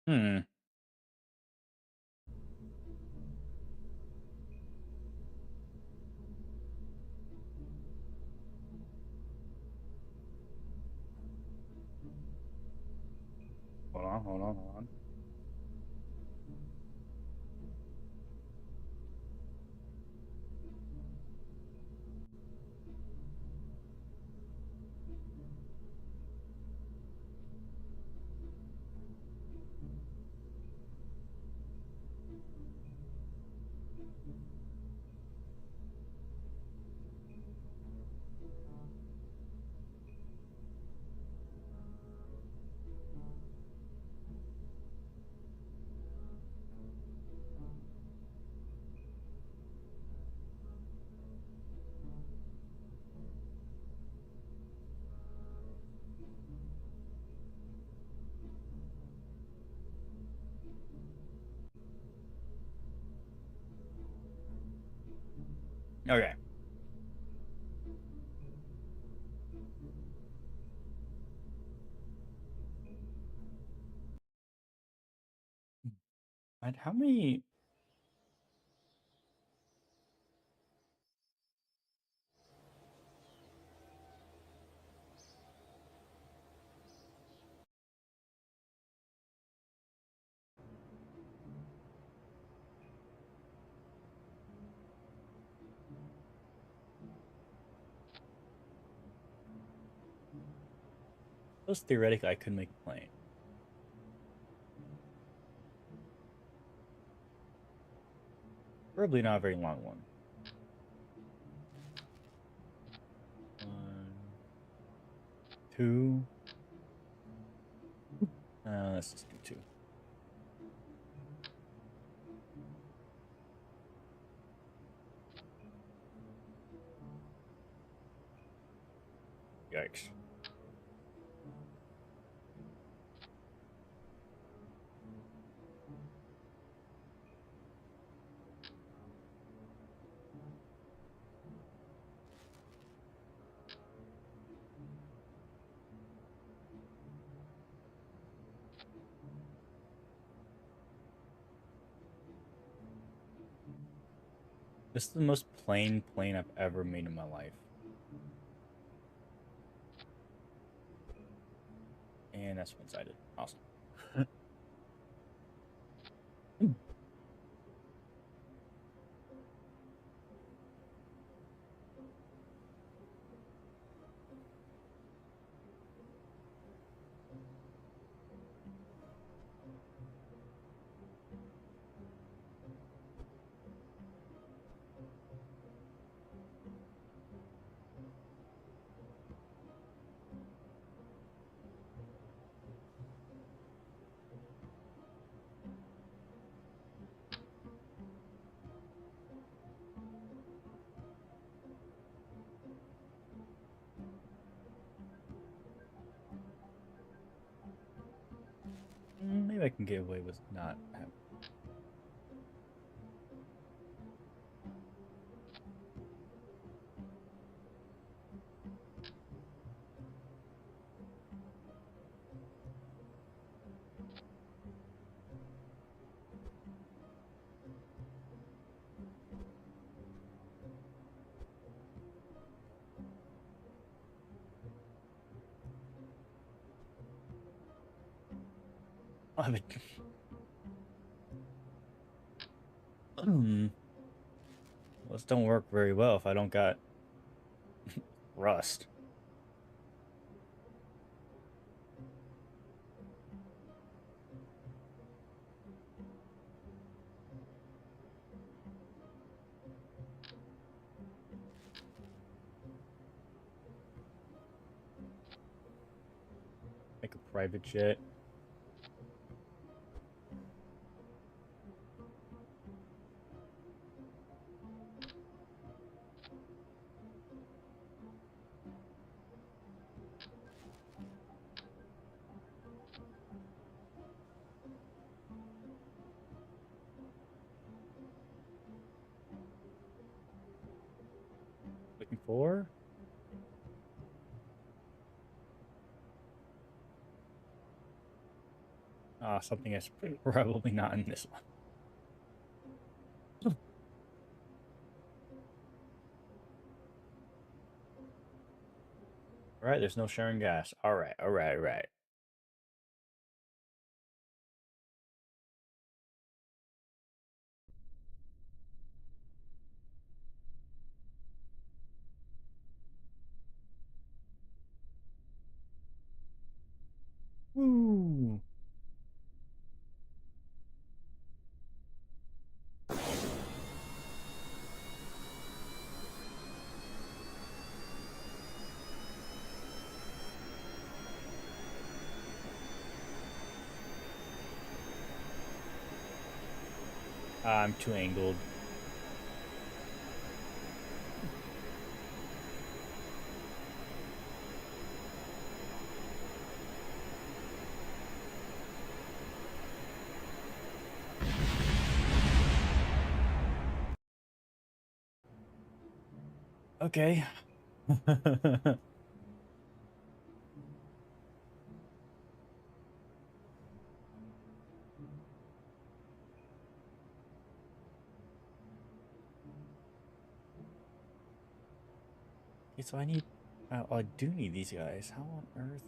Hmm. on. Okay. And how many? Suppose theoretically I could make a plane. Probably not a very long one. One, two. Let's just do two. Yikes. This is the most plain plane I've ever made in my life. And that's one-sided. Awesome. Maybe I can get away with not having. I mean, this don't work very well if I don't got rust. Make a private jet. Looking for something that's probably not in this one. All right, there's no sharing gas. All right. I'm too angled. Okay. Okay, so I need... I do need these guys. How on earth?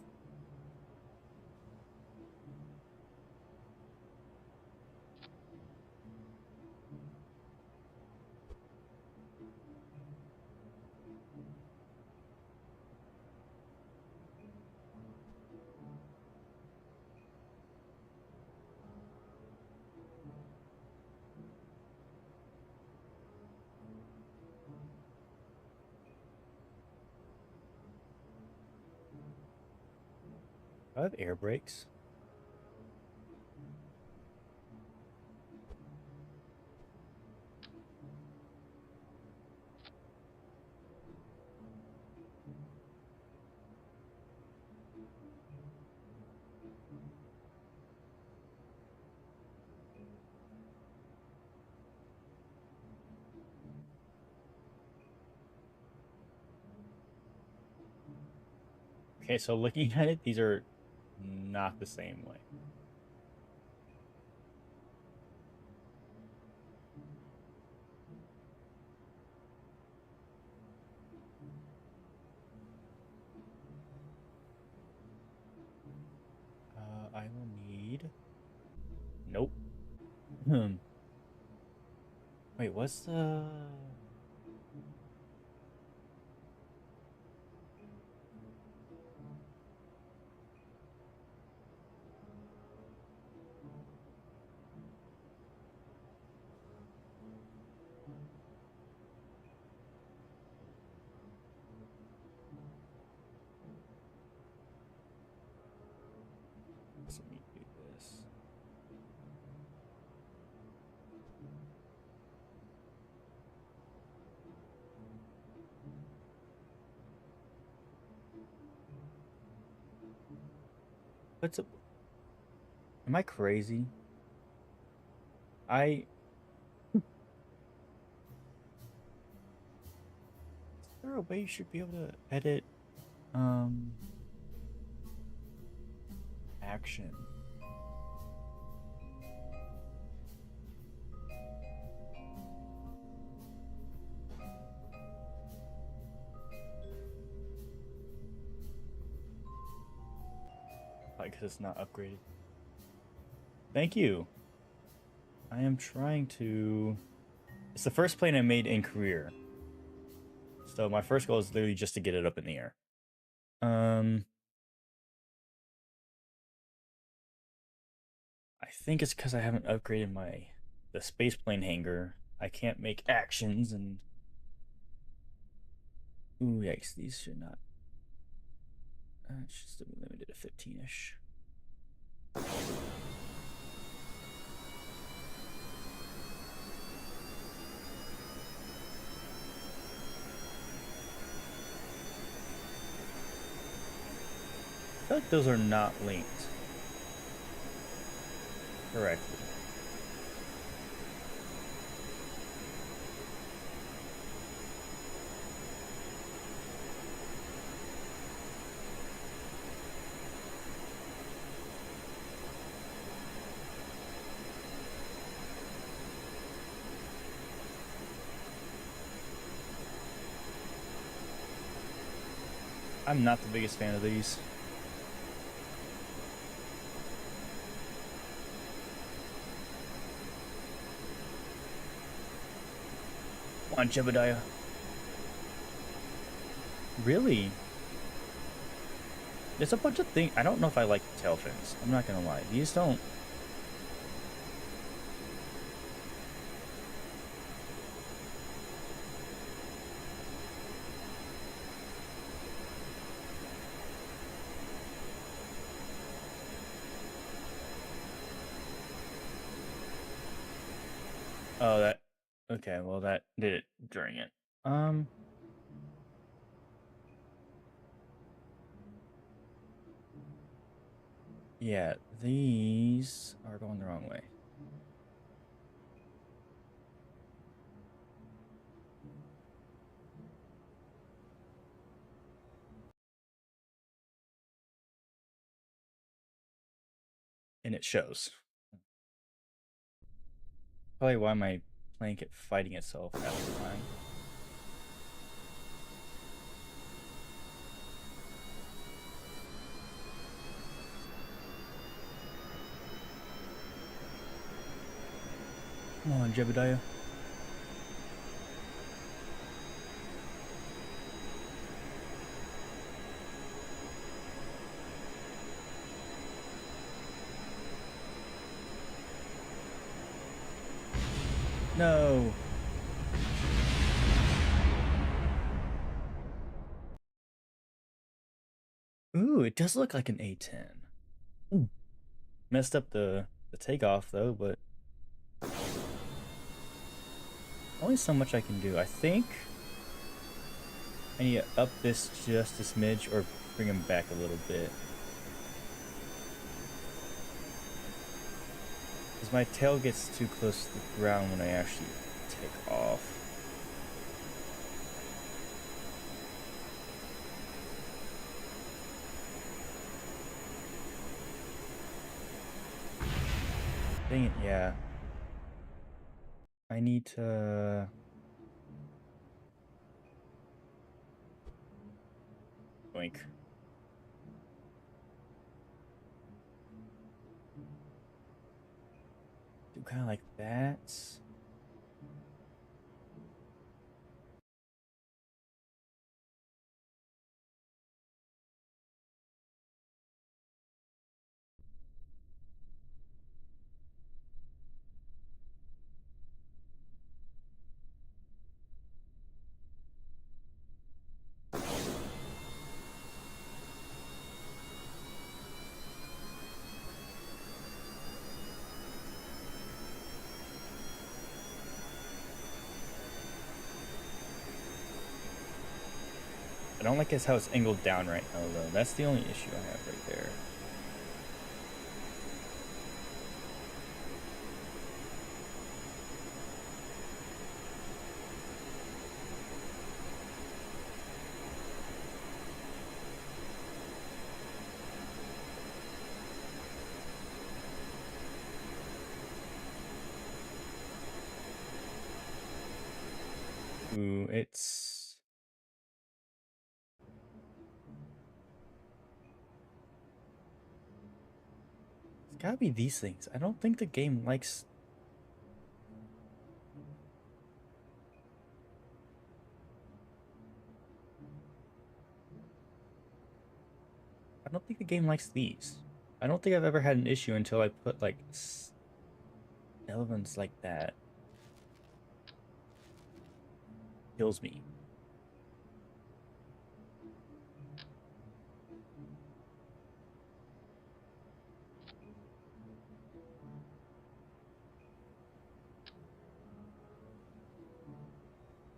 Do I have air brakes? Okay, so looking at it, these are not the same way. I will need... Nope. Wait, what's the... Let me do this. What's up? Am I crazy? Is there a way you should be able to edit action? Like, because it's not upgraded. Thank you. I am trying to... It's the first plane I made in career. So my first goal is literally just to get it up in the air. I think it's because I haven't upgraded the spaceplane hangar. I can't make actions and... Ooh, yikes, these should not... it should still be limited to 15-ish. I feel like those are not linked correctly. I'm not the biggest fan of these. Come on, Jebediah. Really? There's a bunch of things. I don't know if I like the tail fins. I'm not gonna lie. These don't. Oh, that. Okay, well, that did it during it. Um. Yeah, these are going the wrong way. And it shows. Probably why my plane kept fighting itself half the time. Come on, Jebediah. No. Ooh, it does look like an A10. Ooh. Messed up the takeoff though, but only so much I can do. I think I need to up this just a smidge or bring him back a little bit. Because my tail gets too close to the ground when I actually take off. Dang it, yeah. I need to... Boink. Do kind of like that. I don't like how it's angled down right now, though. That's the only issue I have right there. Ooh, it's gotta be these things. I don't think the game likes... I don't think the game likes these. I don't think I've ever had an issue until I put, like, elements like that. Kills me.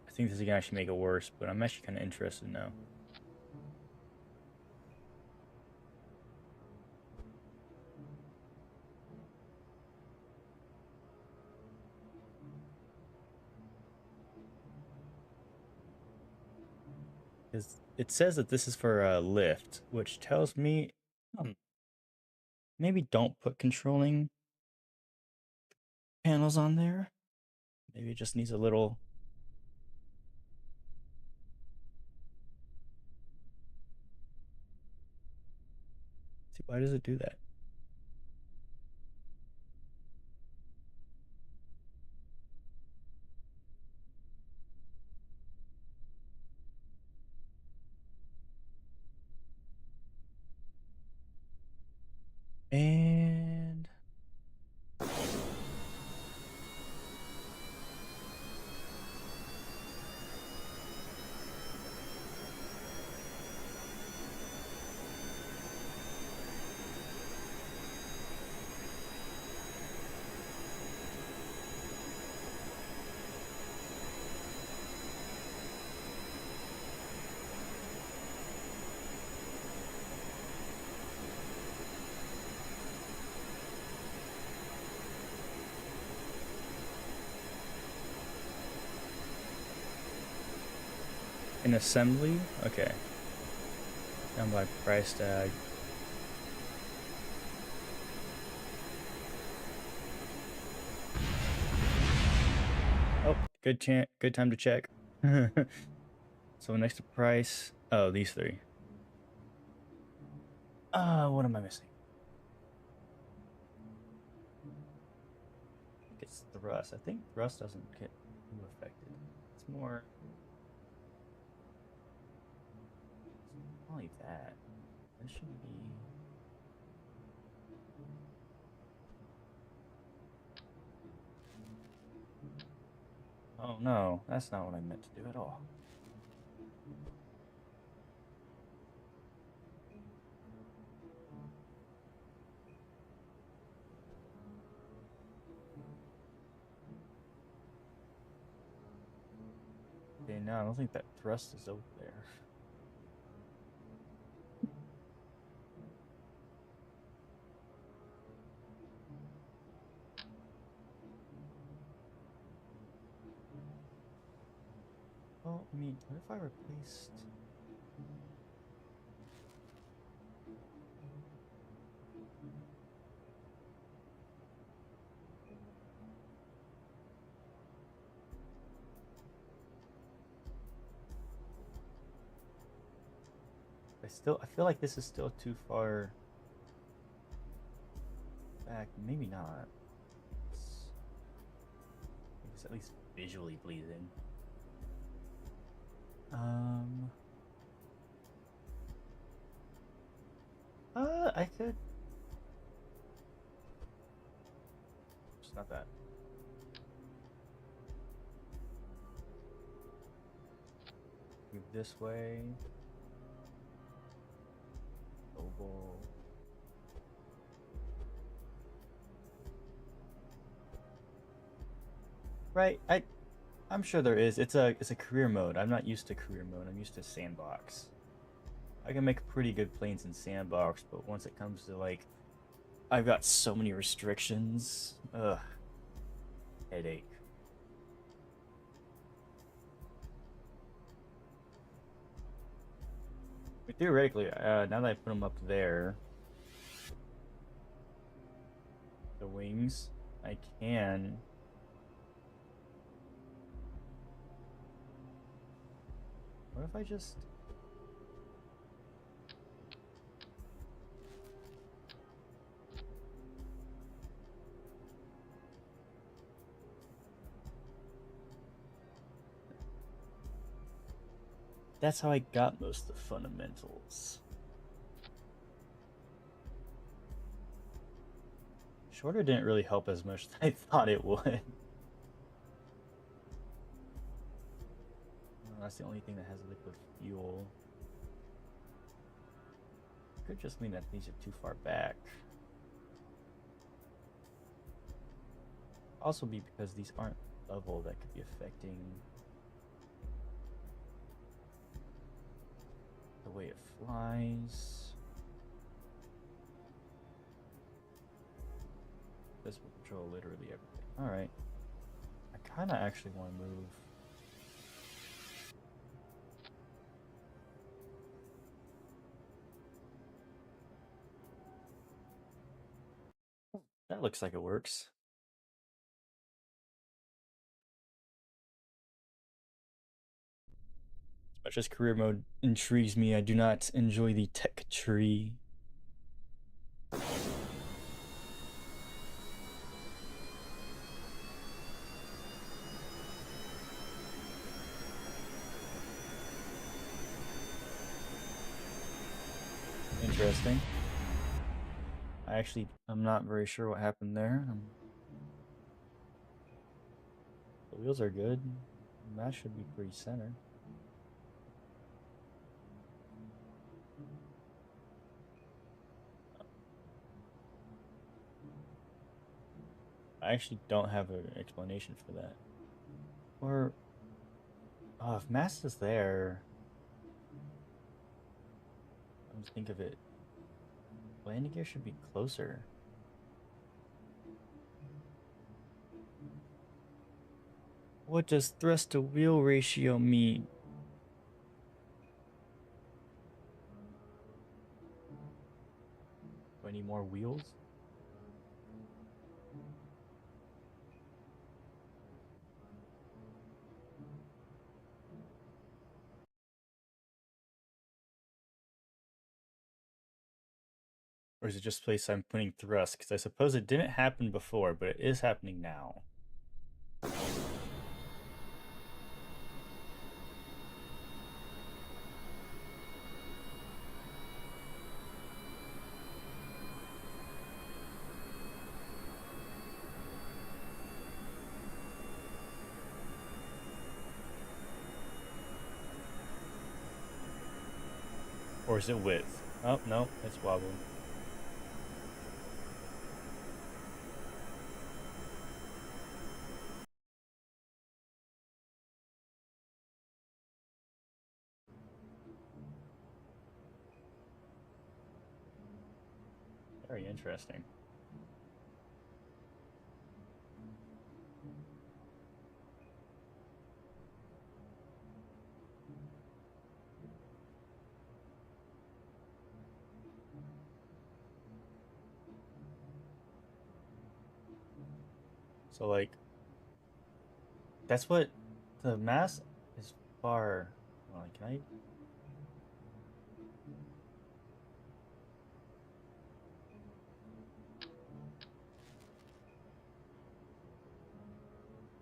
I think this is gonna actually make it worse, but I'm actually kind of interested now. Because it says that this is for a lift, which tells me maybe don't put controlling panels on there. Maybe it just needs a little... See, why does it do that? And... In assembly? Okay. Down by price tag. Oh, good time to check. So next to price. Oh, these three. What am I missing? It's thrust. I think thrust doesn't get too affected. It's more only that. There should be. Oh no, that's not what I meant to do at all. Okay, no, I don't think that thrust is over there. Well, I mean, what if I replaced? I feel like this is still too far back. Maybe not. It's at least visually pleasing. I could. It's not that. Move this way. Oval. Right, I'm sure there is. It's a career mode. I'm not used to career mode. I'm used to sandbox. I can make pretty good planes in sandbox, but once it comes to like I've got so many restrictions. Ugh. Headache. But theoretically, now that I put them up there, the wings, I can. What if I just? That's how I got most of the fundamentals. Shorter didn't really help as much as I thought it would. Well, that's the only thing that has liquid fuel. Could just mean that these are too far back. Also be because these aren't level, that could be affecting the way it flies. This will control literally everything. Alright. I kinda actually want to move. That looks like it works. As much as career mode intrigues me, I do not enjoy the tech tree. Interesting. I'm not very sure what happened there. The wheels are good. That should be pretty center. I actually don't have an explanation for that. Or, oh, if mass is there, I'm just think of it. Landing gear should be closer. What does thrust to wheel ratio mean? Do I need more wheels? Or is it just place I'm putting thrust? Because I suppose it didn't happen before, but it is happening now. Or is it width? Oh, no, it's wobbling. Very interesting. So, like, that's what the mass is far. Well, can I?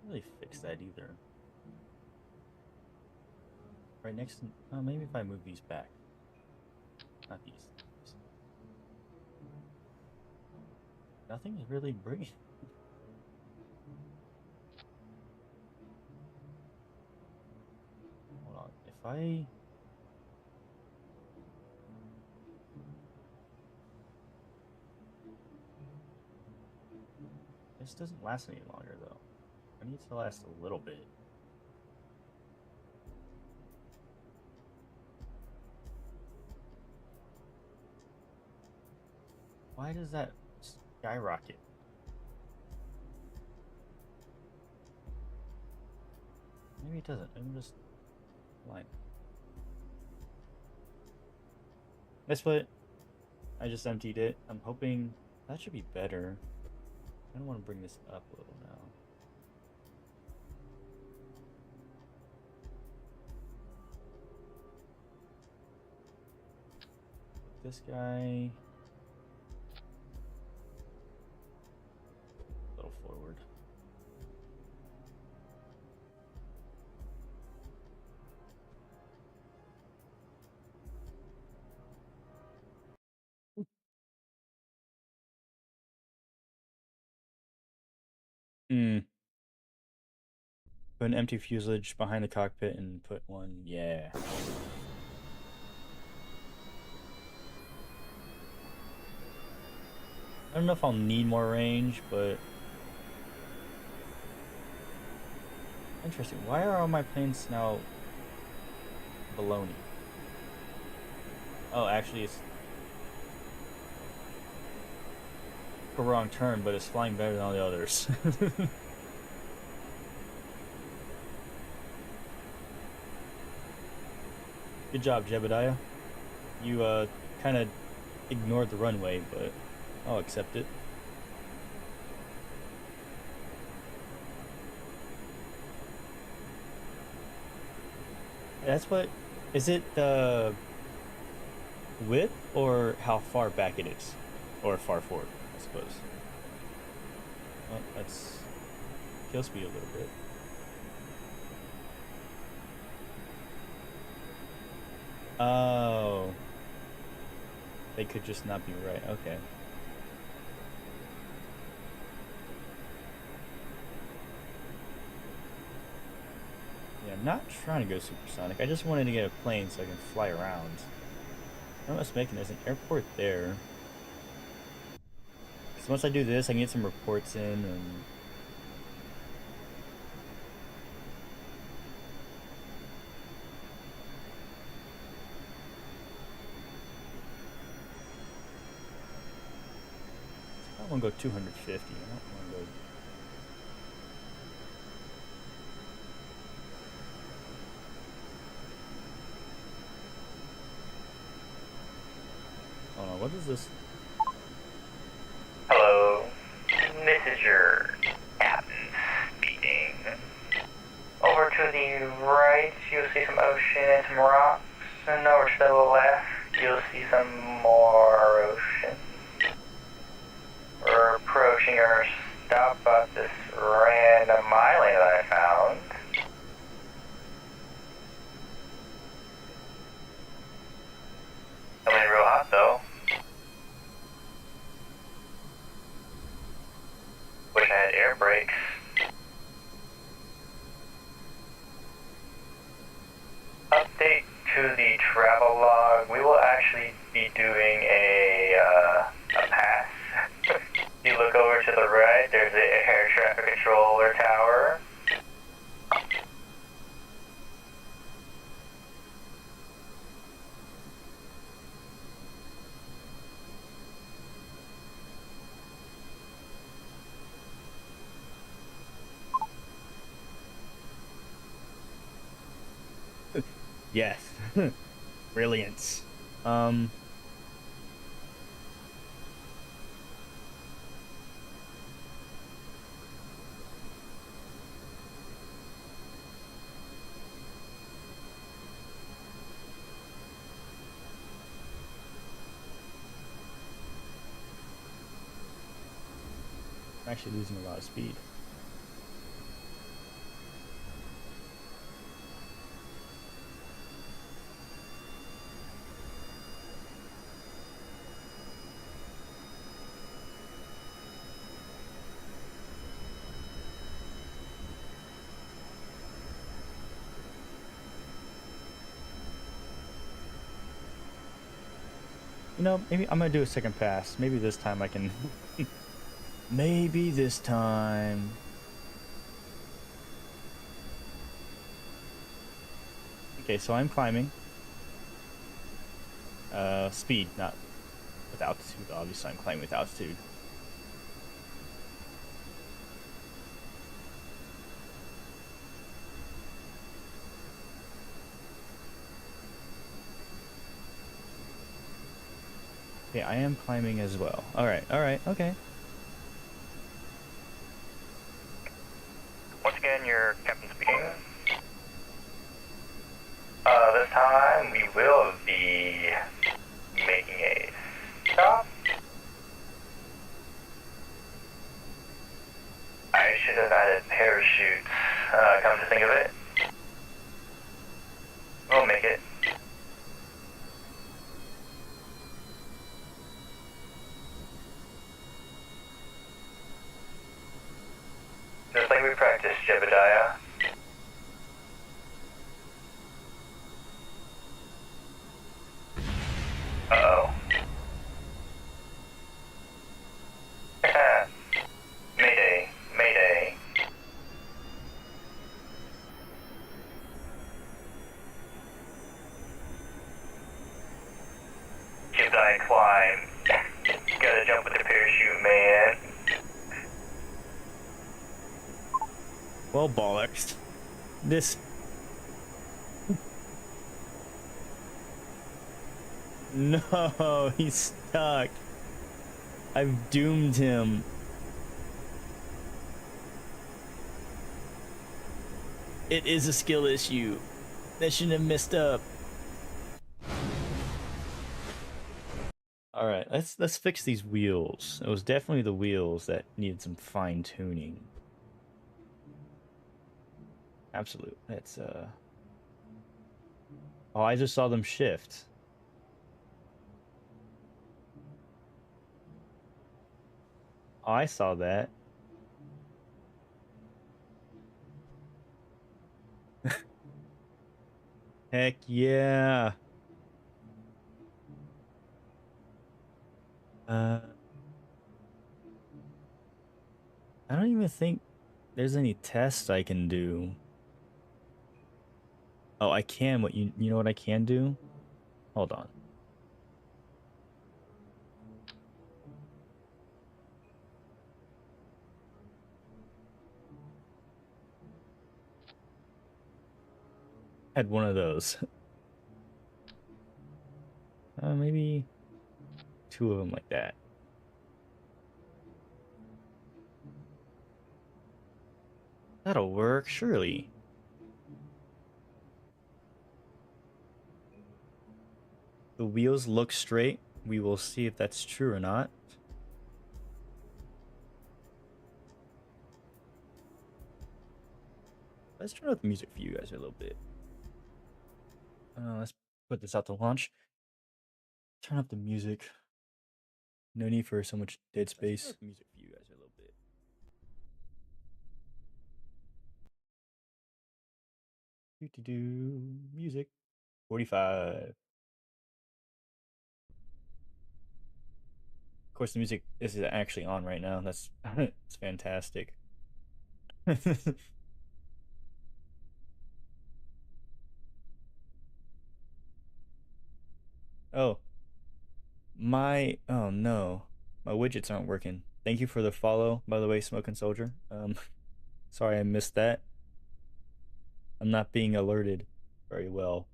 Really fix that either. Right next to. Oh, maybe if I move these back. Not these. Nothing's really bringing. Hold on. If I. This doesn't last any longer, though. I need it to last a little bit. Why does that skyrocket? Maybe it doesn't. I'm just blind. That's what I just emptied it. I'm hoping that should be better. I don't want to bring this up a little now. This guy a little forward. Hmm. Put an empty fuselage behind the cockpit and put one. Yeah. I don't know if I'll need more range, but interesting. Why are all my planes now baloney? Oh, actually, it's a wrong turn, but it's flying better than all the others. Good job, Jebediah. You kind of ignored the runway, but I'll accept it. That's what. Is it the width or how far back it is? Or far forward, I suppose. Well, that's kill speed a little bit. Oh. They could just not be right. Okay. Yeah, I'm not trying to go supersonic. I just wanted to get a plane so I can fly around. What am I making? There's an airport there. So once I do this, I can get some reports in and... I don't want to go 250. I don't want to go... Hold on, what is this? This is your captain speaking. Over to the right, you'll see some ocean and some rocks. And over to the left, you'll see some more ocean. We're approaching our stop at this random island that I found. Coming in real hot though. Wish I had air brakes. Update to the travel log. We will actually be doing a pass. You look over to the right, there's the air traffic controller tower. Yes. Brilliant. I'm actually losing a lot of speed. You know, maybe I'm gonna do a second pass. Maybe this time I can. Maybe this time. Okay, so I'm climbing. Speed, not with altitude. Obviously, I'm climbing with altitude. Okay, I am climbing as well. Alright, okay. Once again, your captain speaking. This time we will be making a stop. I should have added parachutes, come to think of it. We'll make it. Just like we practiced, Jebediah. Uh-oh. Mayday, mayday. Jebediah climb. Gotta jump with the parachute, man. Well, bollocks. This. No, he's stuck. I've doomed him. It is a skill issue. That shouldn't have messed up. All right, let's fix these wheels. It was definitely the wheels that needed some fine tuning. Absolute. That's Oh, I just saw them shift. Oh, I saw that. Heck yeah. I don't even think there's any tests I can do. Oh, I can. What you know what I can do? Hold on. Had one of those. Maybe two of them like that. That'll work, surely. The wheels look straight. We will see if that's true or not. Let's turn up the music for you guys a little bit. Let's put this out to launch. Turn up the music. No need for so much dead space. Let's turn up the music for you guys a little bit. Do music. 45. Of course, the music is actually on right now. That's it's fantastic. Oh, oh no, my widgets aren't working. Thank you for the follow, by the way, Smoking Soldier. Sorry I missed that. I'm not being alerted very well.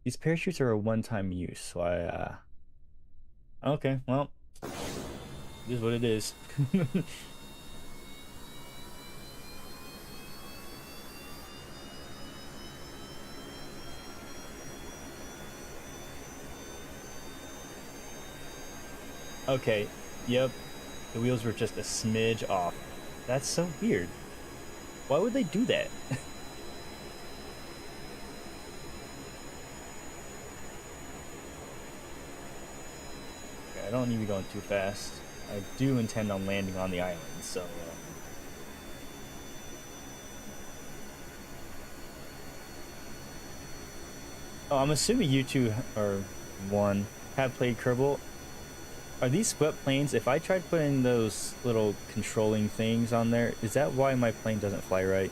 These parachutes are a one-time use, so okay, well, it is what it is. Okay, yep, the wheels were just a smidge off. That's so weird. Why would they do that? Okay, I don't need to be going too fast. I do intend on landing on the island, so... Oh, I'm assuming you two, or one, have played Kerbal. Are these swept planes? If I tried putting those little controlling things on there, is that why my plane doesn't fly right?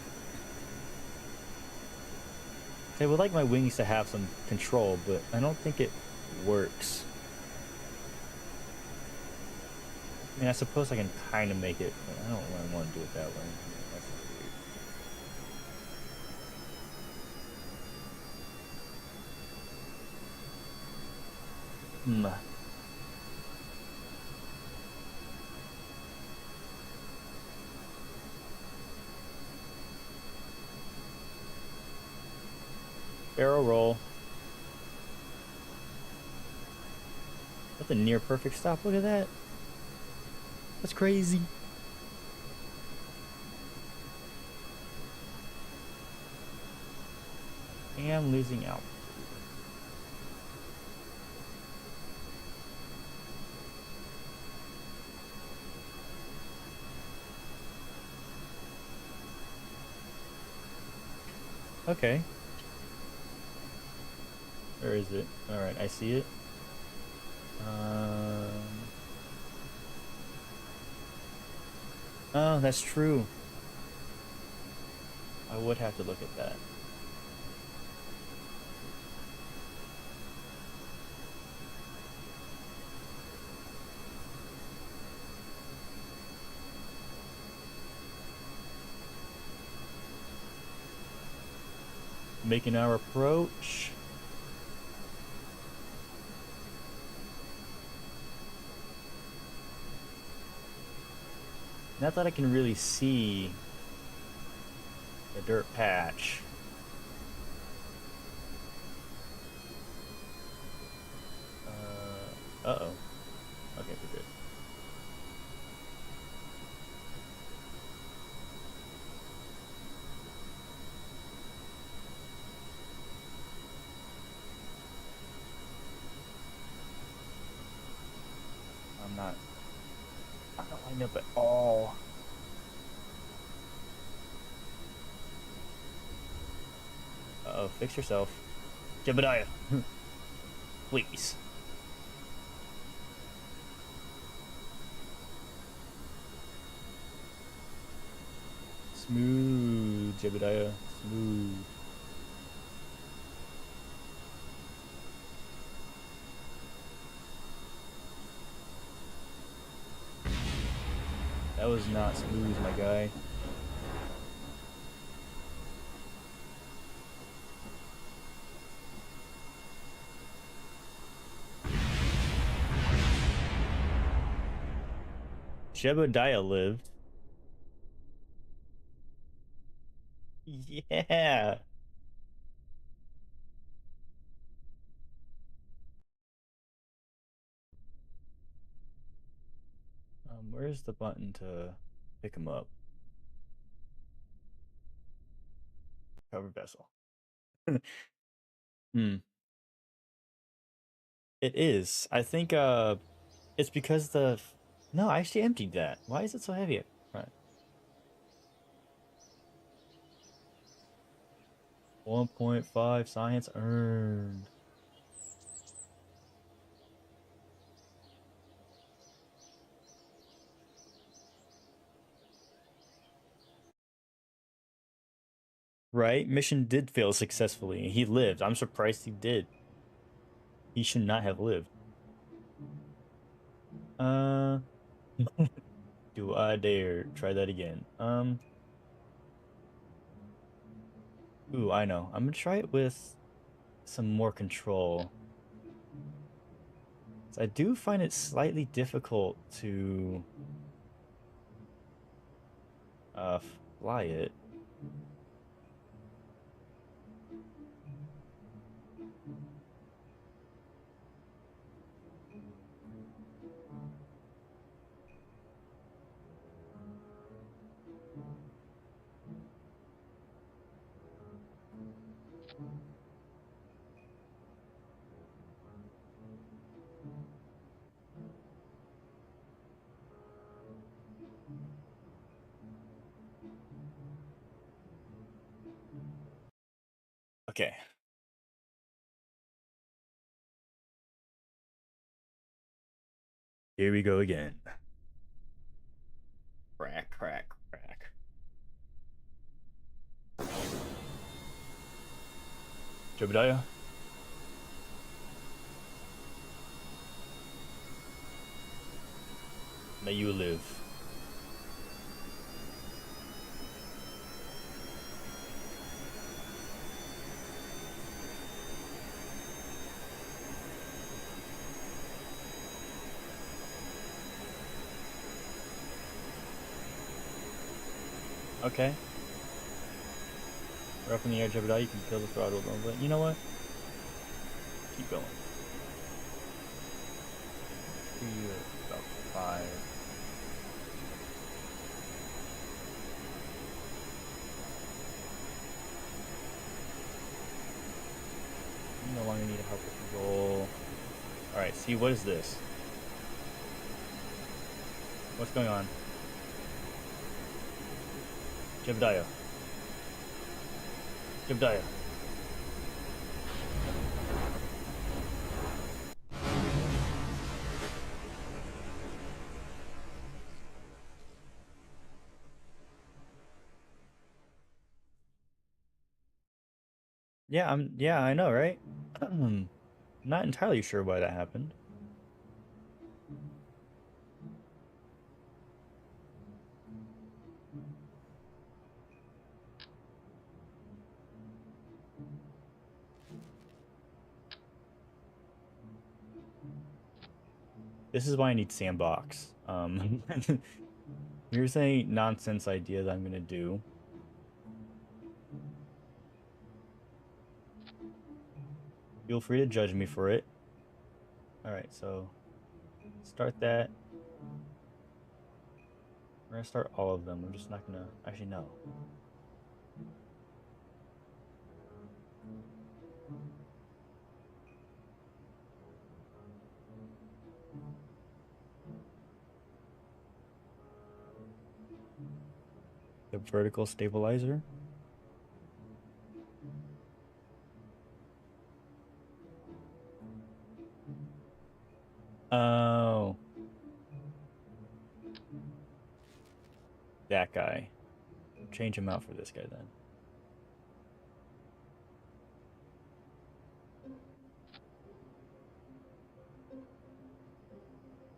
I would like my wings to have some control, but I don't think it works. I mean, I suppose I can kind of make it, but I don't really want to do it that way. That's weird. Barrel roll. That's a near perfect stop. Look at that. That's crazy. And I'm losing out. Okay. Where is it? Alright, I see it. Oh, that's true. I would have to look at that. Making our approach. Not that I can really see the dirt patch. Uh-oh. Okay, we're good. I'm not lined up at all. Uh-oh, fix yourself. Jebediah. Please. Smooth, Jebediah. Smooth. That was not smooth, my guy. Jebediah lived. Yeah. Where's the button to pick him up? Cover vessel. Hmm. It is. I think it's because the no, I actually emptied that. Why is it so heavy? Right. 1.5 science earned. Right? Mission did fail successfully. He lived. I'm surprised he did. He should not have lived. Uh, do I dare try that again? Ooh, I know. I'm gonna try it with some more control. So I do find it slightly difficult to uh fly it. Okay. Here we go again. Crack, crack, crack. Jebediah? May you live. Okay. We're up in the air, Jebediah. You can kill the throttle, but you know what? Keep going. About 5. You no longer need help with the roll. Alright, see, what is this? What's going on? Jebediah. Jebediah. Yeah, I know, right? Not entirely sure why that happened. This is why I need sandbox. Here's a nonsense idea that I'm gonna do. Feel free to judge me for it. Alright, so start that. We're gonna start all of them. I'm just not gonna actually no. The vertical stabilizer. Oh, that guy. Change him out for this guy then.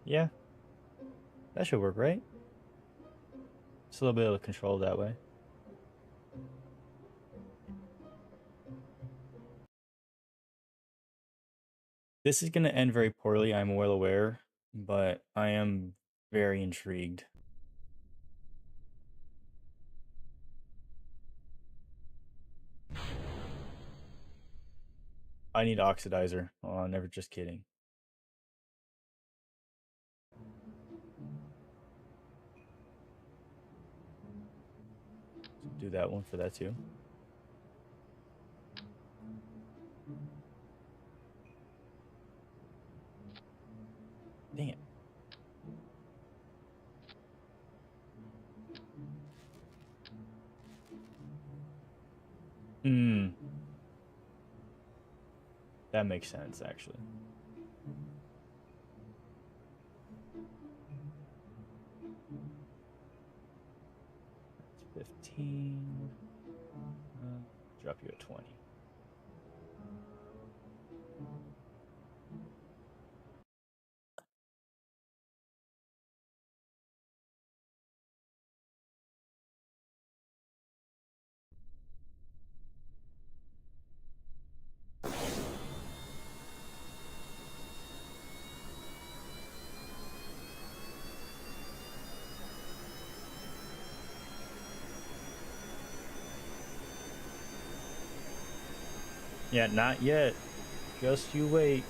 Yeah, that should work, right? Just a little bit of control that way. This is gonna end very poorly, I'm well aware, but I am very intrigued. I need oxidizer. Oh, never just kidding. Do that one for that too. Dang it. Hmm. That makes sense, actually. That's 15. Drop you at 20. Yeah, not yet. Just you wait.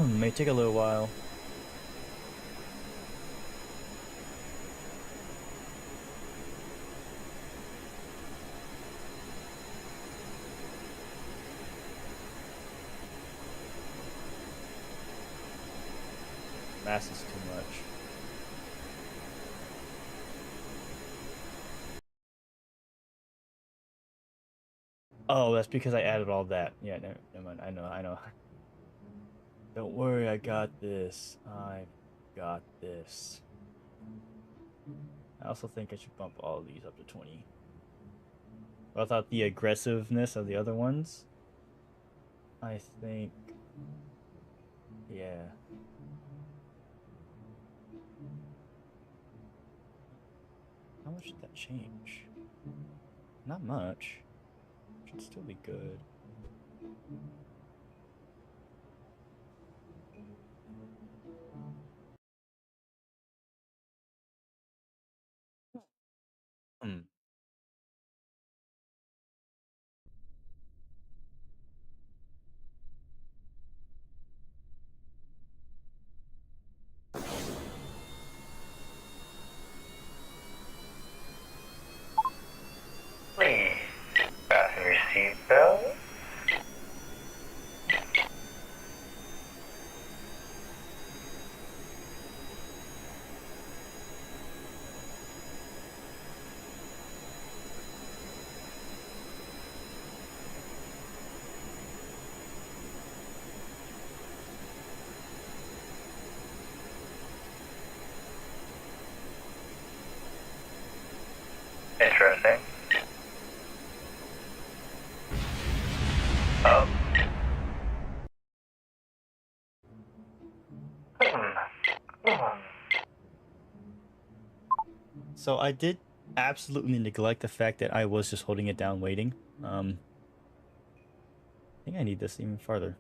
May take a little while. Mass is too much. Oh, that's because I added all that. Yeah, never mind. I know. Don't worry, I got this. I got this. I also think I should bump all of these up to 20. Without the aggressiveness of the other ones, I think, yeah. How much did that change? Not much. Should still be good. Hmm. Please fasten your seatbelt. Interesting. Oh. So I did absolutely neglect the fact that I was just holding it down waiting. I think I need this even farther.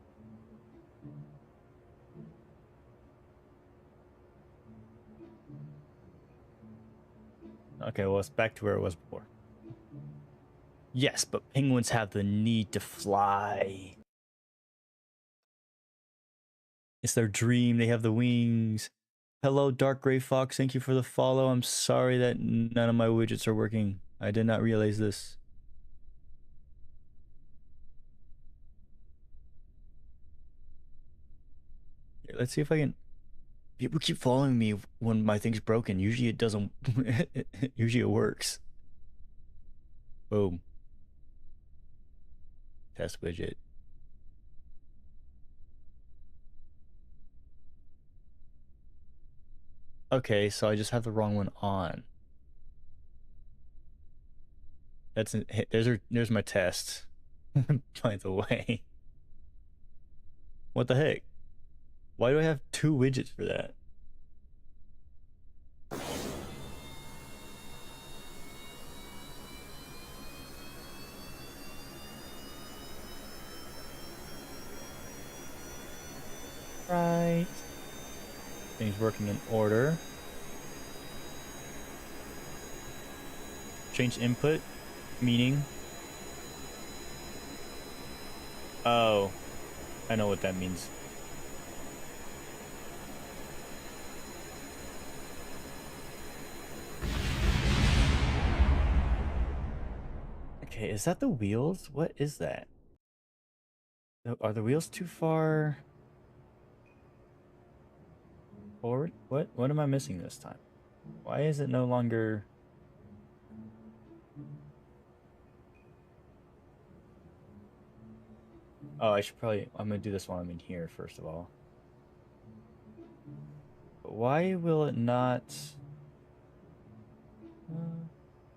Okay, well, it's back to where it was before. Yes, but penguins have the need to fly. It's their dream. They have the wings. Hello, Dark Gray Fox. Thank you for the follow. I'm sorry that none of my widgets are working. I did not realize this. Here, let's see if I can. People keep following me when my thing's broken. Usually it doesn't. Usually it works. Boom. Test widget. Okay, so I just have the wrong one on. There's my test. By the way. What the heck? Why do I have two widgets for that? Right. Alright. Things working in order. Change input, meaning. Oh, I know what that means. Okay, is that the wheels? What is that? Are the wheels too far forward? What am I missing this time? Why is it no longer... Oh, I should probably... I'm gonna do this while I'm in here, first of all. But why will it not...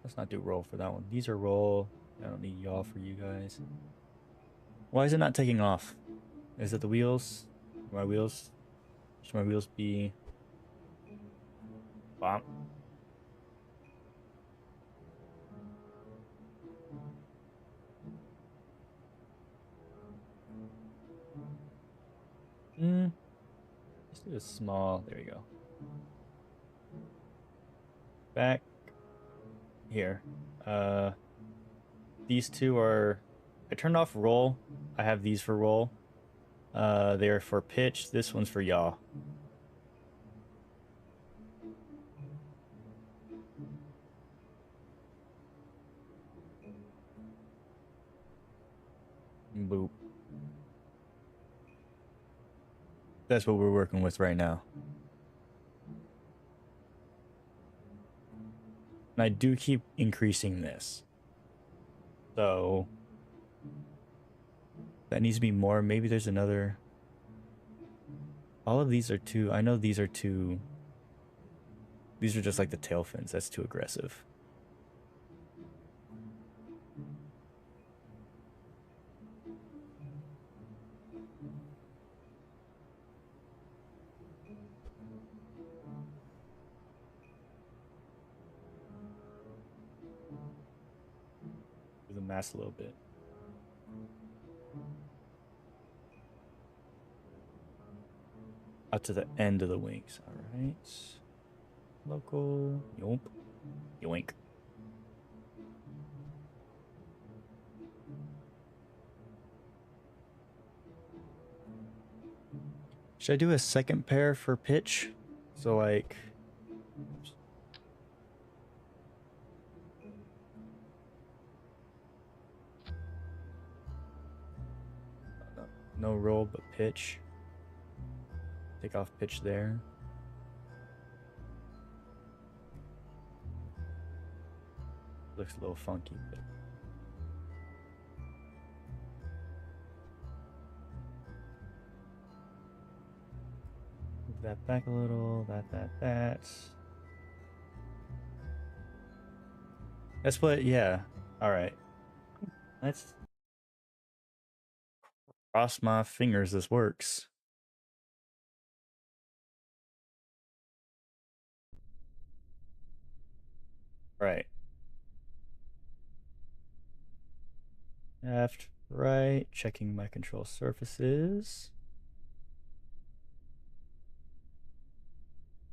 let's not do roll for that one. These are roll. I don't need y'all for you guys. Why is it not taking off? Is it the wheels? My wheels? Should my wheels be... Bomb? Let's do a small... There we go. Back here. These two are... I turned off roll. I have these for roll. They're for pitch. This one's for yaw. Boop. That's what we're working with right now. And I do keep increasing this. So... that needs to be more. Maybe there's another... All of these are too... I know these are too... These are just like the tail fins. That's too aggressive. Do the mass a little bit. Out to the end of the wings. Alright. Local. Yomp. Yoink. Should I do a second pair for pitch? So like... Oops. No roll, but pitch. Take off pitch there. Looks a little funky, but... Move that back a little. That. That's what, yeah. Alright. Let's cross my fingers this works. Right. Left, right, checking my control surfaces.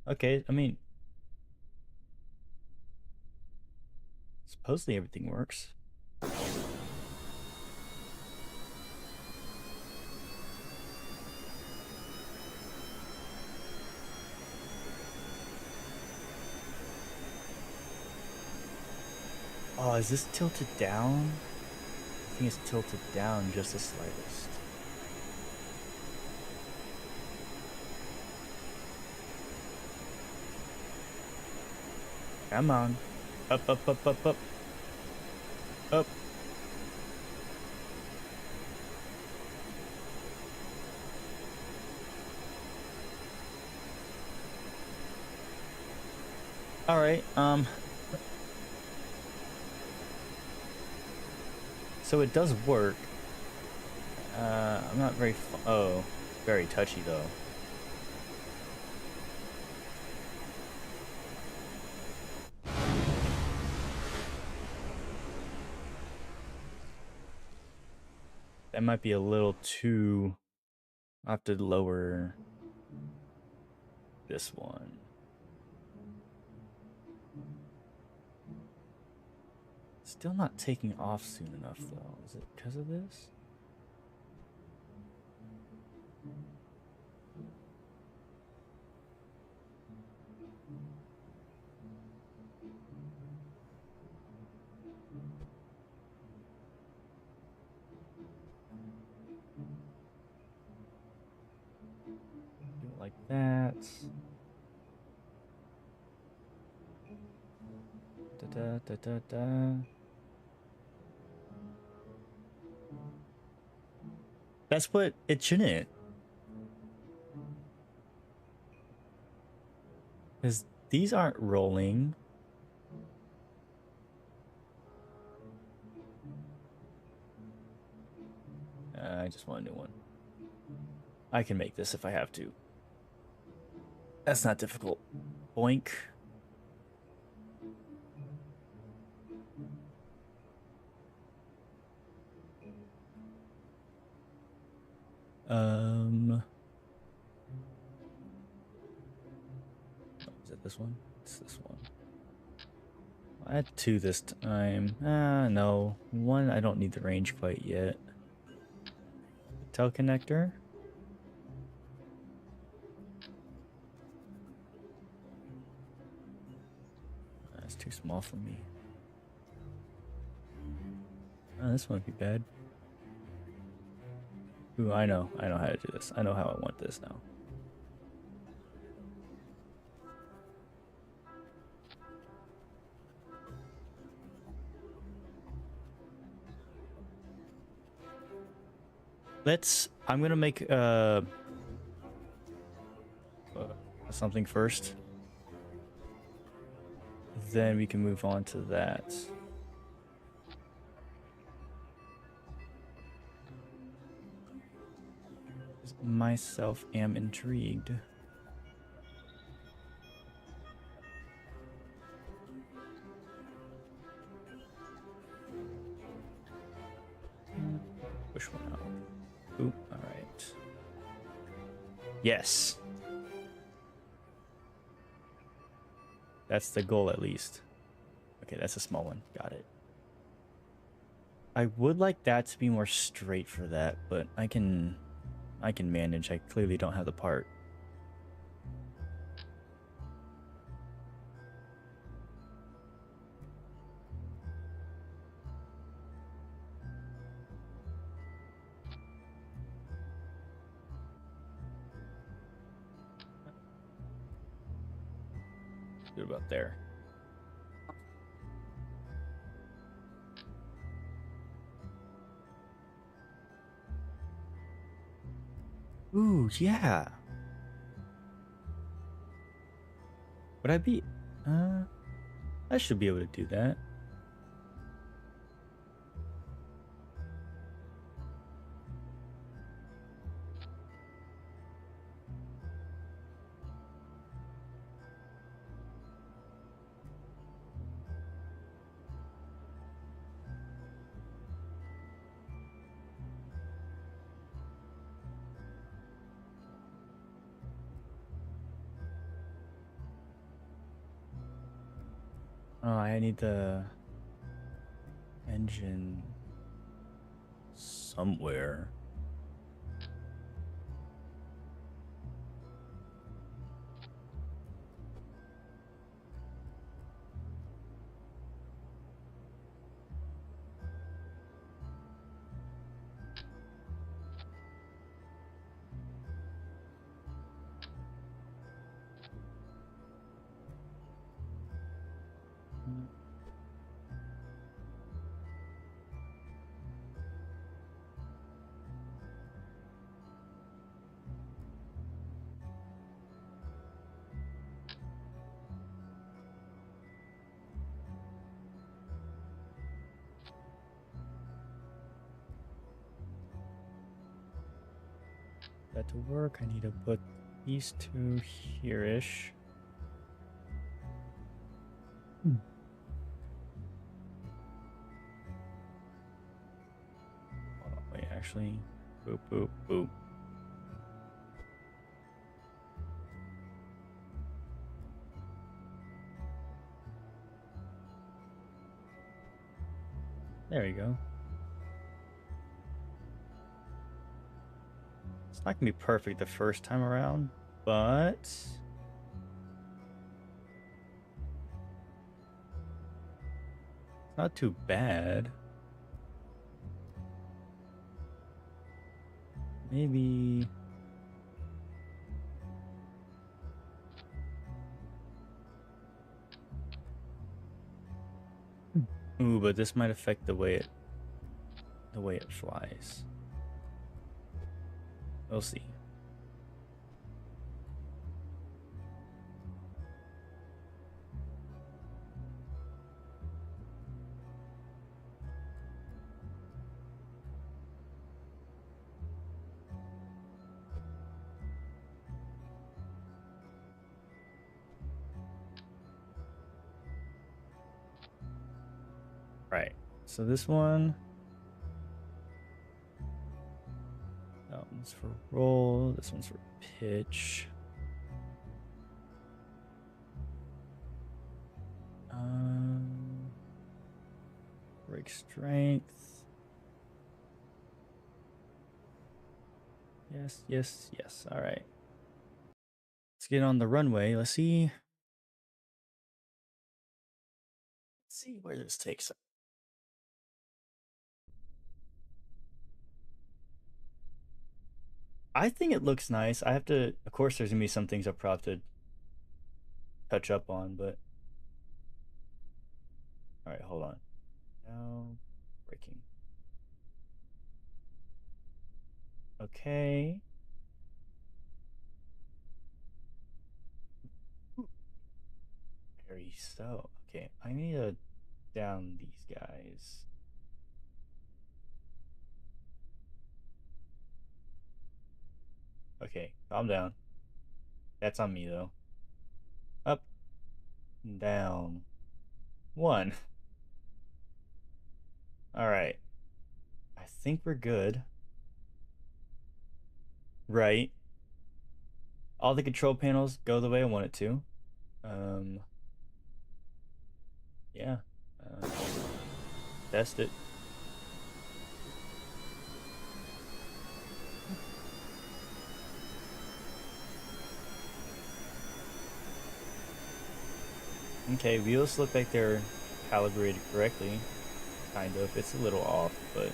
Okay, I mean, supposedly everything works. Oh, is this tilted down? I think it's tilted down just the slightest. Come on. Up, up, up, up, up. Up. Alright, so it does work. I'm not very... Oh, very touchy though. That might be a little too... I'll have to lower... this one. Still not taking off soon enough, though. Is it because of this? Do it like that. Da da da da da. That's what it shouldn't. Because these aren't rolling. I just want a new one. I can make this if I have to. That's not difficult. Boink. Is it this one? It's this one. I had 2 this time. No. 1, I don't need the range quite yet. Teleconnector. That's too small for me. Oh, this won't be bad. Ooh, I know how to do this. I know how I want this now. I'm gonna make something first. Then we can move on to that. Myself am intrigued. Push one out. Oop, alright. Yes. That's the goal at least. Okay, that's a small one. Got it. I would like that to be more straight for that, but I can manage. I clearly don't have the part. Good about there. Ooh, yeah. Would I be... I should be able to do that. Oh, I need the engine somewhere. That to work, I need to put these 2 here-ish. Hold on, wait, actually, boop, boop, boop. There you go. It's not gonna be perfect the first time around, but it's not too bad. Maybe. Ooh, but this might affect the way it flies. We'll see. Right. So this one. That one's for roll. This one's for pitch. Break strength. Yes, yes, yes. All right. Let's get on the runway. Let's see where this takes us. I think it looks nice. I have to, of course, there's gonna be some things I'll probably have to touch up on, but all right, hold on. Now, breaking. Okay. Very so. Okay, I need to down these guys. Okay, calm down. That's on me though. Up, down. One. All right. I think we're good. Right. All the control panels go the way I want it to. Um, yeah. Uh, Test it. Okay, wheels look like they're calibrated correctly. Kind of. It's a little off, but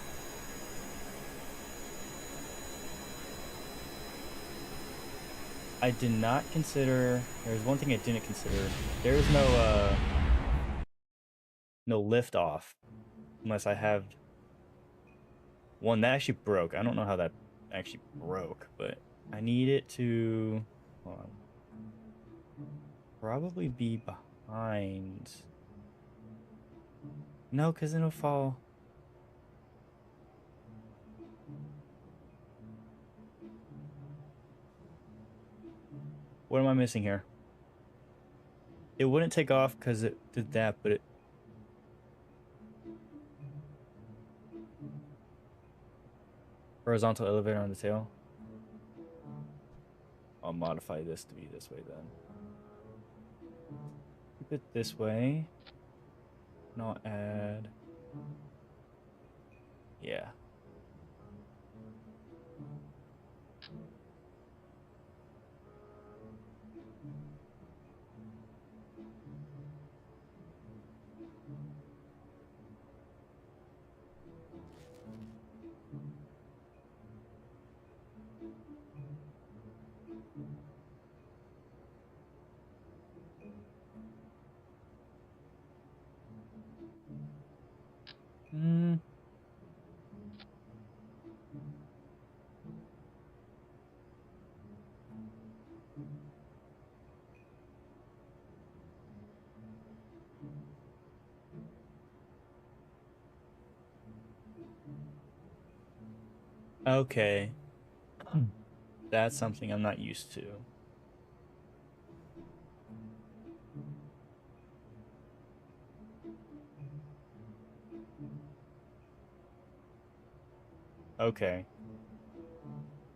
I did not consider. There's one thing I didn't consider. There's no lift off unless I have one that actually broke. I don't know how that actually broke, but I need it to, hold on, probably be behind. No, because then it'll fall. What am I missing here? It wouldn't take off because it did that, but it. Horizontal elevator on the tail. I'll modify this to be this way then. Keep it this way. Not add. Yeah. Hmm. Okay. That's something I'm not used to. Okay.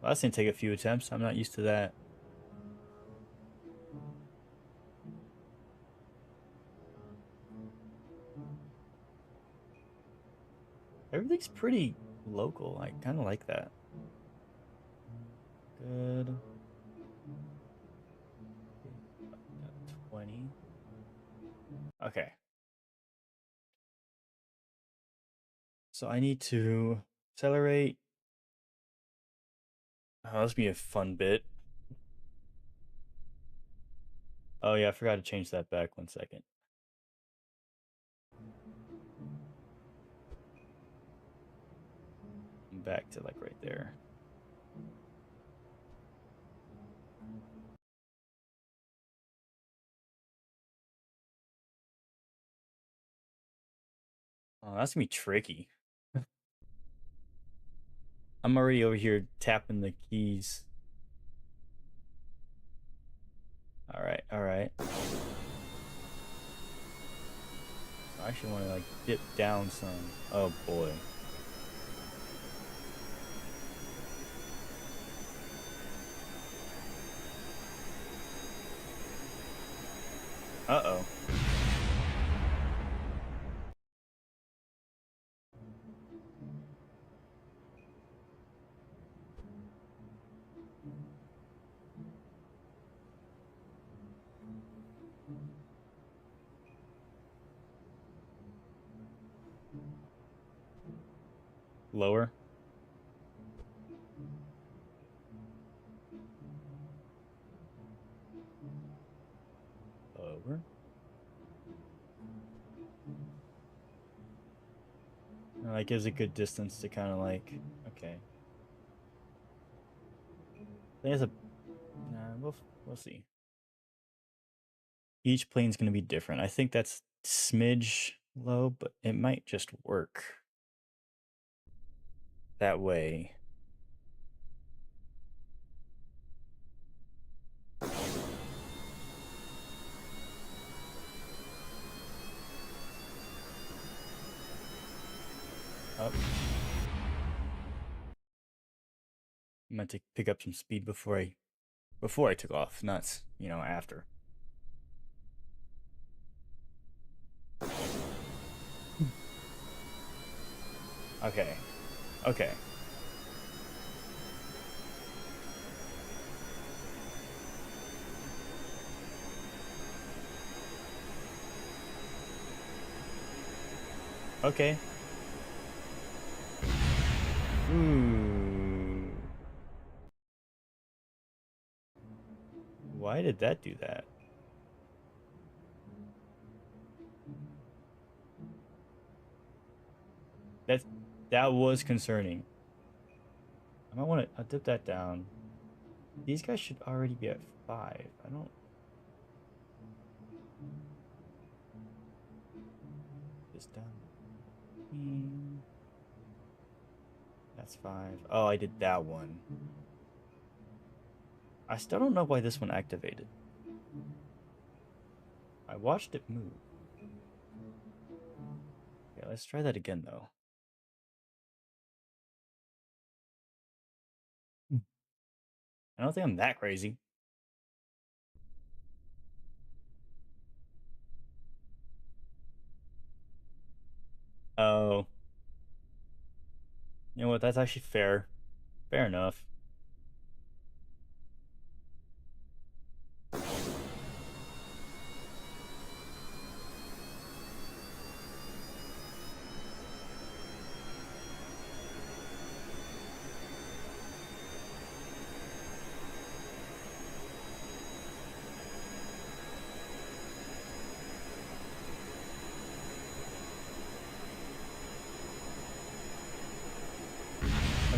Well, that's gonna take a few attempts. I'm not used to that. Everything's pretty local. I kind of like that. Good. 20. Okay. So I need to accelerate. Oh, this will be a fun bit. Oh yeah, I forgot to change that back. 1 second. I'm back to like right there. Oh, that's gonna be tricky. I'm already over here tapping the keys. All right, all right. I actually want to like dip down some. Oh boy. Uh-oh. Lower. Lower. That gives a good distance to kind of like, okay. I think it's a, nah, we'll see. Each plane's gonna be different. I think that's smidge low, but it might just work that way. Up. I meant to pick up some speed before I took off, not, after. Okay. Okay. Okay. Ooh. Why did that do that? That was concerning. I might want to. I'll dip that down. These guys should already be at 5. I don't. This down. That's 5. Oh, I did that one. I still don't know why this one activated. I watched it move. Yeah, let's try that again though. I don't think I'm that crazy. Oh. You know what? That's actually fair. Fair enough.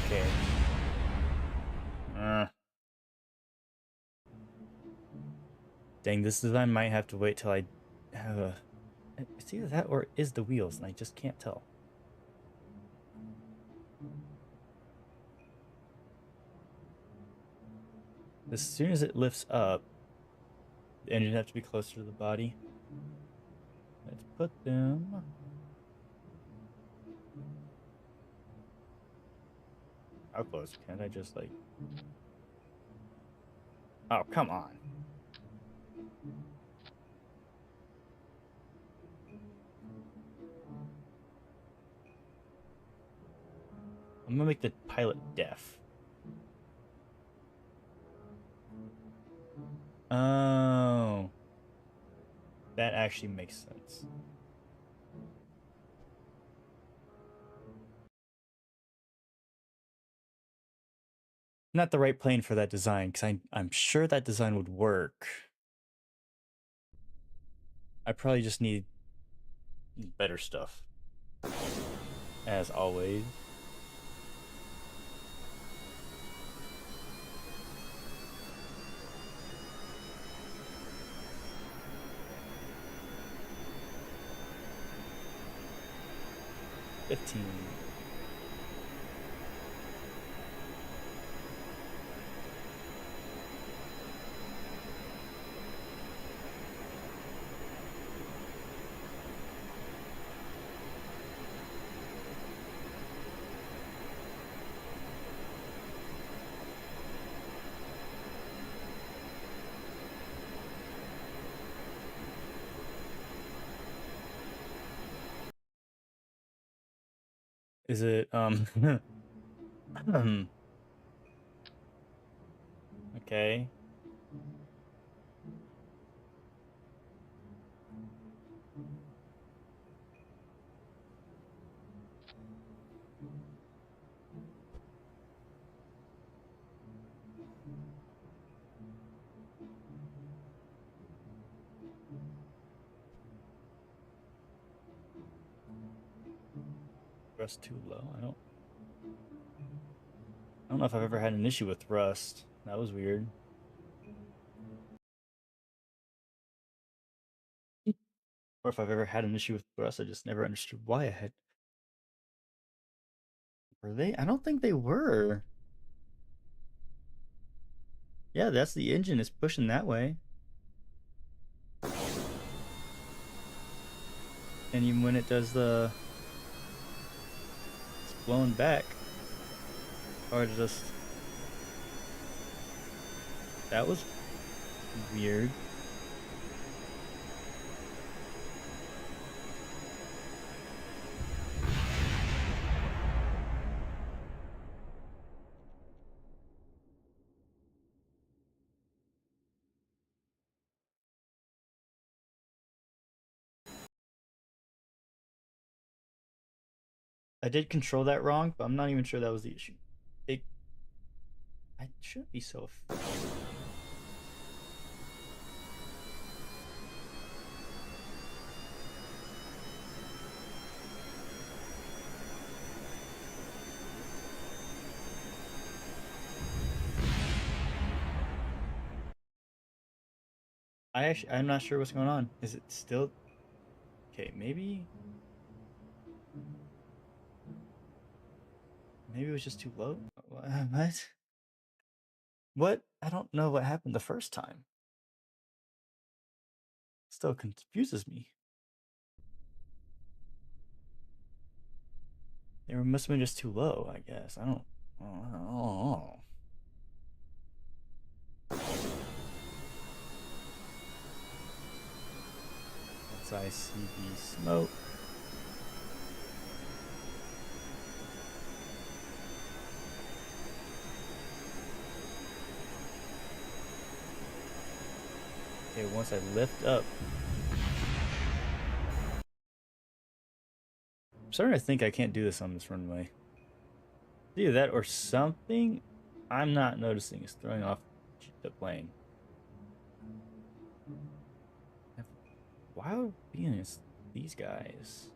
Okay. Dang, this design might have to wait till I have a... It's either that or it is the wheels, and I just can't tell. As soon as it lifts up, the engine has to be closer to the body. Let's put them... How close? Can't I just like... Oh, come on. I'm gonna make the pilot deaf. Oh, that actually makes sense. Not the right plane for that design, because I'm sure that design would work. I probably just need better stuff, as always. $15. Is it okay. Rust too low. I don't know if I've ever had an issue with Rust. That was weird. Or if I've ever had an issue with Rust, I just never understood why I had. Were they? I don't think they were. Yeah, that's the engine. It's pushing that way. And even when it does it's blowing back. Or just. That was weird. I did control that wrong, but I'm not even sure that was the issue. It. I shouldn't be so. I'm not sure what's going on. Is it still okay? Maybe it was just too low. What? What? I don't know what happened the first time. Still confuses me. They must have been just too low, I guess. I don't know. As I see the smoke. Okay, once I lift up. I'm starting to think I can't do this on this runway. Either that or something I'm not noticing is throwing off the plane. Why would it be in these guys?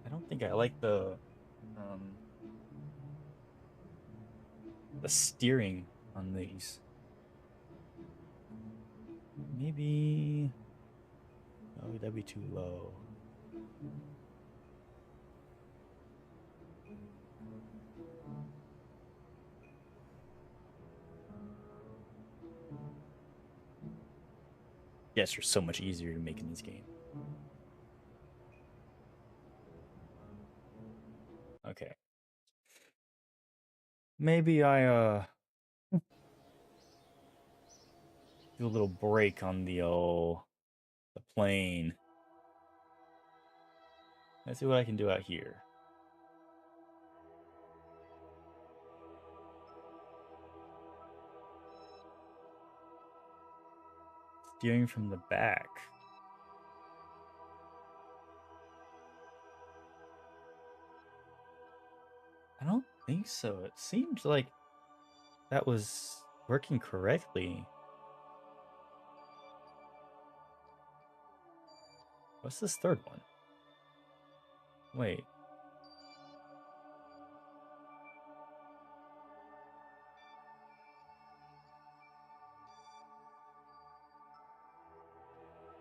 I don't think I like the steering on these. Maybe. Oh, that'd be too low. Yes, are so much easier to make in this game. Okay. Maybe I do a little break on the plane. Let's see what I can do out here. Steering from the back. I don't think so. It seems like that was working correctly. What's this third one? Wait.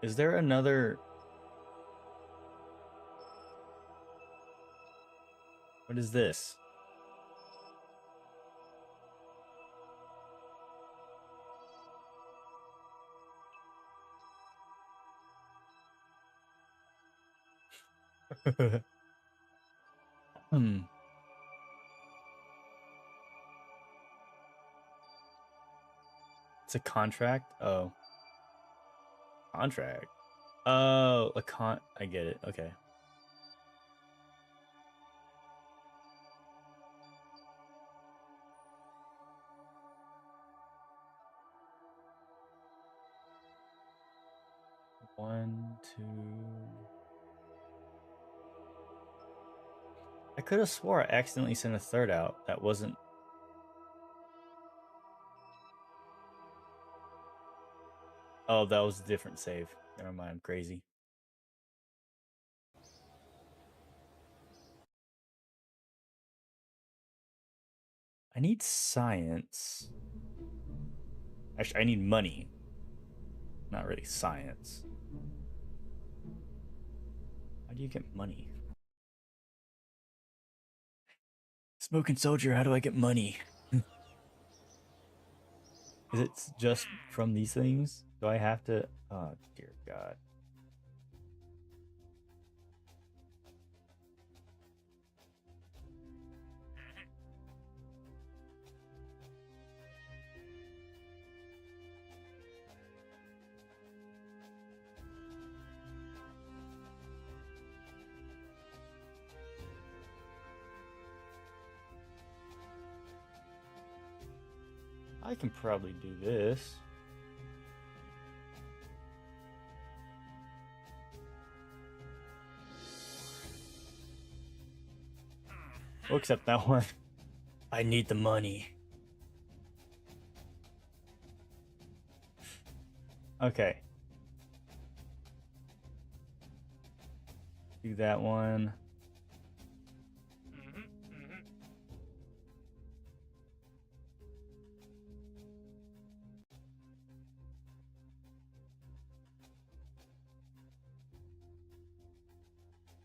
Is there another... What is this? Hmm. It's a contract? Oh. Contract. Oh, I get it. Okay. One, two. I could have swore I accidentally sent a third out. That wasn't. Oh, that was a different save. Never mind. I'm crazy. I need science. Actually, I need money. Not really science. How do you get money? Smoking soldier, how do I get money? Is it just from these things? Do I have to? Oh, dear God. I can probably do this. Oh, except that one. I need the money. Okay. Do that one.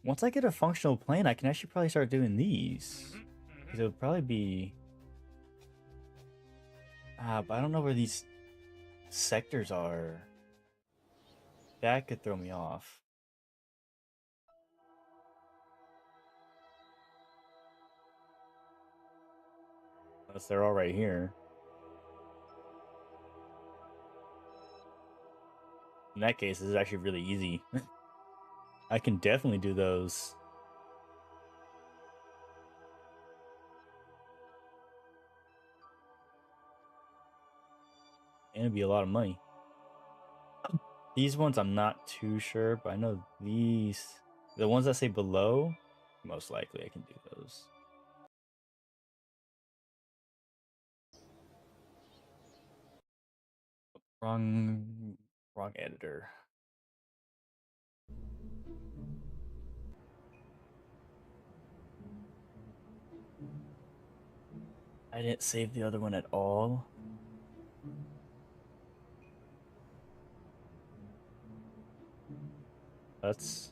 Once I get a functional plane, I can actually probably start doing these. It'll probably be... but I don't know where these sectors are. That could throw me off. Unless they're all right here. In that case, this is actually really easy. I can definitely do those. And it'd be a lot of money. These ones I'm not too sure, but I know these... The ones that say below, most likely I can do those. Wrong editor. I didn't save the other one at all. That's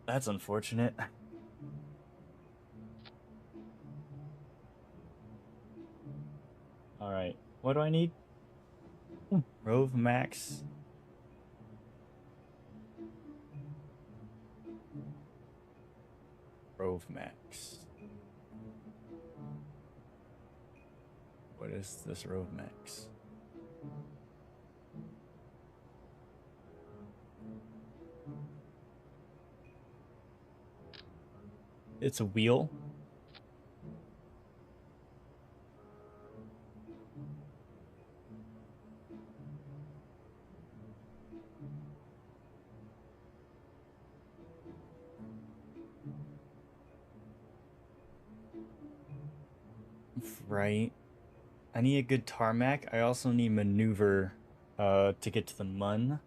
unfortunate. All right, what do I need? Rove Max. Rove Max. What is this Rove Max? it's a wheel. Right. I need a good tarmac. I also need maneuver to get to the mun.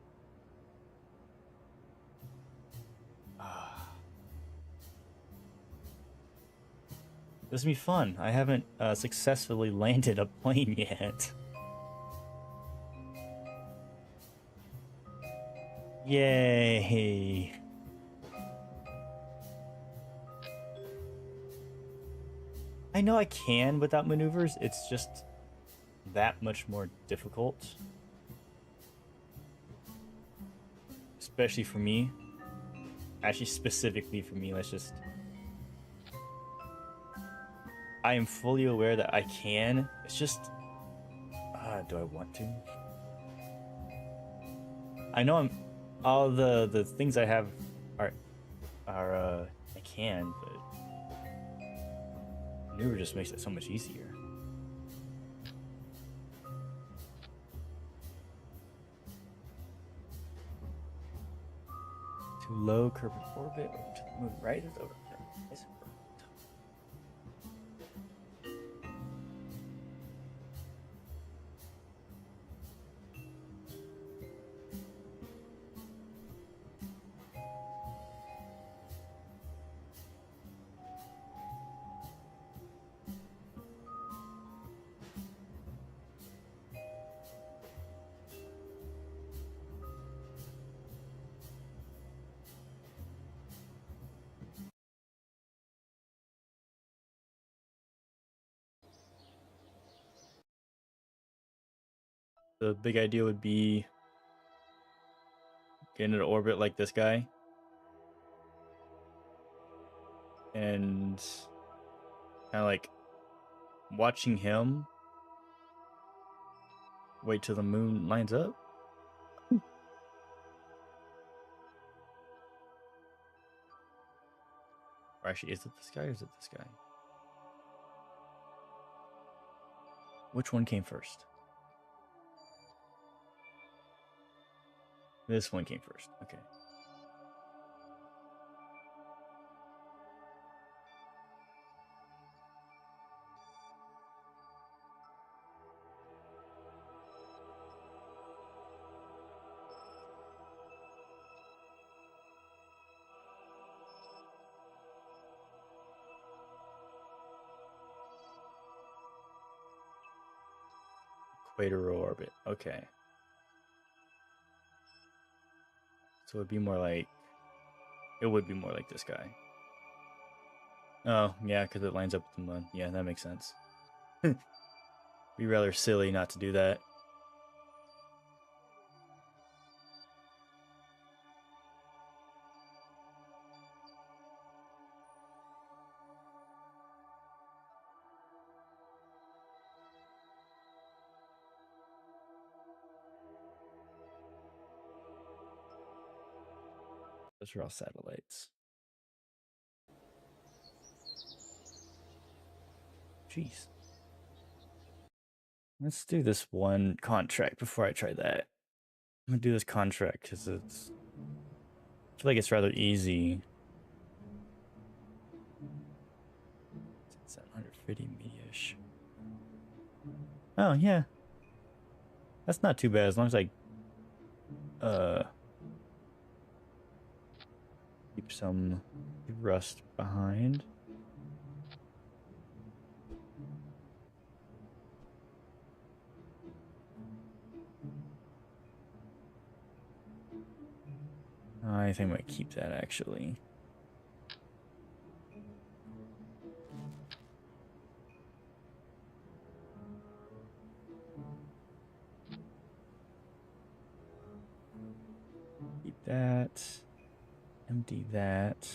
This is gonna be fun. I haven't successfully landed a plane yet. Yay! I know I can without maneuvers, it's just that much more difficult. Especially for me. Actually, specifically for me, let's just... I am fully aware that I can, it's just... do I want to? I know I'm... all the things I have are I can, but... maneuver just makes it so much easier. Too low, curve orbit, over to the moon, right? It's over there. Is it the big idea would be get into orbit like this guy. And kind of like watching him wait till the moon lines up. Or actually, is it this guy or is it this guy? Which one came first? This one came first. Okay. Equatorial orbit. Okay. So it'd be more like... it would be more like this guy. Oh, yeah, because it lines up with the moon. Yeah, that makes sense. Be rather silly not to do that. Those are all satellites. Jeez. Let's do this one contract before I try that. I'm gonna do this contract because it's... I feel like it's rather easy. 750 media-ish. Oh, yeah. That's not too bad as long as I keep some rust behind. I think I might keep that actually. Keep that. Empty that.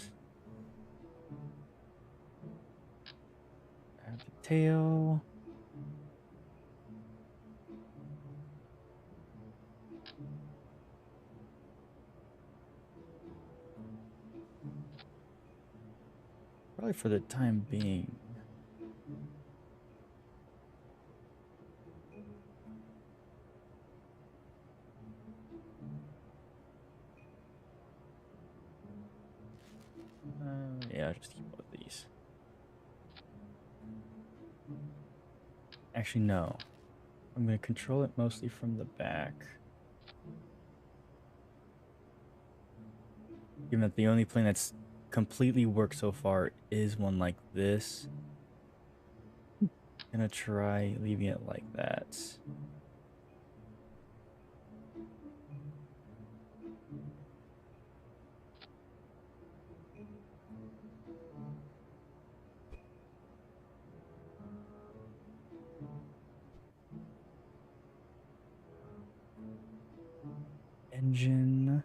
Grab the tail. Probably for the time being. Yeah, I'll just keep both of these. Actually, no. I'm going to control it mostly from the back. Given that the only plane that's completely worked so far is one like this. Gonna try leaving it like that. Engine.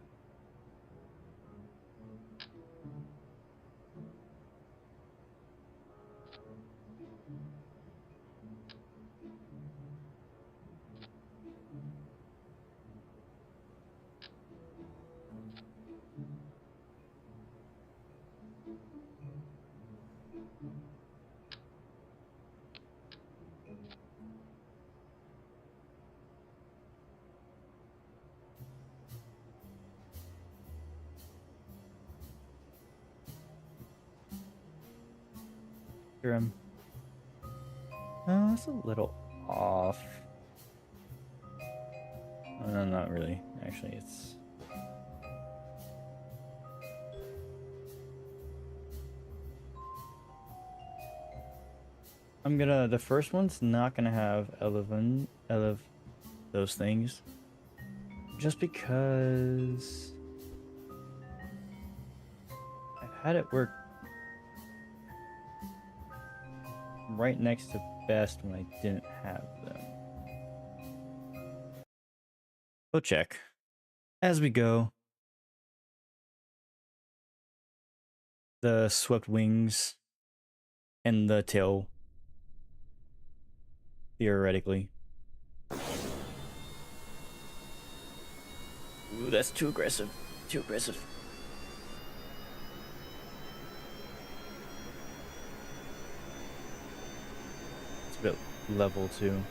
Trim. Oh, that's a little off. No, not really. Actually, it's... I'm gonna... The first one's not gonna have those things. Just because... I've had it work right next to best when I didn't have them. We'll check as we go. The swept wings and the tail, theoretically. Ooh, that's too aggressive. Too aggressive. It's a bit level too.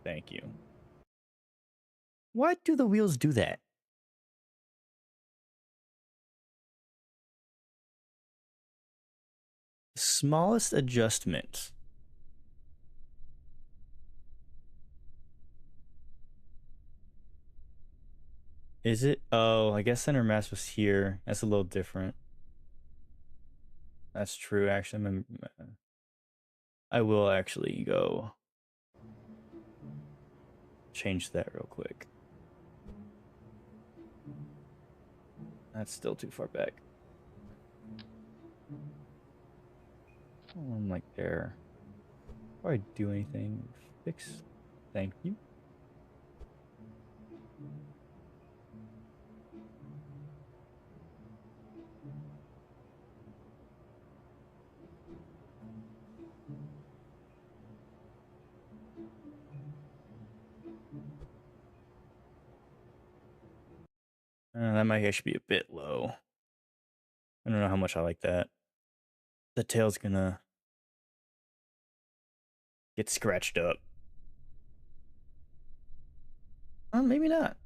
Thank you. Why do the wheels do that? Smallest adjustment. Is it? Oh, I guess center mass was here. That's a little different. That's true, actually. I will actually go change that real quick. That's still too far back. I'm like there. Before I do anything, fix. Thank you. That might actually be a bit low. I don't know how much I like that. The tail's gonna get scratched up. Maybe not.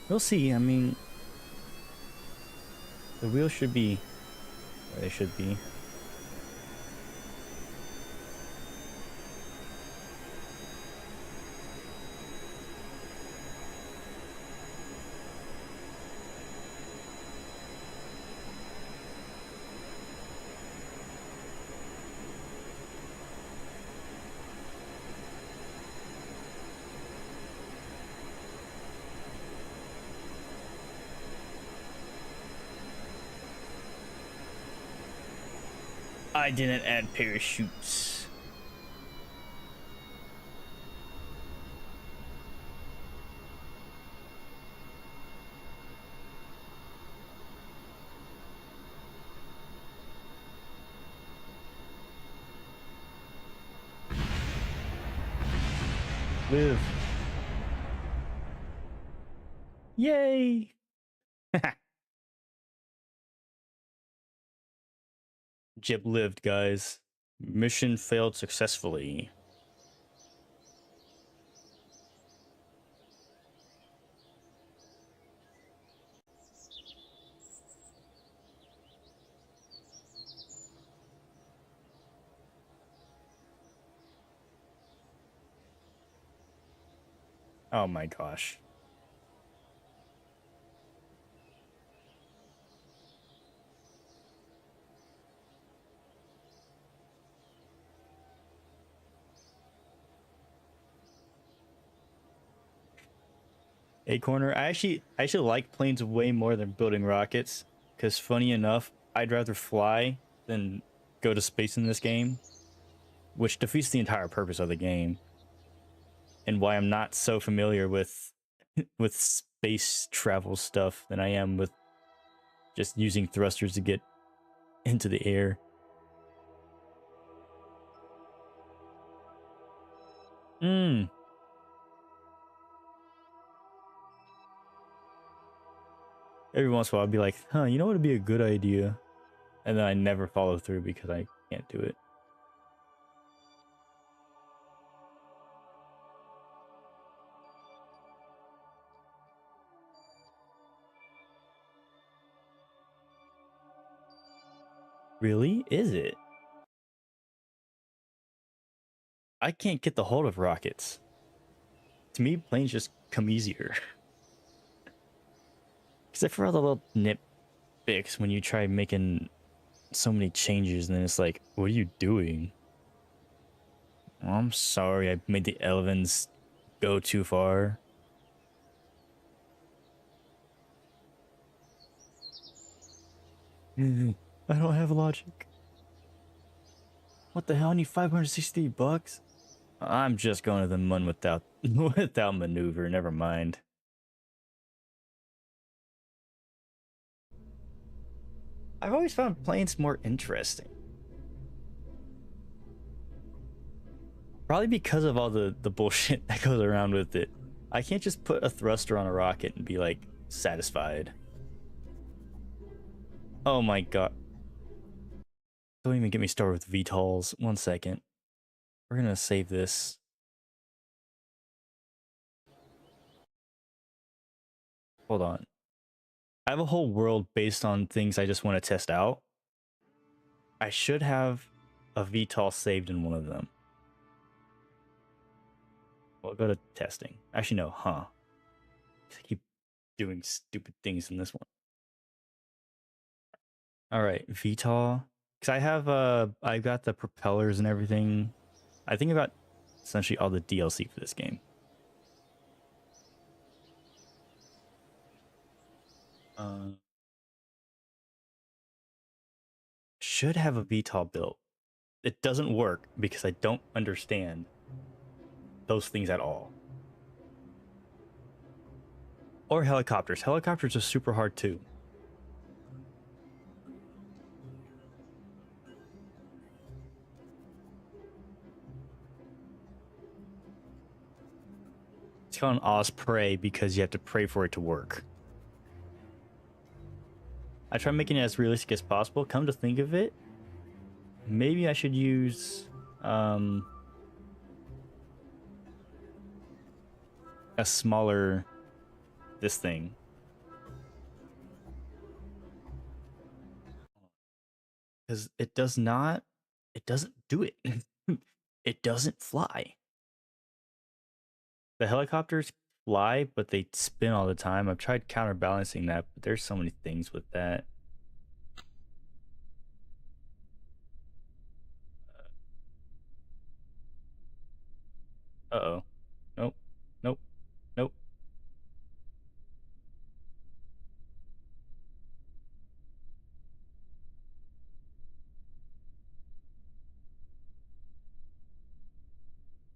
We'll see. I mean, the wheels should be where they should be. I didn't add parachutes. Live. Yay! Jib lived, guys. Mission failed successfully. Oh my gosh. Acorner. I actually like planes way more than building rockets. Because funny enough, I'd rather fly than go to space in this game. Which defeats the entire purpose of the game. And why I'm not so familiar with with space travel stuff than I am with just using thrusters to get into the air. Every once in a while I'd be like, huh, you know what would be a good idea? And then I never follow through because I can't do it. Really? Is it? I can't get the hold of rockets. To me, planes just come easier. Except for all the little nitpicks when you try making so many changes and then it's like, what are you doing? Oh, I'm sorry, I made the elephants go too far. I don't have logic. What the hell? I need $560? I'm just going to the moon without without maneuver. Never mind. I've always found planes more interesting. Probably because of all the bullshit that goes around with it. I can't just put a thruster on a rocket and be like satisfied. Oh my god. Don't even get me started with VTOLs. 1 second. We're gonna save this. Hold on. I have a whole world based on things I just want to test out. I should have a VTOL saved in one of them. We'll go to testing. Actually, no, huh? I keep doing stupid things in this one. All right, VTOL. Because I've got the propellers and everything. I think I got essentially all the DLC for this game. Should have a VTOL built. It doesn't work because I don't understand those things at all. Or helicopters. Helicopters are super hard too. It's called an Osprey because you have to pray for it to work. I try making it as realistic as possible. Come to think of it, maybe I should use a smaller this thing. Because it doesn't do it. It doesn't fly. The helicopters fly, but they spin all the time. I've tried counterbalancing that, but there's so many things with that. Uh-oh. Nope. Nope. Nope.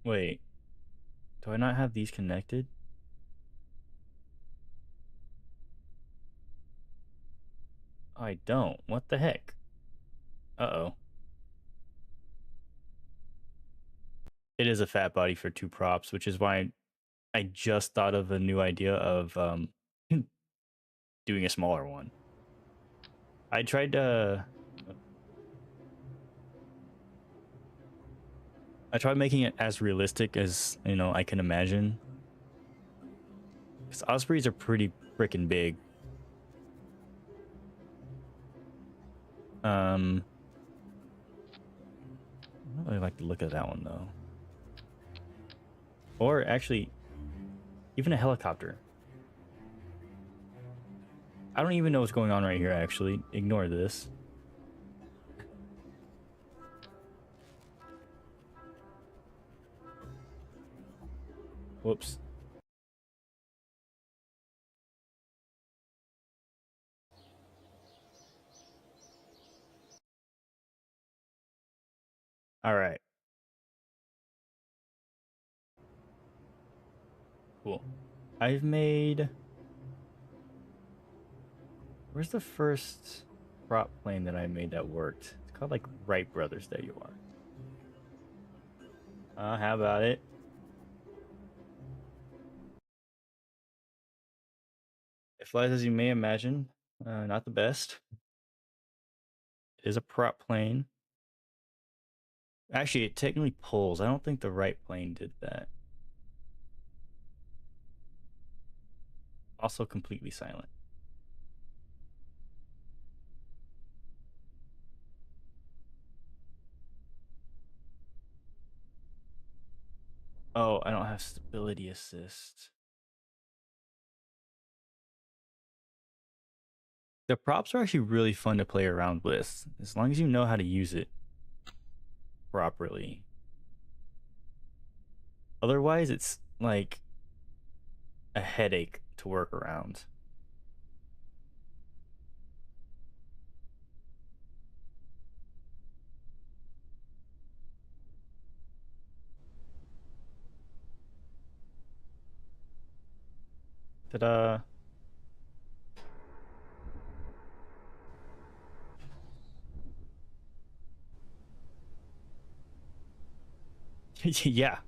Wait. Do I not have these connected? I don't. What the heck? Uh-oh. It is a fat body for 2 props, which is why I just thought of a new idea of doing a smaller one. I tried making it as realistic as, you know, I can imagine. Because ospreys are pretty freaking big. I don't really like the look of that one though. Or actually, even a helicopter. I don't even know what's going on right here, actually. Ignore this. Whoops. All right. Cool. I've made... Where's the first prop plane that I made that worked? It's called like Wright Brothers. There you are. How about it? It flies as you may imagine. Not the best. It is a prop plane. Actually, it technically pulls. I don't think the Wright plane did that. Also completely silent. Oh, I don't have stability assist. The props are actually really fun to play around with, as long as you know how to use it properly. Otherwise, it's like a headache to work around. Ta-da! Yeah.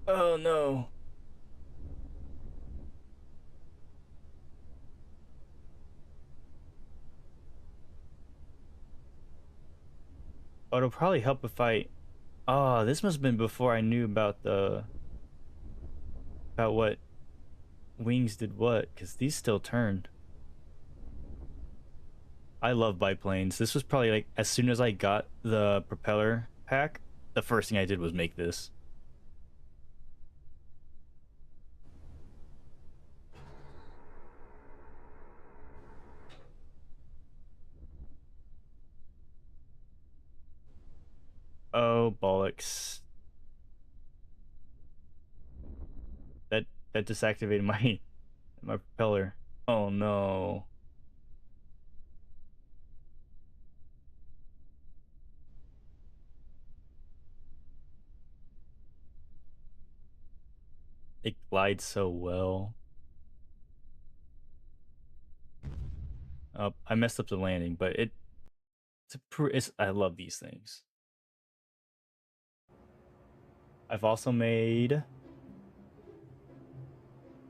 Oh no. Oh, it'll probably help if I... Oh, this must have been before I knew about what wings did what, because these still turned. I love biplanes. This was probably like as soon as I got the propeller pack, the first thing I did was make this. Oh, bollocks. That that disactivated my propeller. Oh no. It glides so well. I messed up the landing, but I love these things. I've also made...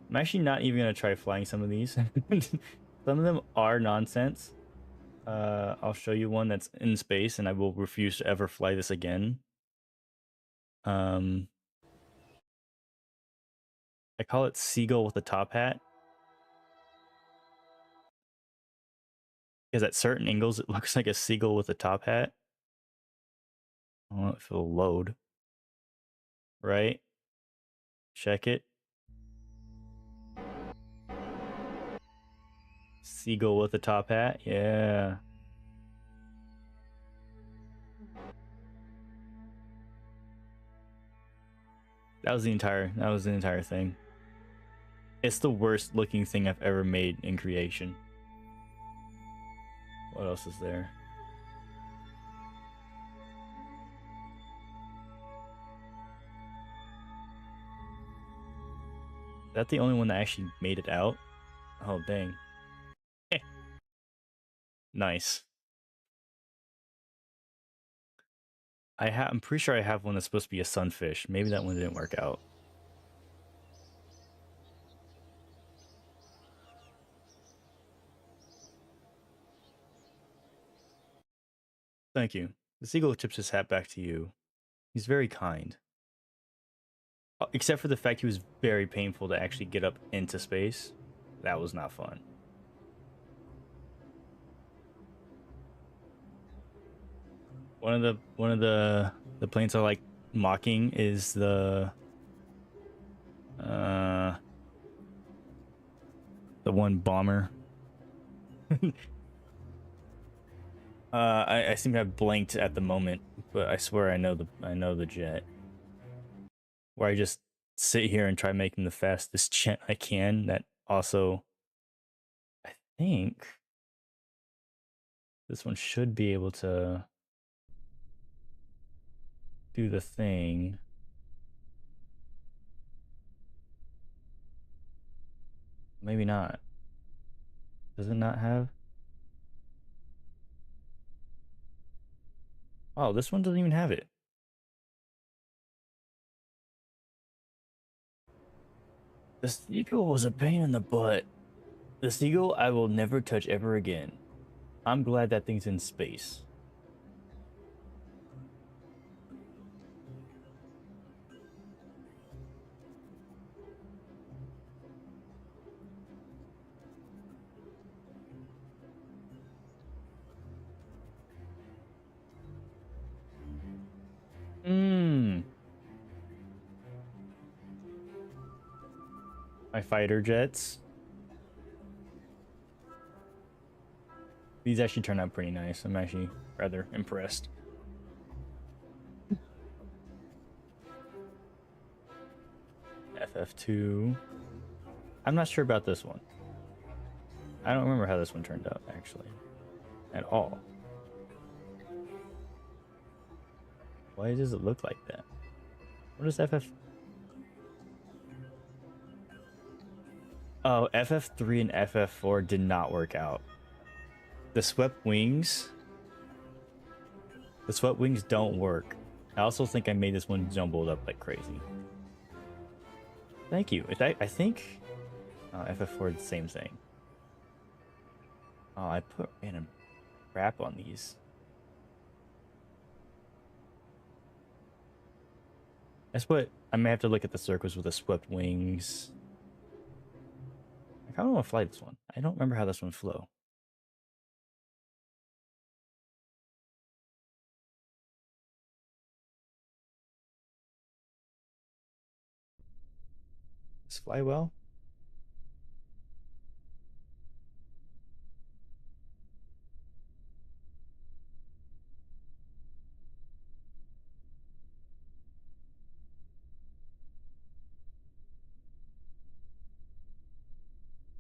I'm actually not even gonna try flying some of these. Some of them are nonsense. I'll show you one that's in space, and I will refuse to ever fly this again. I call it Seagull with a top hat. Because at certain angles, it looks like a seagull with a top hat. I don't know if it'll load. Right? Check it. Seagull with a top hat. Yeah. That was the entire thing. It's the worst looking thing I've ever made in creation. What else is there? Is that the only one that actually made it out? Oh, dang. Nice. I'm pretty sure I have one that's supposed to be a sunfish. Maybe that one didn't work out. Thank you. The seagull tips his hat back to you. He's very kind. Except for the fact he was very painful to actually get up into space. That was not fun. One of the planes I like mocking is the one bomber. I seem to have blanked at the moment, but I swear I know the jet. Where I just sit here and try making the fastest jet I can. That also, I think this one should be able to do the thing. Maybe not. Does it not have? Oh, this one doesn't even have it. The seagull was a pain in the butt. The seagull I will never touch ever again. I'm glad that thing's in space. My fighter jets. These actually turned out pretty nice. I'm actually rather impressed. FF2. I'm not sure about this one. I don't remember how this one turned out, actually. At all. Why does it look like that? What is FF? Oh, FF3 and FF4 did not work out. The swept wings don't work. I also think I made this one jumbled up like crazy. Thank you. I think FF4 is the same thing. Oh, I put random crap on these. That's what I may have to look at the circles with the swept wings. I kind of want to fly this one. I don't remember how this one flew. Does fly well?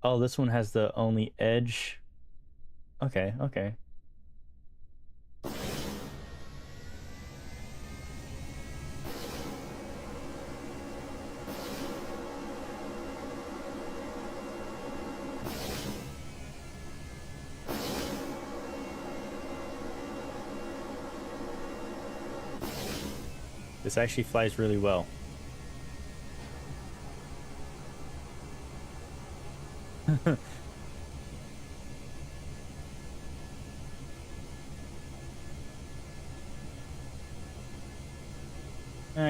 Oh, this one has the only edge. Okay, okay. This actually flies really well.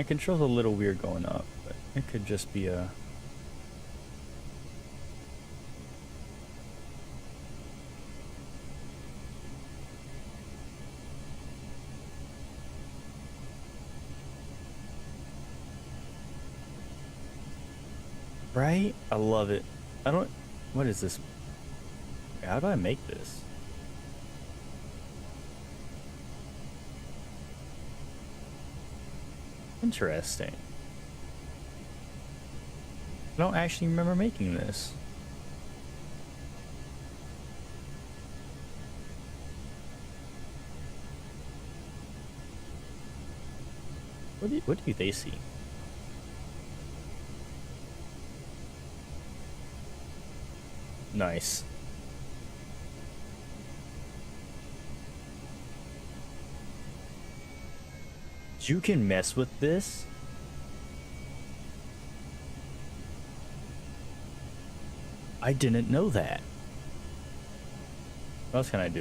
Control's a little weird going up, but it could just be a... Right? I love it. I don't... What is this? How do I make this? Interesting. I don't actually remember making this. What do they see? Nice. You can mess with this? I didn't know that. What else can I do?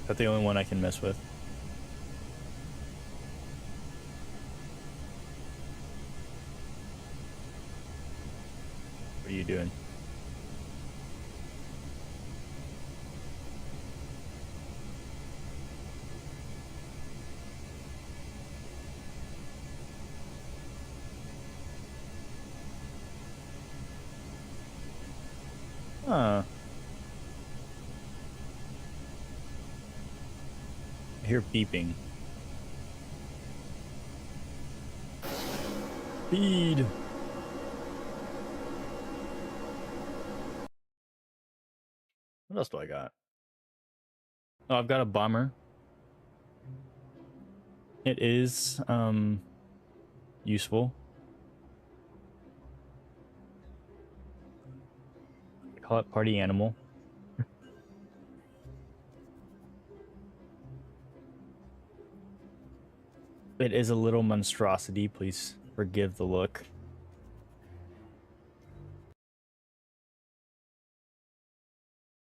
Is that the only one I can mess with? What are you doing? Huh. I hear beeping. Speed. What else do I got? Oh, I've got a bomber. It is useful. I call it party animal. It is a little monstrosity. Please forgive the look.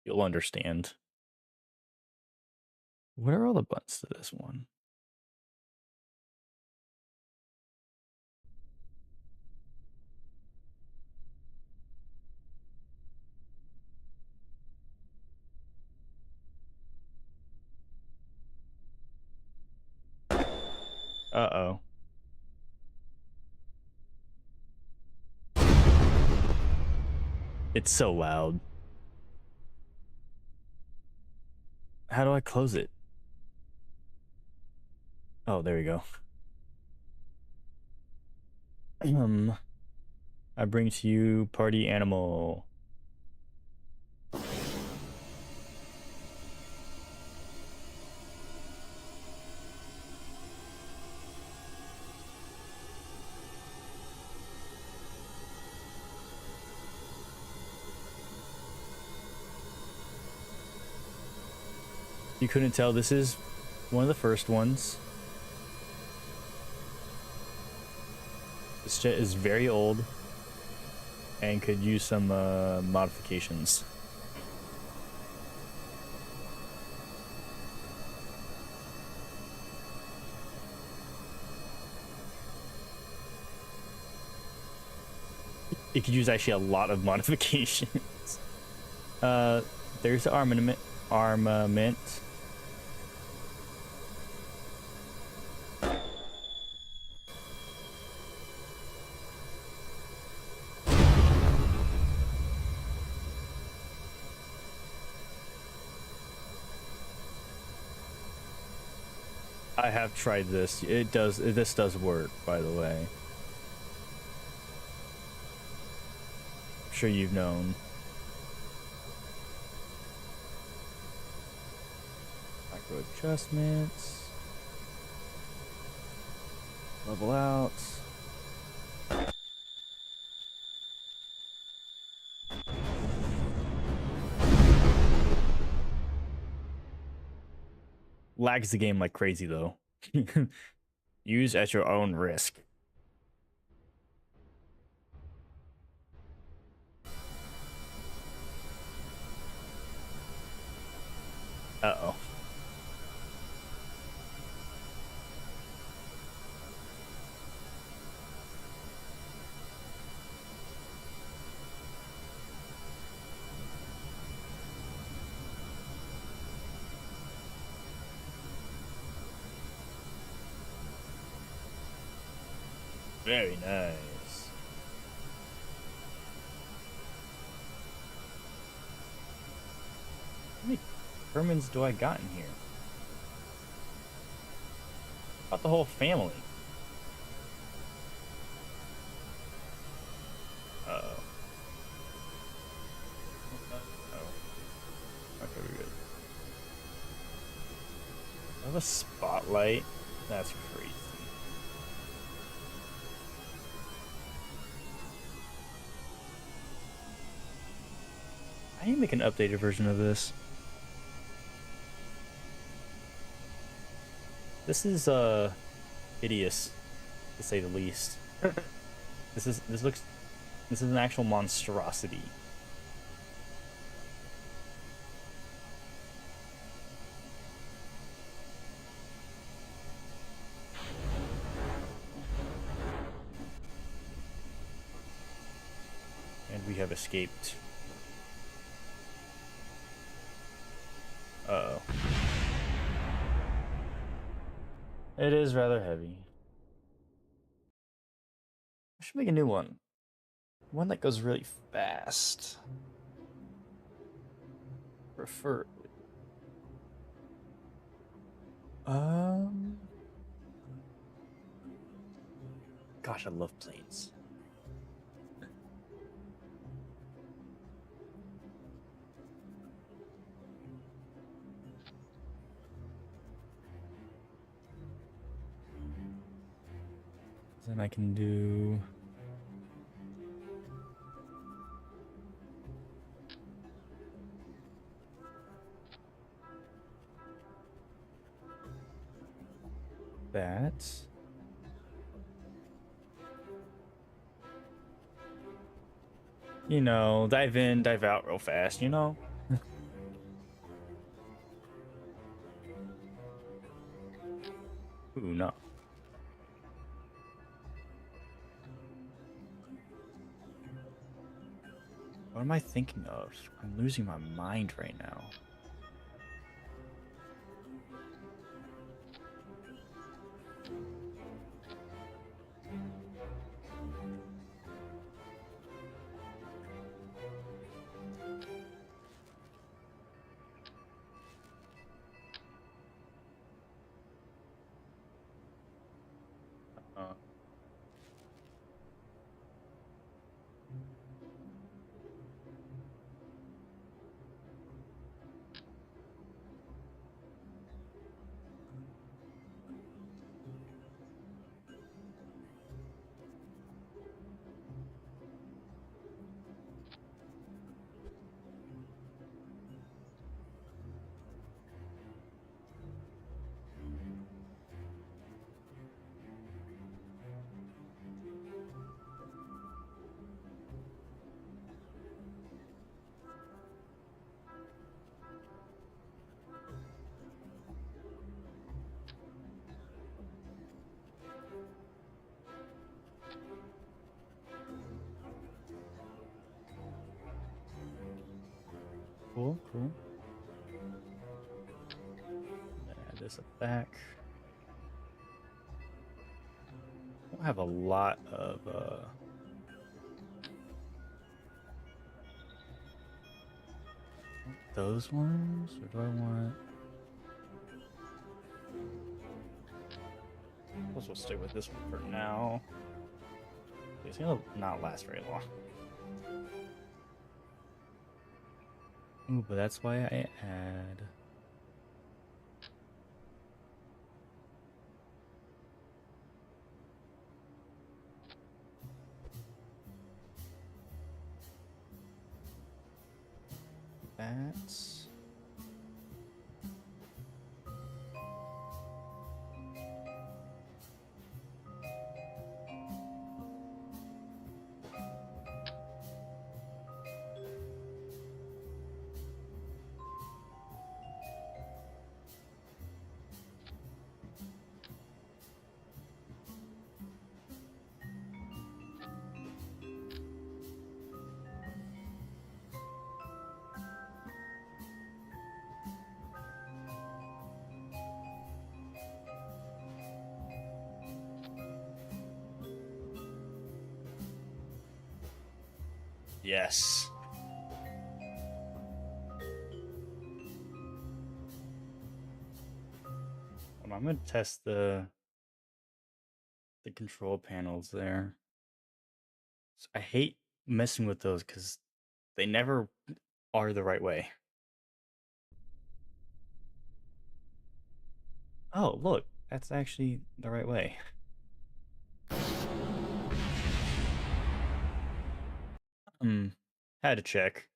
You'll understand. What are all the buttons to this one? Uh-oh. It's so loud. How do I close it? Oh, there we go. I bring to you party animal. You couldn't tell, this is one of the first ones. This jet is very old and could use some modifications. It could use actually a lot of modifications. There's the armament. I have tried this. This does work, by the way. I'm sure you've known. Micro adjustments. Level out. Lags the game like crazy though. Use at your own risk. Uh-oh. Very nice. How many Hermans do I got in here? About the whole family. Uh-oh. Oh. Okay, we're good. I have a spotlight? That's crazy. I need to make an updated version of this. This is hideous, to say the least. This is an actual monstrosity. And we have escaped. Uh-oh. It is rather heavy. I should make a new one. One that goes really fast. Preferably. Gosh, I love planes. Then I can do that. You know, dive in, dive out real fast, you know? Ooh, no. What am I thinking of? I'm losing my mind right now. Uh, cool, cool. Add this up back. I don't have a lot of those ones, or do I want? We'll stick with this one for now. It's gonna not last very long. Ooh, but that's why I add. That's. Yes. I'm gonna test the control panels there. So I hate messing with those because they never are the right way. Oh, look, that's actually the right way. Had to check.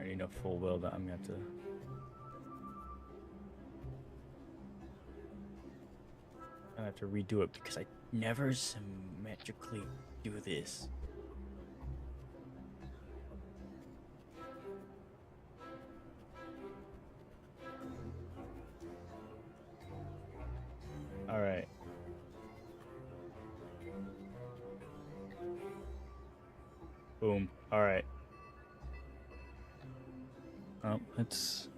already know full well that I'm going to have to redo it because I never symmetrically do this. All right. Boom. All right. Oh, let's.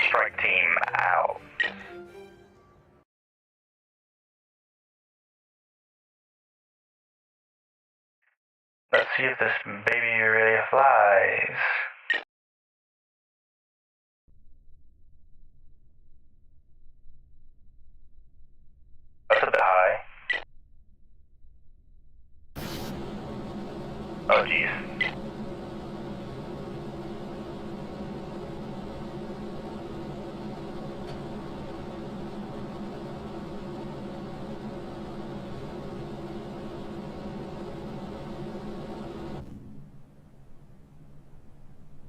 Strike team out. Let's see if this baby really flies. That's a bit high. Oh, jeez.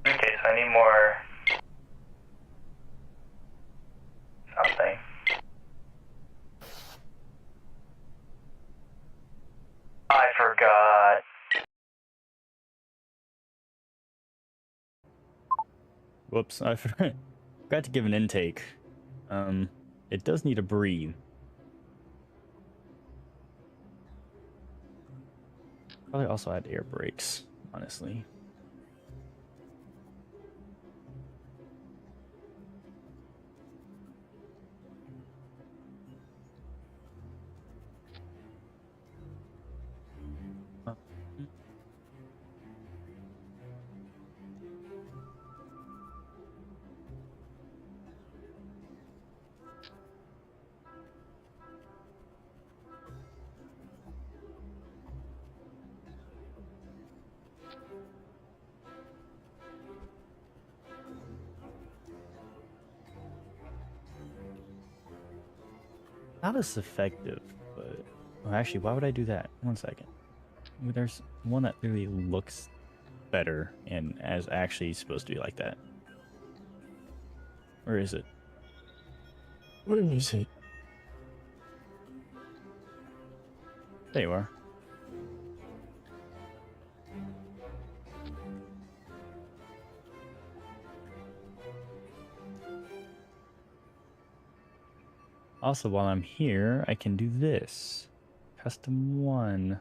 Okay, so I need more something. I forgot. Whoops, I forgot to give an intake. It does need to breathe. Probably also add air brakes, honestly. Not as effective, but well, actually, why would I do that? 1 second. There's one that really looks better and as actually supposed to be like that. Where is it? Where is it? There you are. Also, while I'm here, I can do this. Custom 1.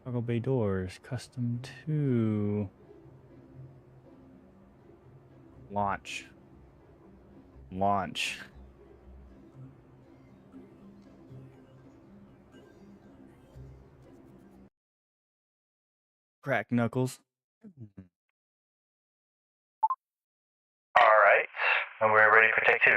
Cargo bay doors. Custom 2. Launch. Launch. Crack knuckles. Alright, and we're ready for take 2.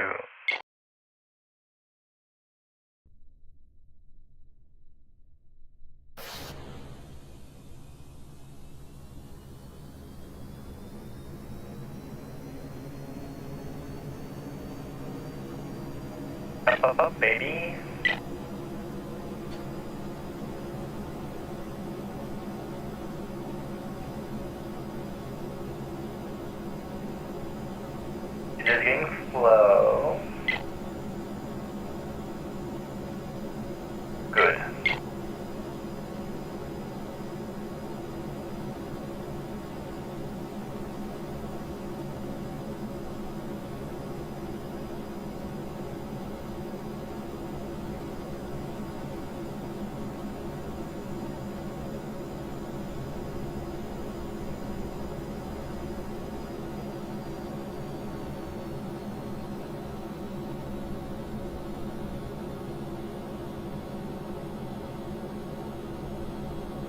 Up, baby. It's just getting slow. Good.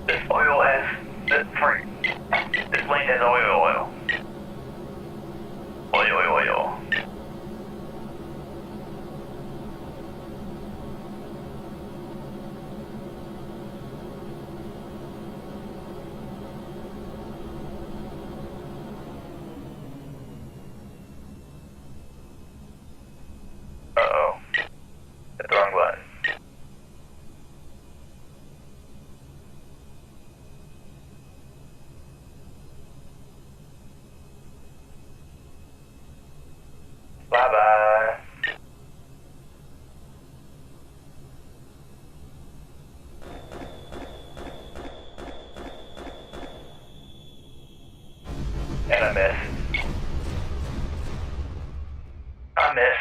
This oil has this lane has oil. Oil. And I missed. I missed.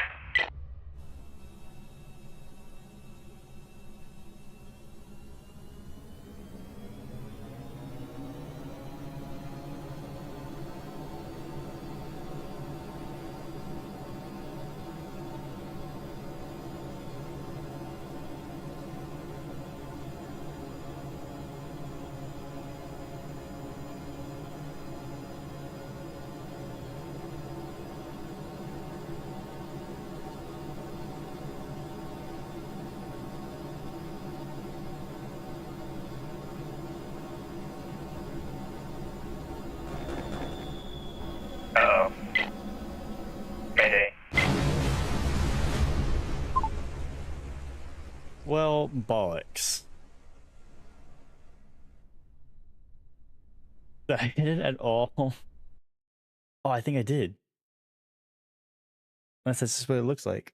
Uh-oh. Mayday. Well, bollocks. Did I hit it at all? Oh, I think I did. Unless that's just what it looks like.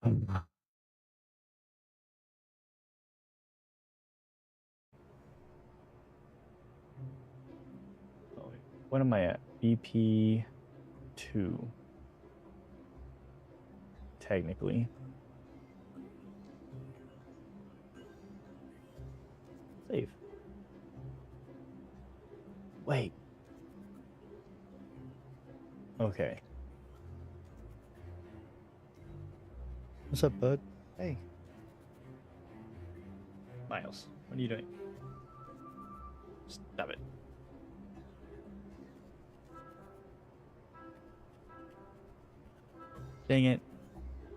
Oh, wait. What am I at? BP2. Technically. Save. Wait. Okay. What's up, bud? Hey. Miles, what are you doing? Stop it. Dang it.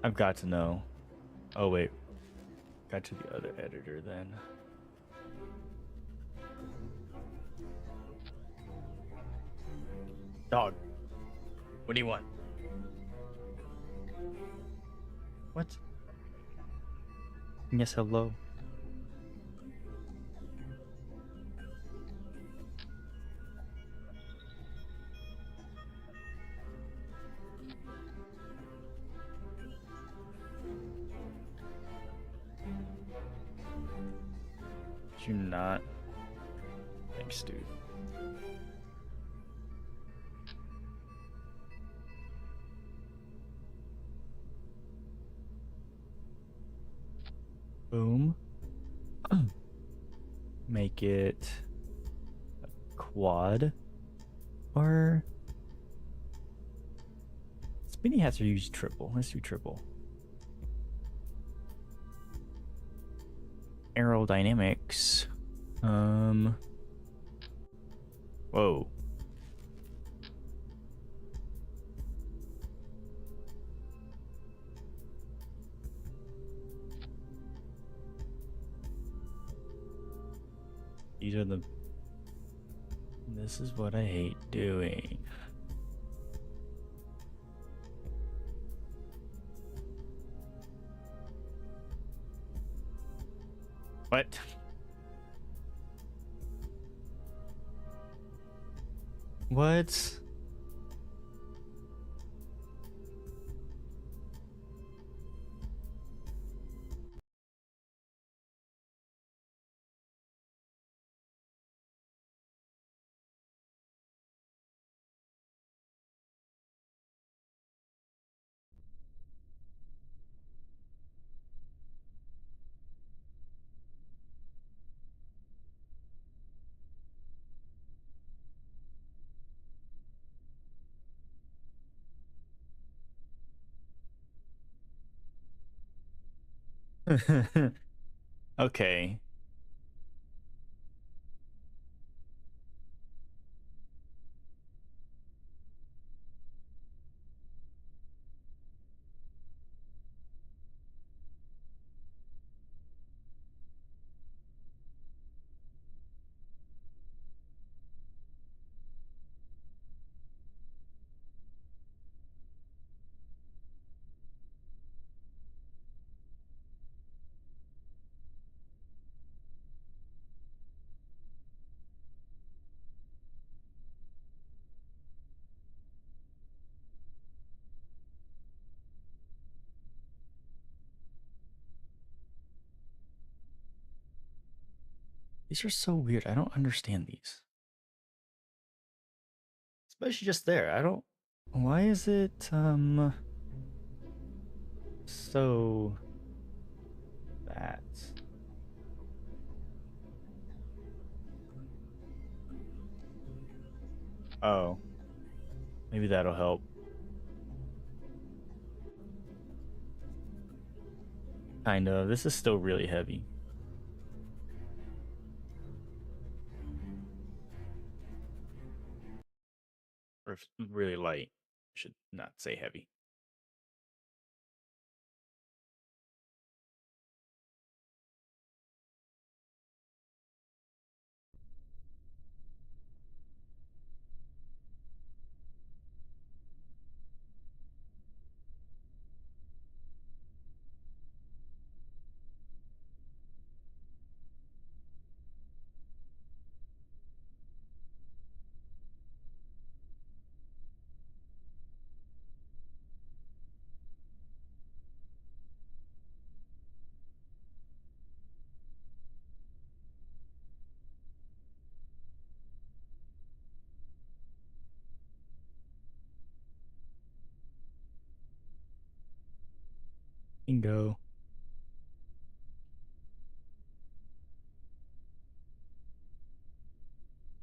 I've got to know. Oh, wait. Got to the other editor then. Dog. What do you want? What? Yes, hello. Did you not? Thanks, dude. Boom. Make it a quad. Or spinny hats are usually triple. Let's do triple. Aerodynamics. Whoa. These are the. This is what I hate doing. What? What? Okay. These are so weird. I don't understand these. Especially just there. I don't. Why is it so that? Oh, maybe that'll help. Kind of. This is still really heavy. Or really light. Should not say heavy. Bingo.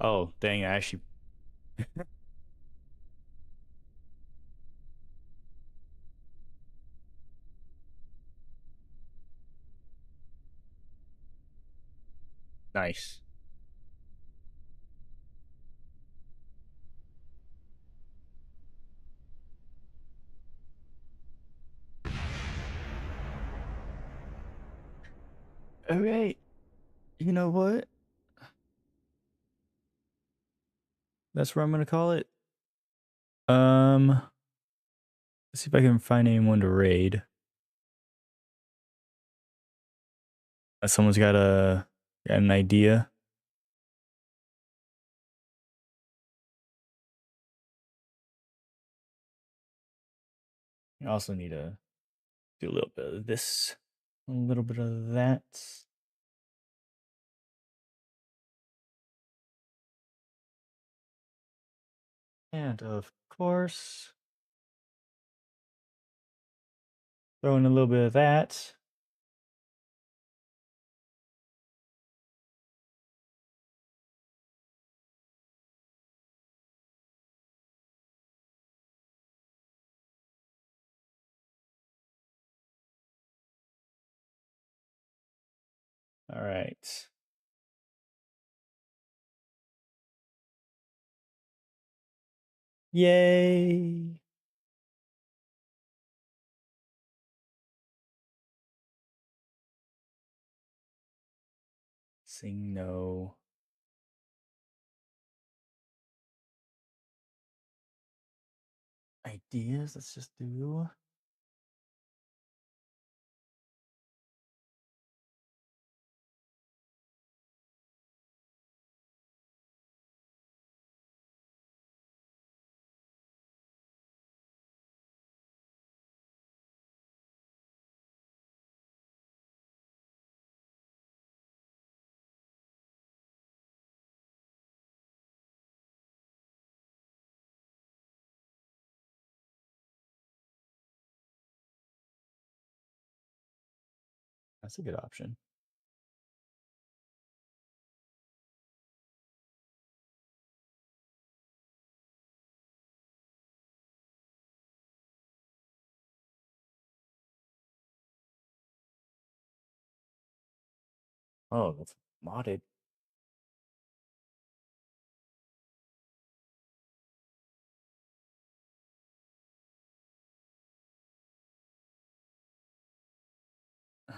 Oh, dang, I actually. Nice. Okay. You know what? That's what I'm gonna call it. Let's see if I can find anyone to raid. Someone's got an idea. I also need to do a little bit of this, a little bit of that. And of course, throw in a little bit of that. All right. Yay. Sing no. Ideas, let's just do. That's a good option. Oh, that's modded.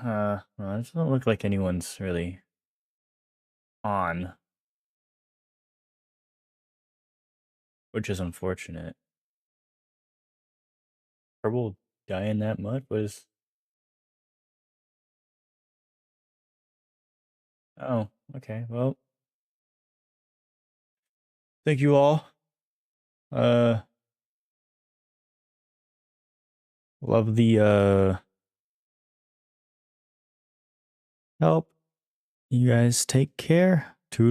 Well, it doesn't look like anyone's really on, which is unfortunate. Purple die in that mud was. Oh, okay. Well, thank you all. Uh, love the help. You guys take care. Toodle.